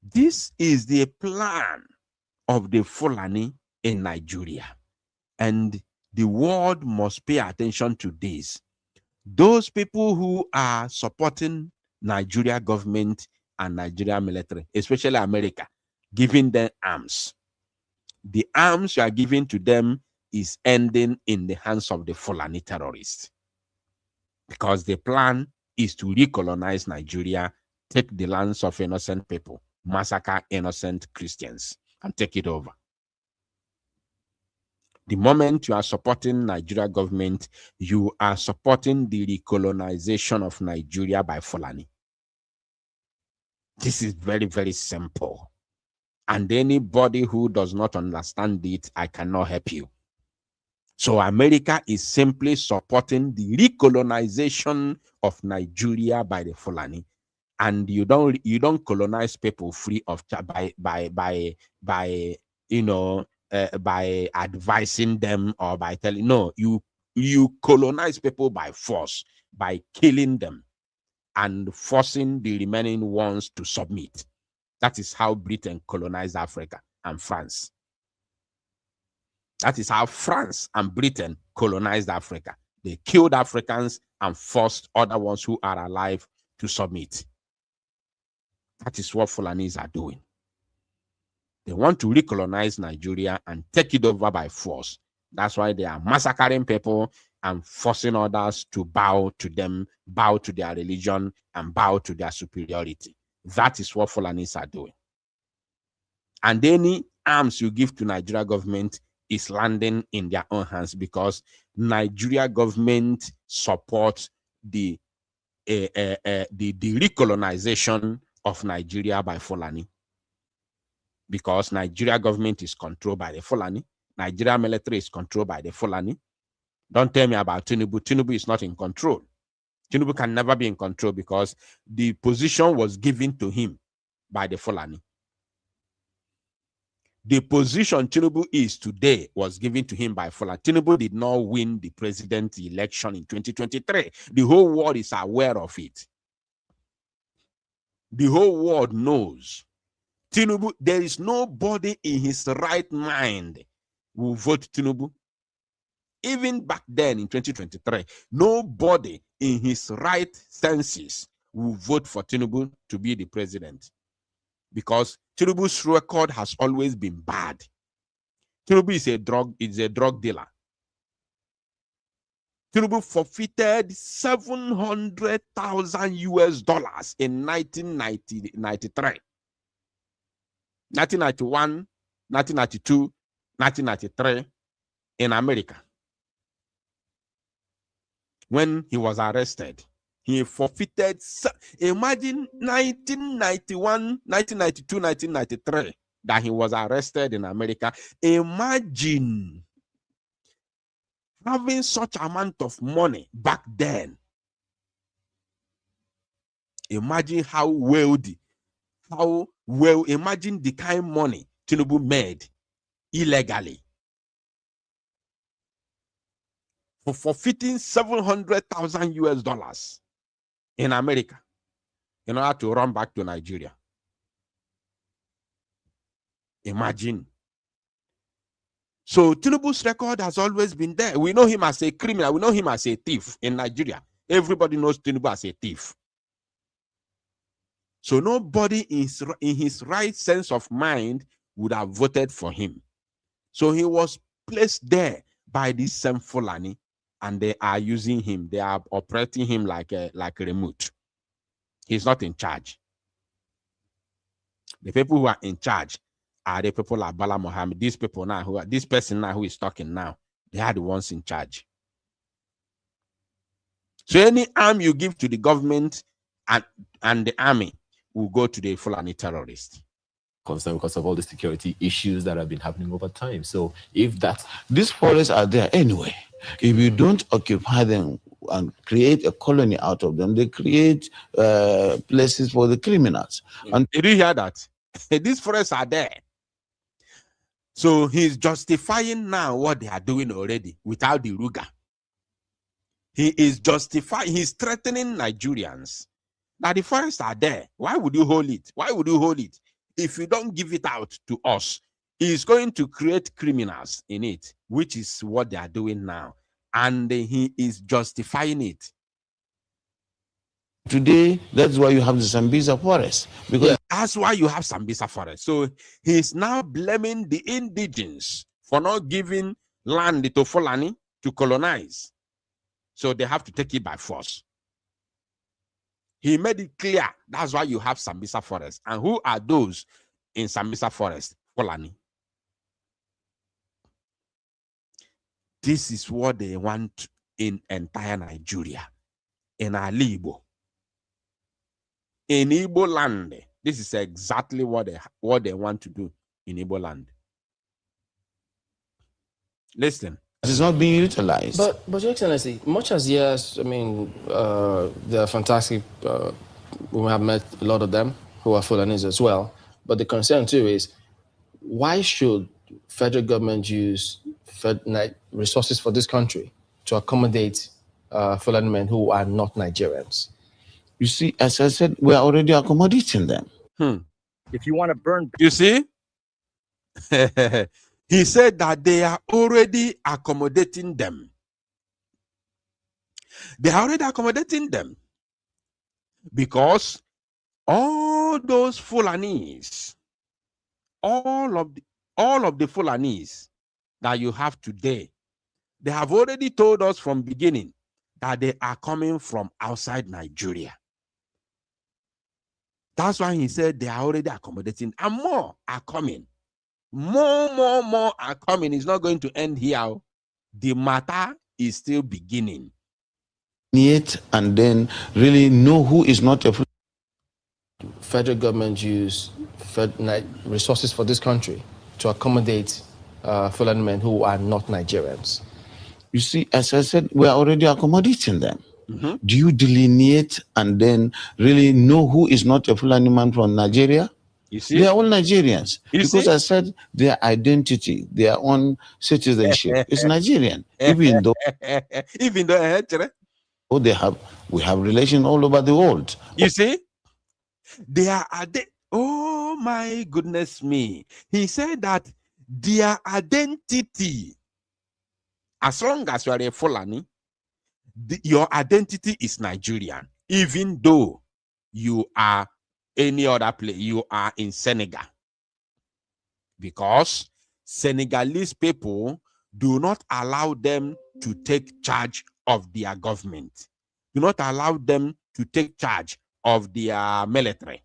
This is the plan of the Fulani in Nigeria. And the world must pay attention to this. Those people who are supporting Nigeria government and Nigeria military, especially America, giving them arms. The arms you are giving to them is ending in the hands of the Fulani terrorists. Because the plan is to recolonize Nigeria, take the lands of innocent people, massacre innocent Christians, and take it over. The moment you are supporting Nigeria government, you are supporting the recolonization of Nigeria by Fulani. This is very, very simple. And anybody who does not understand it, I cannot help you. So America is simply supporting the recolonization of Nigeria by the Fulani. And you don't colonize people free of by advising them or by telling. No, you colonize people by force, by killing them and forcing the remaining ones to submit. That is how Britain colonized Africa and France. That is how France and Britain colonized Africa. They killed Africans and forced other ones who are alive to submit. That is what Fulanis are doing. They want to recolonize Nigeria and take it over by force. That's why they are massacring people, and forcing others to bow to them, bow to their religion, and bow to their superiority. That is what Fulanis are doing. And any arms you give to Nigeria government is landing in their own hands, because Nigeria government supports the recolonization of Nigeria by Fulani, because Nigeria government is controlled by the Fulani. Nigeria military is controlled by the Fulani. Don't tell me about Tinubu. Tinubu is not in control. Tinubu can never be in control, because the position was given to him by the Fulani. The position Tinubu is today was given to him by Fulani. Tinubu did not win the president election in 2023. The whole world is aware of it. The whole world knows. Tinubu, there is nobody in his right mind who vote Tinubu. Even back then in 2023, nobody in his right senses will vote for Tinubu to be the president, because Tinubu's record has always been bad. Tinubu is a drug dealer. Tinubu forfeited $700,000 in 1993, 1991, 1992, 1993 in America. When he was arrested, he forfeited, imagine 1991, 1992, 1993, that he was arrested in America. Imagine having such amount of money back then. Imagine how wealthy, imagine the kind of money Tinubu made illegally for forfeiting $700,000 in America in order to run back to Nigeria. Imagine. So Tinubu's record has always been there. We know him as a criminal. We know him as a thief in Nigeria. Everybody knows Tinubu as a thief. So nobody in his right sense of mind would have voted for him. So he was placed there by this same Fulani, and they are using him. They are operating him like a remote. He's not in charge. The people who are in charge are the people like Bala Mohammed. These people now, this person now who is talking now, they are the ones in charge. So any arm you give to the government and the army will go to the Fulani terrorists. Concern because of all the security issues that have been happening over time. So if that's... These forests are there anyway. If you don't occupy them and create a colony out of them, they create places for the criminals. And did you hear that? These forests are there. So he's justifying now what they are doing already without the Ruga. He is justifying, he's threatening Nigerians that the forests are there. Why would you hold it? Why would you hold it? If you don't give it out to us, he's going to create criminals in it, which is what they are doing now. And he is justifying it. today, that's why you have the Sambisa forest. Because that's why you have Sambisa forest. So he's now blaming the indigenes for not giving land to Fulani to colonize. So they have to take it by force. He made it clear. That's why you have Sambisa forest. And who are those in Sambisa forest? Fulani. This is what they want in entire Nigeria. In Igbo. In Igbo land. This is exactly what they want to do in Igbo land. Listen. it's not being utilized. But Your Excellency, much as yes, I mean, they're fantastic. We have met a lot of them who are Fulanis as well. But the concern too is, why should federal government use resources for this country to accommodate Fulani men who are not Nigerians? You see, as I said, we are already accommodating them. If you want to burn, you see, he said that they are already accommodating them. They are already accommodating them because all those Fulanis, all of the Fulanis that you have today They have already told us from beginning that they are coming from outside Nigeria. That's why he said they are already accommodating, and more are coming. More are coming. It's not going to end here. The matter is still beginning. And then really know who is not a federal government use resources for this country to accommodate Fulani men who are not Nigerians. You see, as I said, we are already accommodating them. Do you delineate and then really know who is not a Fulani man from Nigeria? You see? They are all Nigerians. Because I said their identity, their own citizenship is Nigerian. Even though we have relations all over the world. You see? Oh my goodness me. He said that their identity, as long as you are a Fulani, your identity is Nigerian, even though you are any other place, you are in Senegal. Because Senegalese people do not allow them to take charge of their government, do not allow them to take charge of their military.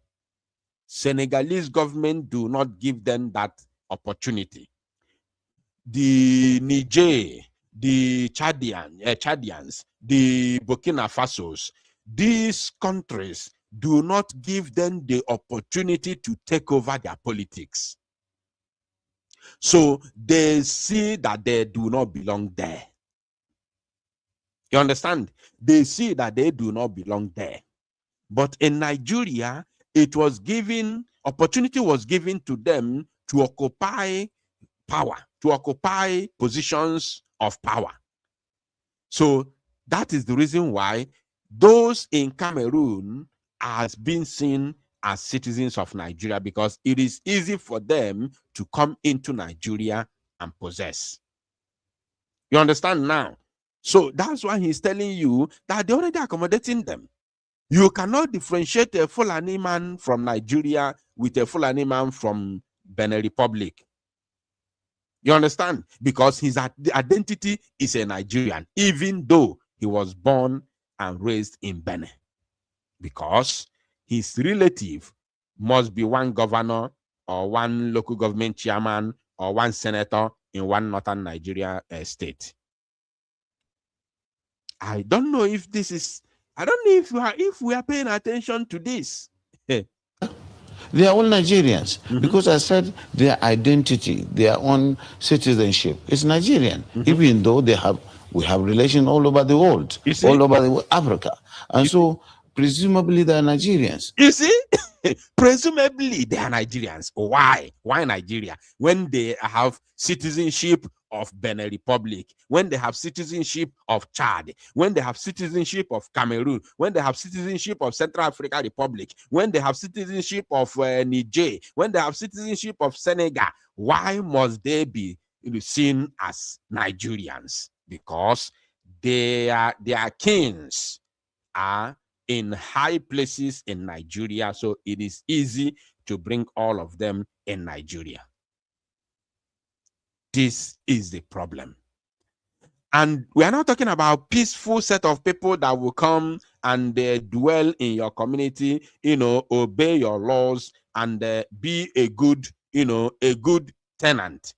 Senegalese government do not give them that opportunity. The Niger, the Chadians, the Burkina Fasos, these countries do not give them the opportunity to take over their politics. So they see that they do not belong there. You understand? They see that they do not belong there. But in Nigeria, opportunity was given to them to occupy power, to occupy positions of power. So that is the reason why those in Cameroon has been seen as citizens of Nigeria, because it is easy for them to come into Nigeria and possess. You understand now? So that's why he's telling you that they're already accommodating them. You cannot differentiate a Fulani man from Nigeria with a Fulani man from Benin Republic. You understand? Because his identity is a Nigerian, even though he was born and raised in Benin. Because his relative must be one governor or one local government chairman or one senator in one northern Nigeria state. I don't know if this is, I don't know if we are paying attention to this. They are all Nigerians, because I said their identity, their own citizenship is Nigerian, even though we have relations all over the world, all over Africa. And so presumably they are Nigerians. You see? Presumably they are Nigerians. Why? Why Nigeria? When they have citizenship of Benin Republic, when they have citizenship of Chad, when they have citizenship of Cameroon, when they have citizenship of Central African Republic, when they have citizenship of Niger, when they have citizenship of Senegal, why must they be seen as Nigerians? Because their kings are in high places in Nigeria, so it is easy to bring all of them in Nigeria. This is the problem. And we are not talking about peaceful set of people that will come and dwell in your community, obey your laws and be a good tenant.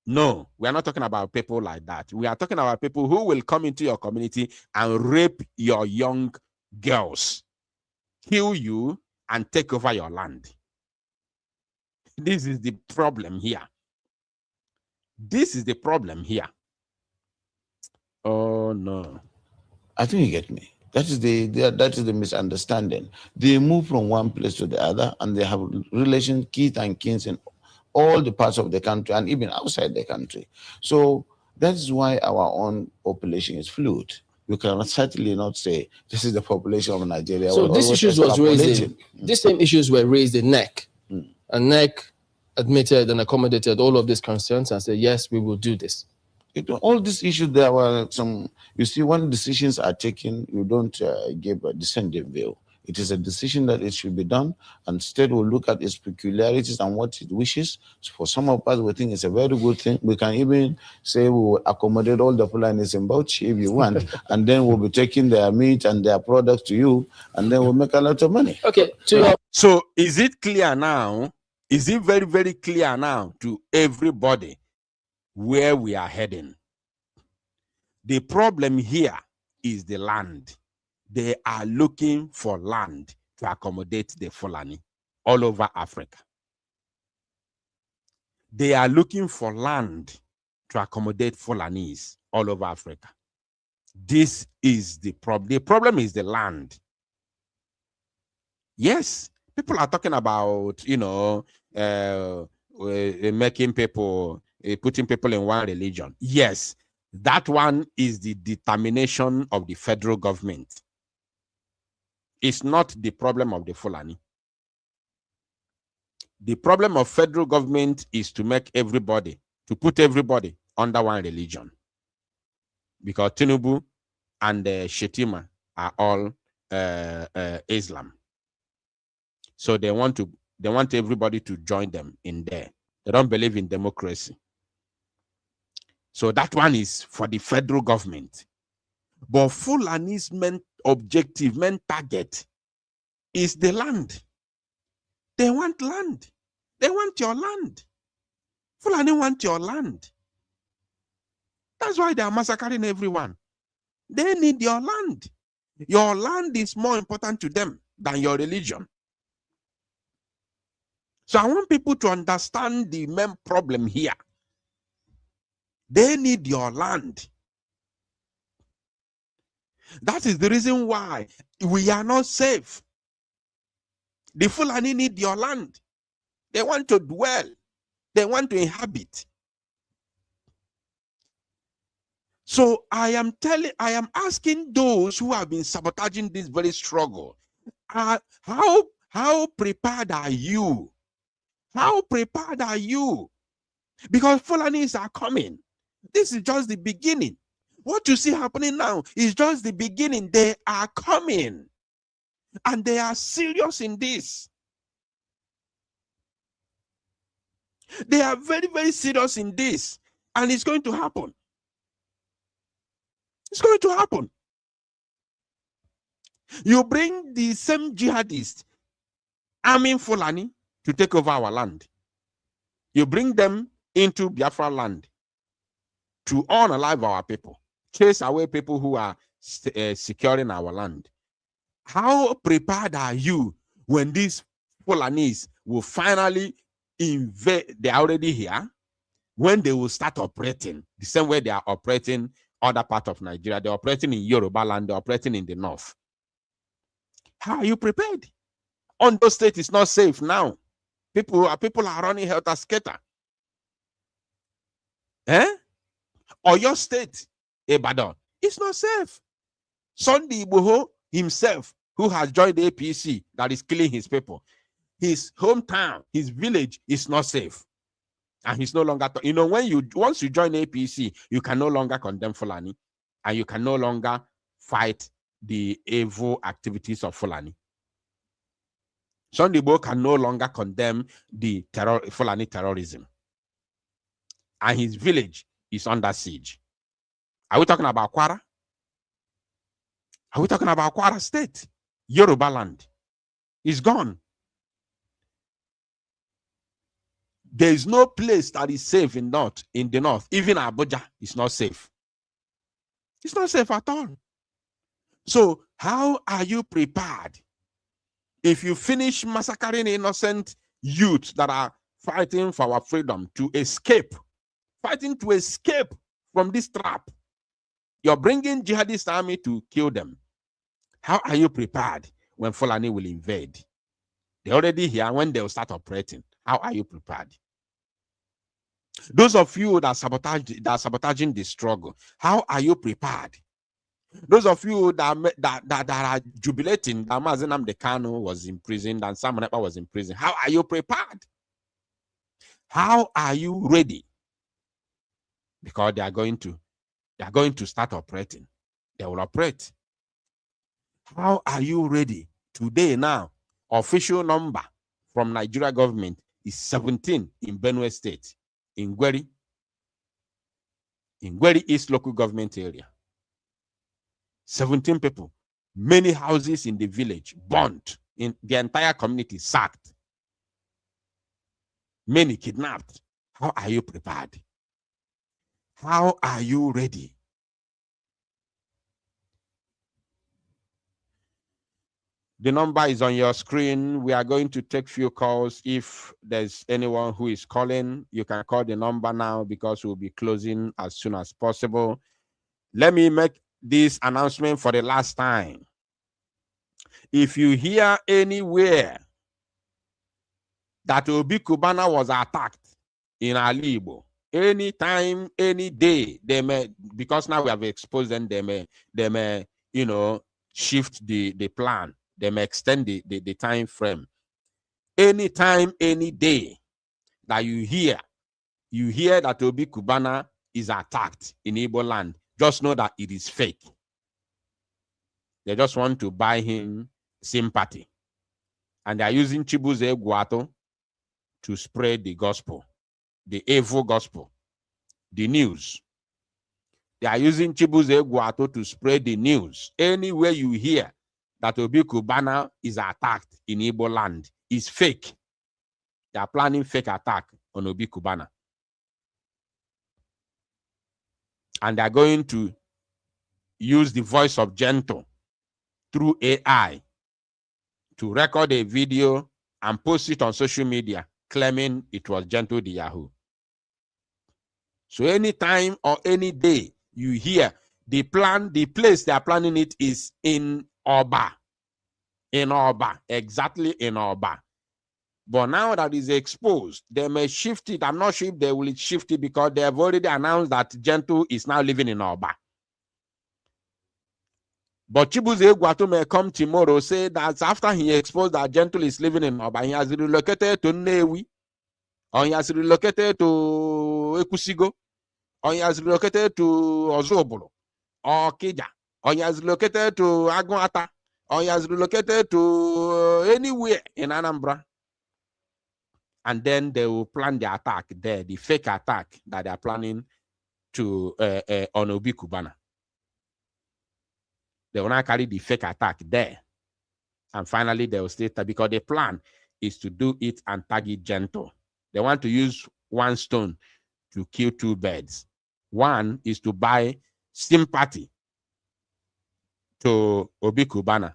No, we are not talking about people like that. We are talking about people who will come into your community and rape your young girls, kill you, and take over your land. This is the problem here. This is the problem here. Oh no. I think you get me. That is the misunderstanding. They move from one place to the other, and they have relations, kith and kins in all the parts of the country and even outside the country. So that is why our own population is fluid. You cannot certainly not say this is the population of Nigeria. So these issues was raised in, these same issues were raised in NEC. And NEC admitted and accommodated all of these concerns and said, yes, we will do this. All these issues, there were some, you see, when decisions are taken, you don't give a dissenting view. It is a decision that it should be done, and state will look at its peculiarities and what it wishes. So for some of us, we think it's a very good thing. We can even say we will accommodate all the Fulanis in Bauchi if you want, and then we'll be taking their meat and their products to you, and then we'll make a lot of money. Okay. So is it clear now? Is it very, very clear now to everybody where we are heading? The problem here is the land. They are looking for land to accommodate the Fulani all over Africa. They are looking for land to accommodate Fulanis all over Africa. This is the problem. The problem is the land. Yes, people are talking about, making people, putting people in one religion. Yes, that one is the determination of the federal government. It's not the problem of the Fulani. The problem of federal government is to make everybody, to put everybody under one religion. Because Tinubu and Shetima are all Islam. So they want everybody to join them in there. They don't believe in democracy. So that one is for the federal government. But Fulani's main objective, main target is the land. They want land. They want your land. Fulani want your land. That's why they are massacring everyone. They need your land. Your land is more important to them than your religion. So I want people to understand the main problem here. They need your land. That is the reason why we are not safe. The Fulani need your land. They want to dwell. They want to inhabit. So I am asking those who have been sabotaging this very struggle, how prepared are you? How prepared are you? Because Fulanis are coming. This is just the beginning. What you see happening now is just the beginning. They are coming. And they are serious in this. They are very, very serious in this. And it's going to happen. It's going to happen. You bring the same jihadists arming Fulani to take over our land. You bring them into Biafra land to unalive our people, chase away people who are securing our land. How prepared are you when these Fulanis will finally invade? They're already here. When they will start operating, the same way they are operating other part of Nigeria, they're operating in Yoruba land, they're operating in the north. How are you prepared? Ondo State is not safe now. People are running helter-skelter. Or your state, Ibadan, it's not safe. Sunday Igboho himself, who has joined the APC, that is killing his people, his hometown, his village is not safe. And he's no longer, once you join APC, you can no longer condemn Fulani, and you can no longer fight the evil activities of Fulani. Sunday Igboho can no longer condemn the Fulani terrorism. And his village is under siege. Are we talking about Kwara? Are we talking about Kwara State? Yoruba land is gone. There is no place that is safe in the north. Even Abuja is not safe. It's not safe at all. So how are you prepared if you finish massacring innocent youth that are fighting for our freedom to escape, fighting to escape from this trap? You're bringing jihadist army to kill them. How are you prepared when Fulani will invade? They're already here. When they'll start operating, how are you prepared? Those of you that are sabotaging the struggle, how are you prepared? Those of you that are jubilating that Mazi Nnamdi Kanu was imprisoned and Sam Onekpa was in prison, how are you prepared? How are you ready? Because they are going to start operating. They will operate. How are you ready Today now, official number from Nigeria government is 17 in Benue State, in Gweri East local government area. 17 people, many houses in the village burnt, in the entire community sacked, many kidnapped. How are you prepared? How are you ready? The number is on your screen. We are going to take few calls. If there's anyone who is calling, you can call the number now because we'll be closing as soon as possible. Let me make this announcement for the last time. If you hear anywhere that Obi Kubana was attacked in Alibo, anytime, any day, they may, because now we have exposed them, they may, you know, shift the plan. They may extend the time frame. Anytime, any day that you hear that Obi Kubana is attacked in Igbo land, just know that it is fake. They just want to buy him sympathy. And they are using Chibuze Guato to spread the gospel, the evil gospel, the news. They are using Chibuze Guato to spread the news. Anywhere you hear that Obi Kubana is attacked in Igbo land is fake. They are planning fake attack on Obi Kubana. And they are going to use the voice of Gentle through AI to record a video and post it on social media claiming it was Gentle the Yahoo. So anytime or any day you hear the plan, the place they are planning it is in Oba. In Oba, exactly in Oba. But now that is exposed, they may shift it. I'm not sure if they will shift it because they have already announced that Gentle is now living in Oba. But Chibuze Guato may come tomorrow, say that after he exposed that Gentle is living in Oba, he has relocated to Newi, or he has relocated to Ekusigo, or he has relocated to Ozobolo, or Kija, or he has relocated to Aguata, or he has relocated to anywhere in Anambra. And then they will plan the attack there, the fake attack that they are planning to on Obi Kubana. They will not carry the fake attack there. And finally, they will stay, because the plan is to do it and target Gentle. They want to use one stone to kill two birds. One is to buy sympathy to Obi Kubana.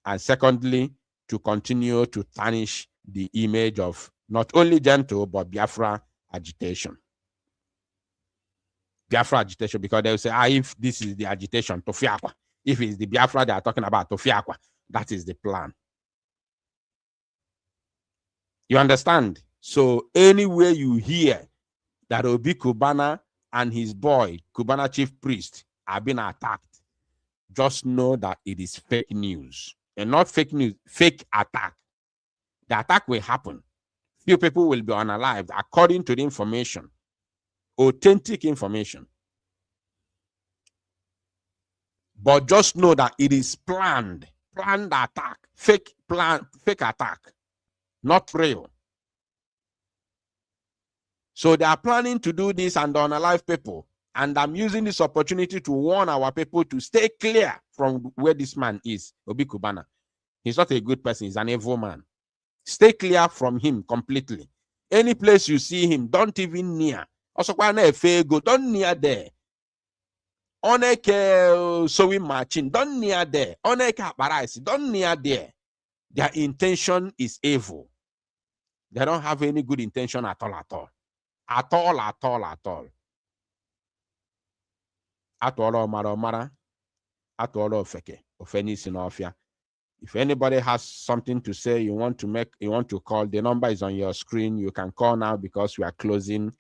And secondly, to continue to tarnish the image of not only Gentle, but Biafra agitation. Biafra agitation, because they will say, if this is the agitation, Tofiakwa. If it's the Biafra they are talking about, Tofiakwa, that is the plan. You understand? So anywhere you hear that Obi Kubana and his boy, Kubana chief priest, are being attacked, just know that it is fake news. And not fake news, fake attack. The attack will happen. Few people will be unalived according to the information, authentic information. But just know that it is planned attack, fake attack, not real. So they are planning to do this and unalive people. And I'm using this opportunity to warn our people to stay clear from where this man is, Obi Kubana. He's not a good person, he's an evil man. Stay clear from him completely. Any place you see him, don't even near. Also, don't near there. Oneke sewing machine, don't near there. Oneke aparaisi, don't near there. Their intention is evil. They don't have any good intention at all. At all. Atolo Maromara, Atolo Feke, Ofeni Sinofia. If anybody has something to say, you want to call, the number is on your screen. You can call now because we are closing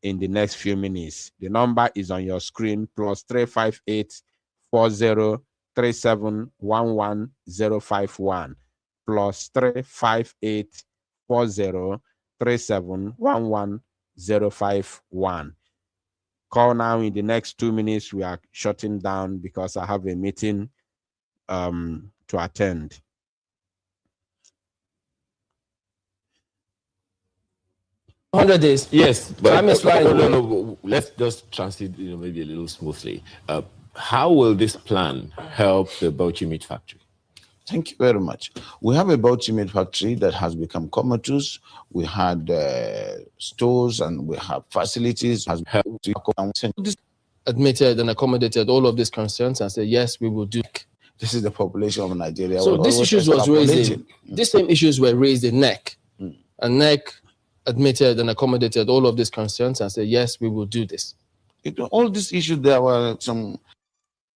in the next few minutes. The number is on your screen, +358 4037 11051, +358 4037 11051. Call now. In the next 2 minutes, we are shutting down because I have a meeting to attend. 100 days. Yes, but Time is flying away. no. Let's just transit, maybe a little smoothly. How will this plan help the Bauchi meat factory? Thank you very much. We have a Bauchi meat factory that has become comatose. We had stores and we have facilities. Has helped Admitted and accommodated all of these concerns and said, yes, we will do. This is the population of Nigeria. So these issues was raised in, these same issues were raised in NEC. And NEC admitted and accommodated all of these concerns and said, yes, we will do this. All these issues, there were some.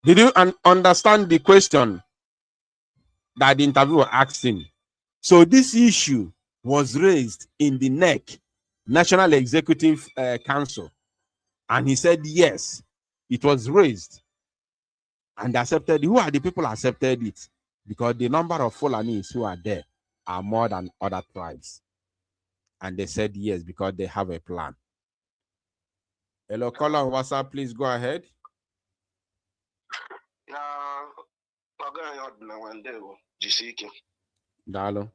Did you understand the question that the interviewer asked him? So this issue was raised in the NEC, National Executive Council. And he said, yes, it was raised and accepted. Who are the people who accepted it? Because the number of Fulanis who are there are more than other tribes. And they said yes, because they have a plan. Hello, caller on WhatsApp, please go ahead. Dalo.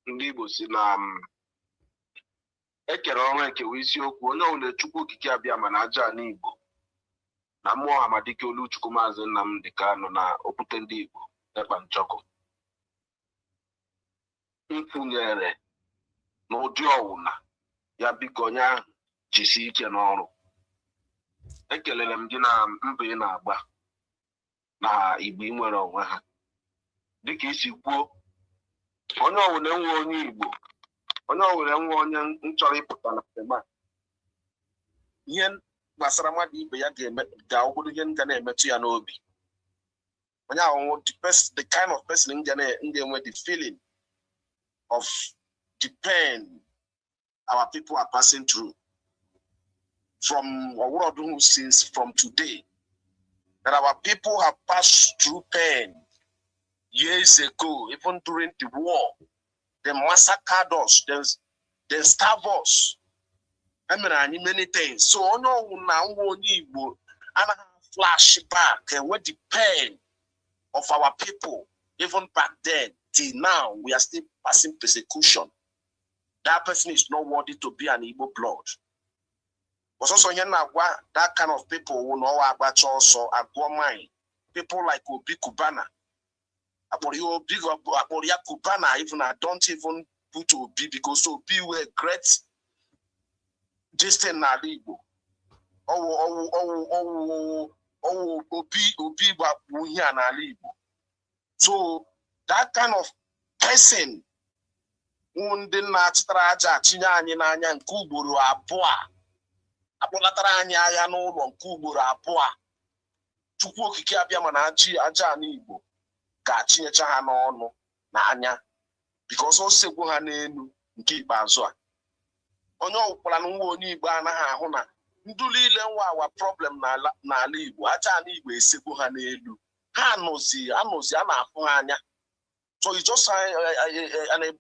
Ndigbo si na ekere ọnwa ekewa isiokwu onye ọbụla Chukwu okike abịa mana aja n'Igbo na mmụọ Amadike Oluchukwu Maazị Nnamdi Kanu na Okwute ndị Igbo Ekpa Nchọkụ mkwunyere n'ụdị ọwụna ya biko onye ahụ jisi ike n'ọrụ. Ekelere m gị na mbọ ị na-agba na Igbo nwere onwe ha dịka isi kwuo onye ọwụna enwe onye Igbo onye ọwụna enwe onye nchọrọ ịpụta na tema ihe gbasara mmadụ ibe ya ga-awụgodo ihe nga na-emetụ ya n'obi. Onye ahụ the kind of person nga enwe the feeling of the pain our people are passing through from since from today, that our people have passed through pain years ago, even during the war. They massacred us, they starved us. I mean, many things. So, now and flashback with the pain of our people, even back then, till now, we are still passing persecution. That person is not worthy to be an Igbo blood. But also, that kind of people will know about also mind. People like Obi Kubana. Kubana, even I don't even put Obi because Obi were great distant Igbo. Obi So that kind of person ndị na-achịtara aja chinye anyị n'anya nke ugboro abụọ akpọlatara anyị agha n'ụlọ nke ugboro abụọ Chukwu okike abịa mana aja n'Igbo ga-achinyecha ha n'ọnụ na anya because o segbu ha n'elu nke ikpeazụ a. Onye ọkwara na nwa onye Igbo anaghị ahụ na ndụ niile nwa awa problem n'ala Igbo aja n'Igbo esegbu ha n'elu ha anọzi a na-afụ ha anya. So it's just a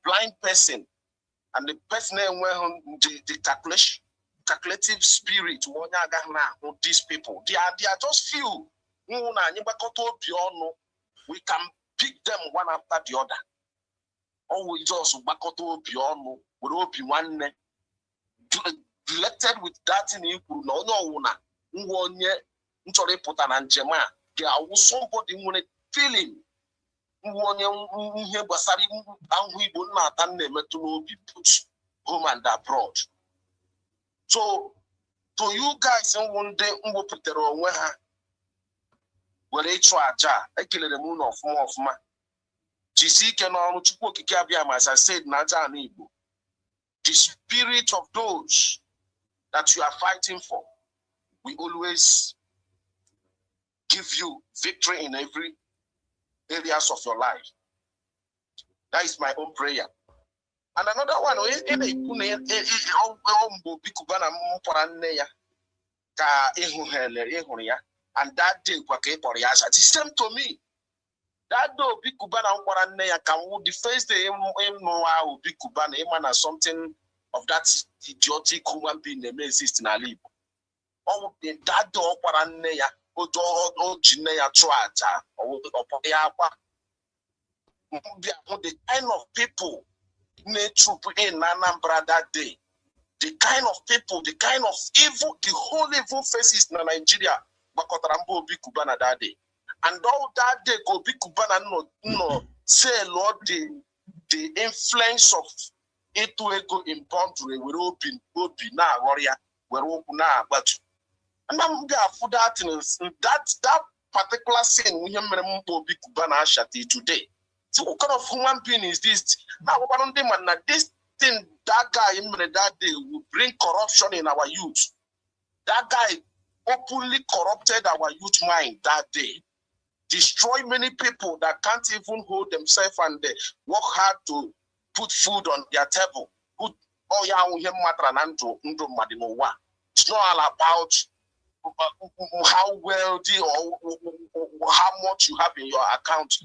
blind person, and the person the calculative spirit. These people, they are just few. We can pick them one after the other. Or we just with one elected with that in Igbo. There are somebody who feeling. Home and abroad. So to you guys one day where they try I kill the moon of more of ma GC can on as I said Naja Nibo. The spirit of those that you are fighting for, we always give you victory in every areas of your life. That is my own prayer. And another one, and that day, the same to me. That though Bikubana can the first day Bikubana something of that idiotic human being that may exist in a lib. Oh, that door Paraneya. the kind of people nature in Anambra that day, the kind of people, the kind of evil, the whole evil faces in Nigeria, Bakotarambo be Kubana that day. And all that day go be Kubana no say Lord the influence of Etuego in boundary will open now warrior where open now but and I'm there for that that particular scene we have be Kubana Shati today. So what kind of human being is this? Now one of them and this thing that guy in that day will bring corruption in our youth. That guy openly corrupted our youth mind that day. Destroy many people that can't even hold themselves and they work hard to put food on their table. It's not all about how wealthy or how much you have in your account.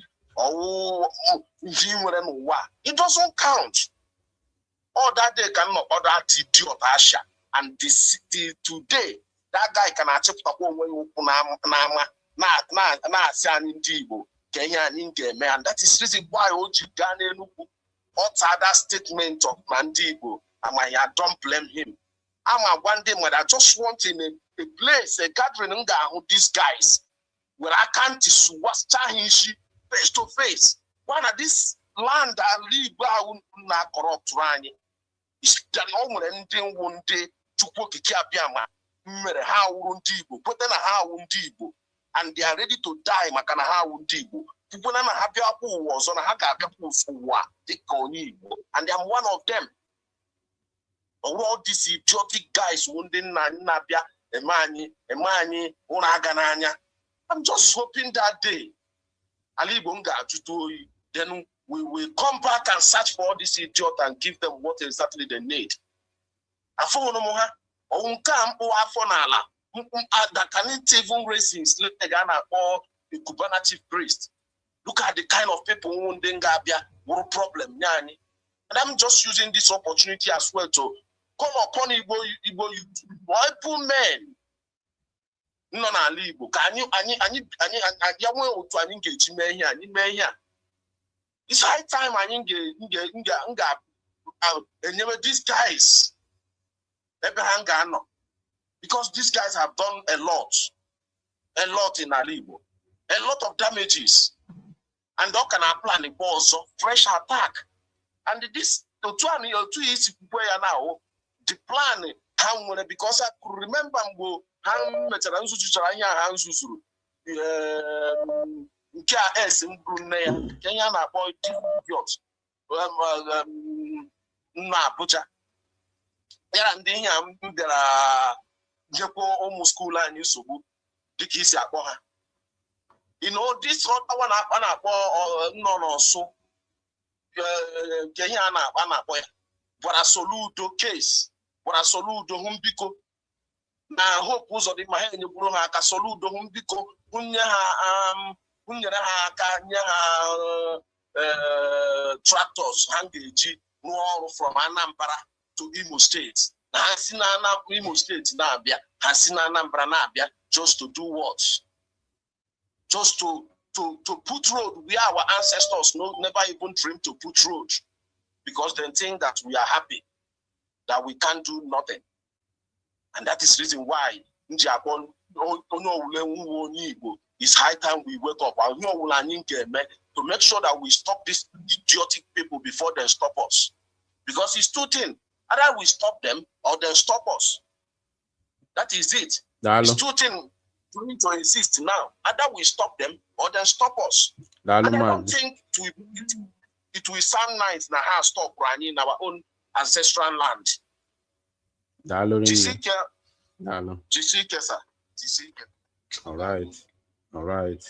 It doesn't count. All that they cannot order idiot Asha. And today, that guy can achieve Ndigbo Kenya and that is reason why Ojigane utter that statement of Ndigbo and I don't blame him. I'm one day when I just want in a place, a gathering with these guys where I can't see what's face to face. One of this land I live na corrupt rani. It's the only ending one day to work a cabiama. How Ndigbo, put in a how Ndigbo. And they are ready to die. Makana ha Ndigbo. People na happy apple was on a haka for and I'm one of them. All these idiotic guys wounding Nabia, Emani, Unagananya. I'm just hoping that day, Ali Bunga to do, then we will come back and search for all these idiots and give them what exactly they need. Afonomoha, Unkam or Afonala. That can't even raise his Ghana or the Cubana chief priest. Look at the kind of people who Ndengabia no problem. And I'm just using this opportunity as well to call upon Igbo men. No, no, Igbo. Can you it's high time I these guys. Because these guys have done a lot in Alibo, a lot of damages, and all can plan also fresh attack. And this the 2 years now, the plan how because I could remember how much Kenya na boy and then there are almost school and you so good. This one so Kenya but a soludo case, but a soludo humbiko. Now hope was on the Mahani Bruha Casoludo humbiko, tractors hanging from Anambra to Imo State. Hasina Imo State Nabia, Hasina Anambra Nabia, just to do what? Just to put road where our ancestors never even dreamed to put road, because they think that we are happy, that we can't do nothing. And that is the reason why it's high time we wake up to make sure that we stop these idiotic people before they stop us. Because it's two things. Either we stop them or they stop us. That is it. It's two things we need to insist now. Either we stop them or they stop us. And I don't think it will sound nice now how stop running in our own ancestral land. All right.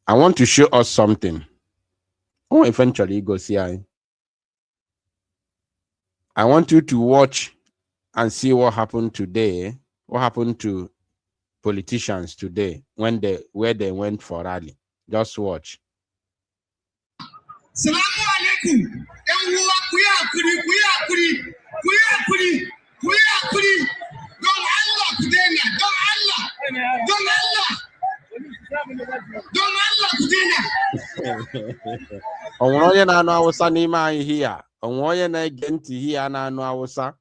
I want to show us something. Oh, eventually go see. I want you to watch and see what happened today. What happened to politicians today where they went for rally. Just watch. Salamu alaikum. Don Allah ku daina. Don Allah. onwere onye na-anụ Hausa n'ime anyị hia, onwere onye na-ege ntị hia na-anụ Hausa.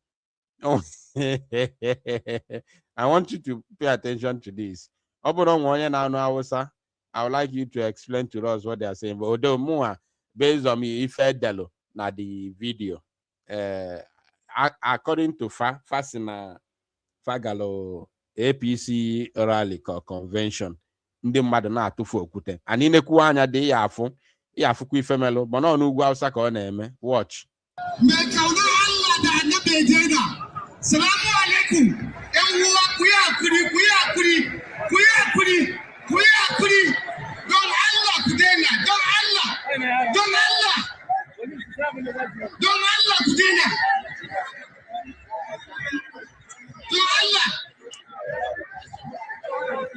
I want you to pay attention to this. Oboro onwere onye na-anụ Hausa, I would like you to explain to us what they are saying. But although more based on me, if Edelo na the video, according to Fasina Fagalo APC rally convention, ndị mmadụ na-atụfu okwute. Anyị na-ekwu anya dị ya afụkwa ifemelo, mana ọ n'ugwu Hausa ka ọ na-eme. Watch. Salamu alaikum. Ewa kuya kuri. Don Allah ku daina, don Allah ku daina. Don Allah ku daina. Don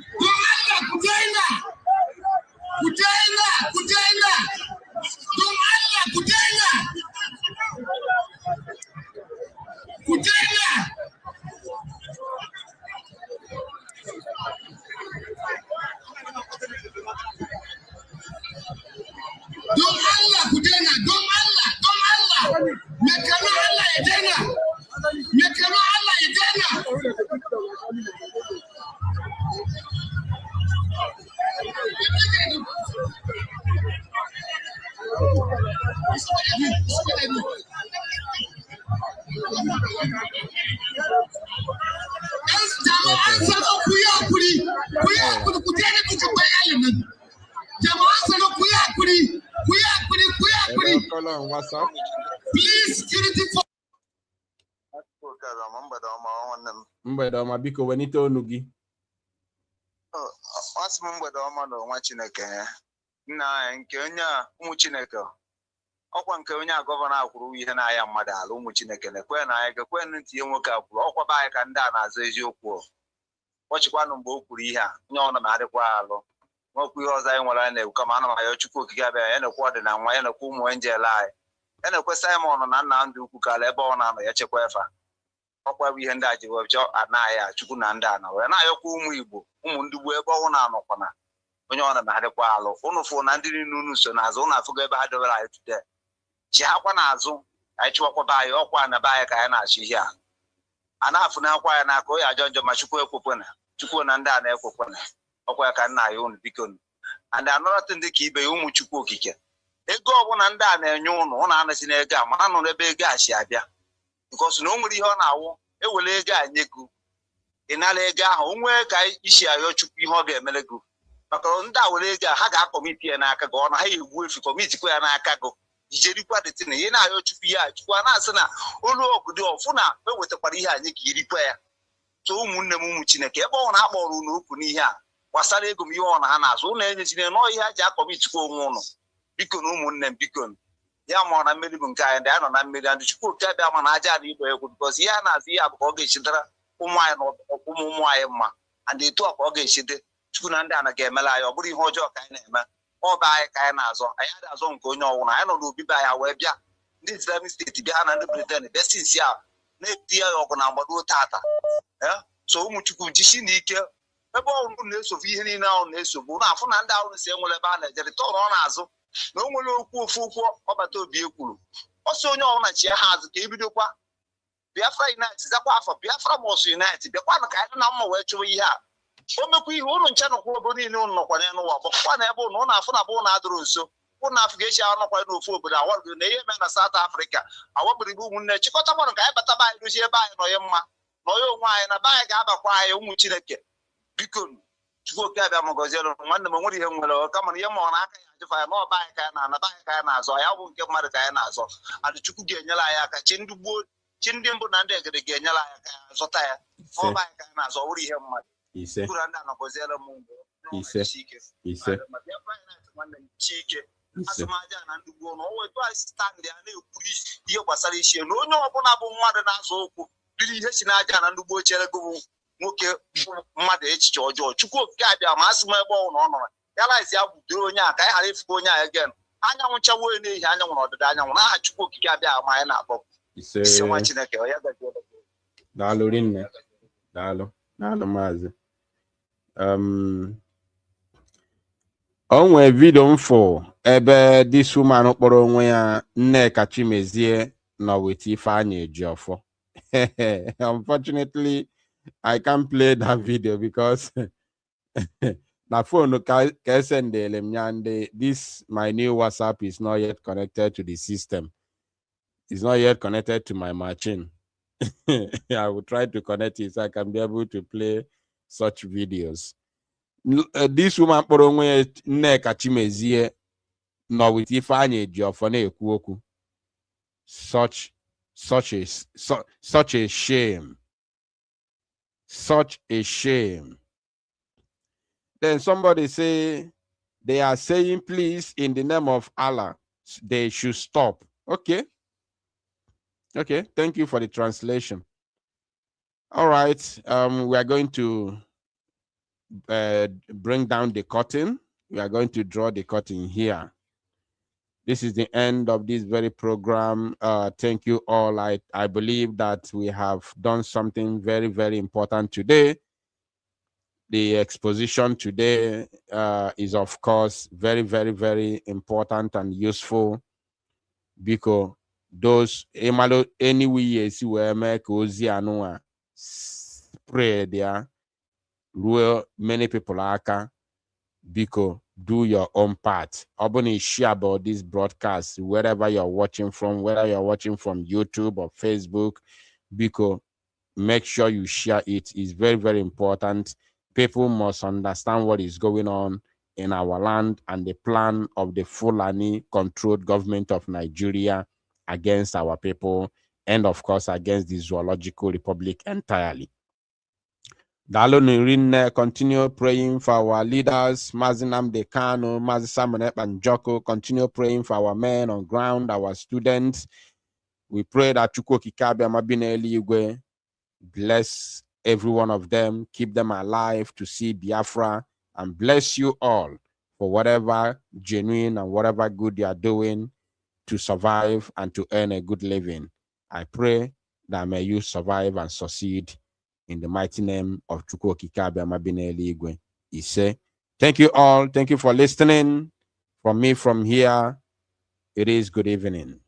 Allah ku daina. Mekano Allah ya daina. Please, security for mgbede ọma biko wenite onu gị. Asị m mgbede ọma na nwa Chineke nna nke onye ụmụ Chineke ọkwa nke onye gọvanọ akwuru ihe na-aya mmadụ ala ụmụ Chineke na-ekwe na anyị gekwe ntị nwoke a kwuru ọkwa be anyị ka ndị a na-azụ eziokwu ọchịkwanụ mgbe o kwuru ihe a nye ọnụ na-adịkwa alụ nwekwu ihe ọzọ anyị nwere anyị na-ekwu kama ana m ya Chukwu okike abịa ya na-ekwu ọdịna nwa ya na-ekwu ụmụ enjel anyị ya na-ekwe Simon na Nnamdị Ukwu kala ebe ọ na-anọ ya chekwa efa ọkwa bụ ihe ndị a ji webjọ anaghị ya Chukwu na ndị a na wee na-ayọkwa ụmụ Igbo ụmụ Ndigbo ebe ọnwụ na-anọkwana onye ọ na-adịkwa alụ ụnụ fụ na ndị niile unu so n'azụ ụnụ afụgo ebe ha dobere anyị today chi akwa n'azụ anyị chụwakwaba anyị ọkwa na be anyị ka anyị na-achụ ihe a na-afụ n'akwa ya n'aka onye ajọ njọ ma Chukwu ekwekwana Chukwu na ndị a na-ekwekwana ọkwa ya ka nna ya unu biko and anọrọtụ ndị ka ibe ya ụmụ Chukwu okike ego ọbụla ndị a na-enye ụnụ anaghị n'ego a ma anụrụ ebe ego a si abịa because na o nwere ihe ọ na-awụ ewere ego a nye gị ị nara ego ahụ o nwee ka isi ayọ Chukwu ihe ọ ga-emere gị maka ndị a were ego a ha ga-akọmiti ya n'aka gị ọ na ha egwu efi kọmitikwa ya n'aka gị ijerikwa dịtị na ihe na-ayọ Chukwu ihe a Chukwu a na-asị na olu obodo ọfụ na ewetakwara ihe anyị ka irikwa ya so ụmụnne m ụmụ Chineke ebe ọ na-akpọrọ unu okwu n'ihe a gbasara ego m ihe ọ na ha na-azụ ụnụ enyezina nọọ ihe ha ji akọmitikwa onwe ụnụ biko na ụmụnne m biko ya ma ọ na mmeri bụ nke anyị ndị a nọ na mmeri ndị Chukwu oke abịa ma na aja na igbo egwu bikọzi ihe a na-azụ ihe a bụ ka ọ ga-echidara ụmụ anyị na ụmụ anyị mma and etu a ka ọ ga-echide Chukwu na ndị a na ga-emela anyị ọ bụrụ ihe ọjọọ ka anyị na-eme ọ bụ anyị ka anyị na-azọ anyị adị azọ nke onye ọwụna anyị nọ n'obibi anyị wee bịa ndị Islamic steeti bịa ha na ndị Britain bịa sinsi a na-eti ya ọgụ na mgbado tata so ụmụ Chukwu jisi n'ike ebe ọrụ na-esofu ihe niile ahụ na-esogbu na-afụ na ndị ahụ si enwere ebe a na-ejere tọrọ ọ na-azụ na o nwere okwu ofu ụkwụ ọbata obi ekwuru ọsọ onye ọbụla chi ha azụ ka ebidokwa Biafra Unite zakwa afọ Biafra Mos Unite bịakwanụ ka anyị na mma wee chụwa ihe a o mekwa ihe ụnụ nche nọkwa obodo niile ụnụ nọkwa n'elu ụwa gbakwa na ebe ụnụ afụ na bụ ụnụ adụrụ nso ụnụ afụ ga-echi anọkwa n'ofu obodo awago na ihe mere na South Africa awakpụrịgị ụmụnne chịkọtakwanụ ka anyị bataba anyị dozie ebe anyị nọ ya mma na onye onwe anyị na be anyị ga-abakwa anyị ụmụ Chineke biko Chukwu oke abịa ma gọzielu nwanne m nwere ihe nwere kama na ihe ma ọ na-aka ya ajụfa ya n'ọba anyị ka anyị na-anaba anyị ka anyị na-azọ ya bụ nke mmadụ ka anyị na-azọ adị Chukwu ga-enyere anyị aka chi ndị gboo chi ndị mbụ na ndị egede ga-enyere anyị aka ya zọta ya n'ọba anyị ka anyị na-azọ wụrụ ihe mmadụ kwuru ndị a na gọzielu m Chike azụmaja na ndị gboo na o wetu anyị standị a na-ekwuru ihe gbasara ichie na onye ọbụla bụ mmadụ na-azọ okwu biri ihe si n'aja na ndị gboo chere gị bụ nwoke mmadụ echiche ọjọọ Chukwu okike abịa ma asị m ebe ọ na ọ nọrọ ya laisi ya butere onye a ka anyị ghara ifufe onye a egen anyanwụ chawo n'ehi anyanwụ na ọdịda anyanwụ n'aha Chukwu okike abịa ma anyị na-akpọ isi nwa Chineke ya gaziere daalụ rinne daalụ maazị onwe video mfo ebe this woman okporo onwe ya Nneka Chimezie no with Ifeanyi Ejiofor. Unfortunately, I can't play that video because the phone can send this my new WhatsApp is not yet connected to the system. It's not yet connected to my machine. I will try to connect it so I can be able to play such videos. This woman kpọrọ onwe ya Nneka Chimezie nọ with Ifeanyi Ejiofor na-ekwu okwu. Such a shame. Such a shame. Then somebody say they are saying please in the name of Allah they should stop. Okay. Okay, thank you for the translation. All right, we are going to bring down the curtain. We are going to draw the curtain here. This is the end of this very program. Thank you all. I believe that we have done something very, very important today. The exposition today is, of course, very, very, very important and useful because those anyway we make ozi anua spread there ruo many people aka because do your own part. Oboni share about this broadcast wherever you're watching from, whether you're watching from YouTube or Facebook, because make sure you share it. It's very, very important. People must understand what is going on in our land and the plan of the Fulani controlled government of Nigeria against our people and of course against the Zoological Republic entirely. Continue praying for our leaders, Mazinam Dekano, Mazisamonep and Joko. Continue praying for our men on ground, our students. We pray that Chukwu Kikabe Amabine Eligwe bless every one of them, keep them alive to see Biafra, and bless you all for whatever genuine and whatever good you are doing to survive and to earn a good living. I pray that may you survive and succeed in the mighty name of Chukwu Kikabe Amabine Eligwe. Ise. Thank you all. Thank you for listening. From me from here, it is good evening.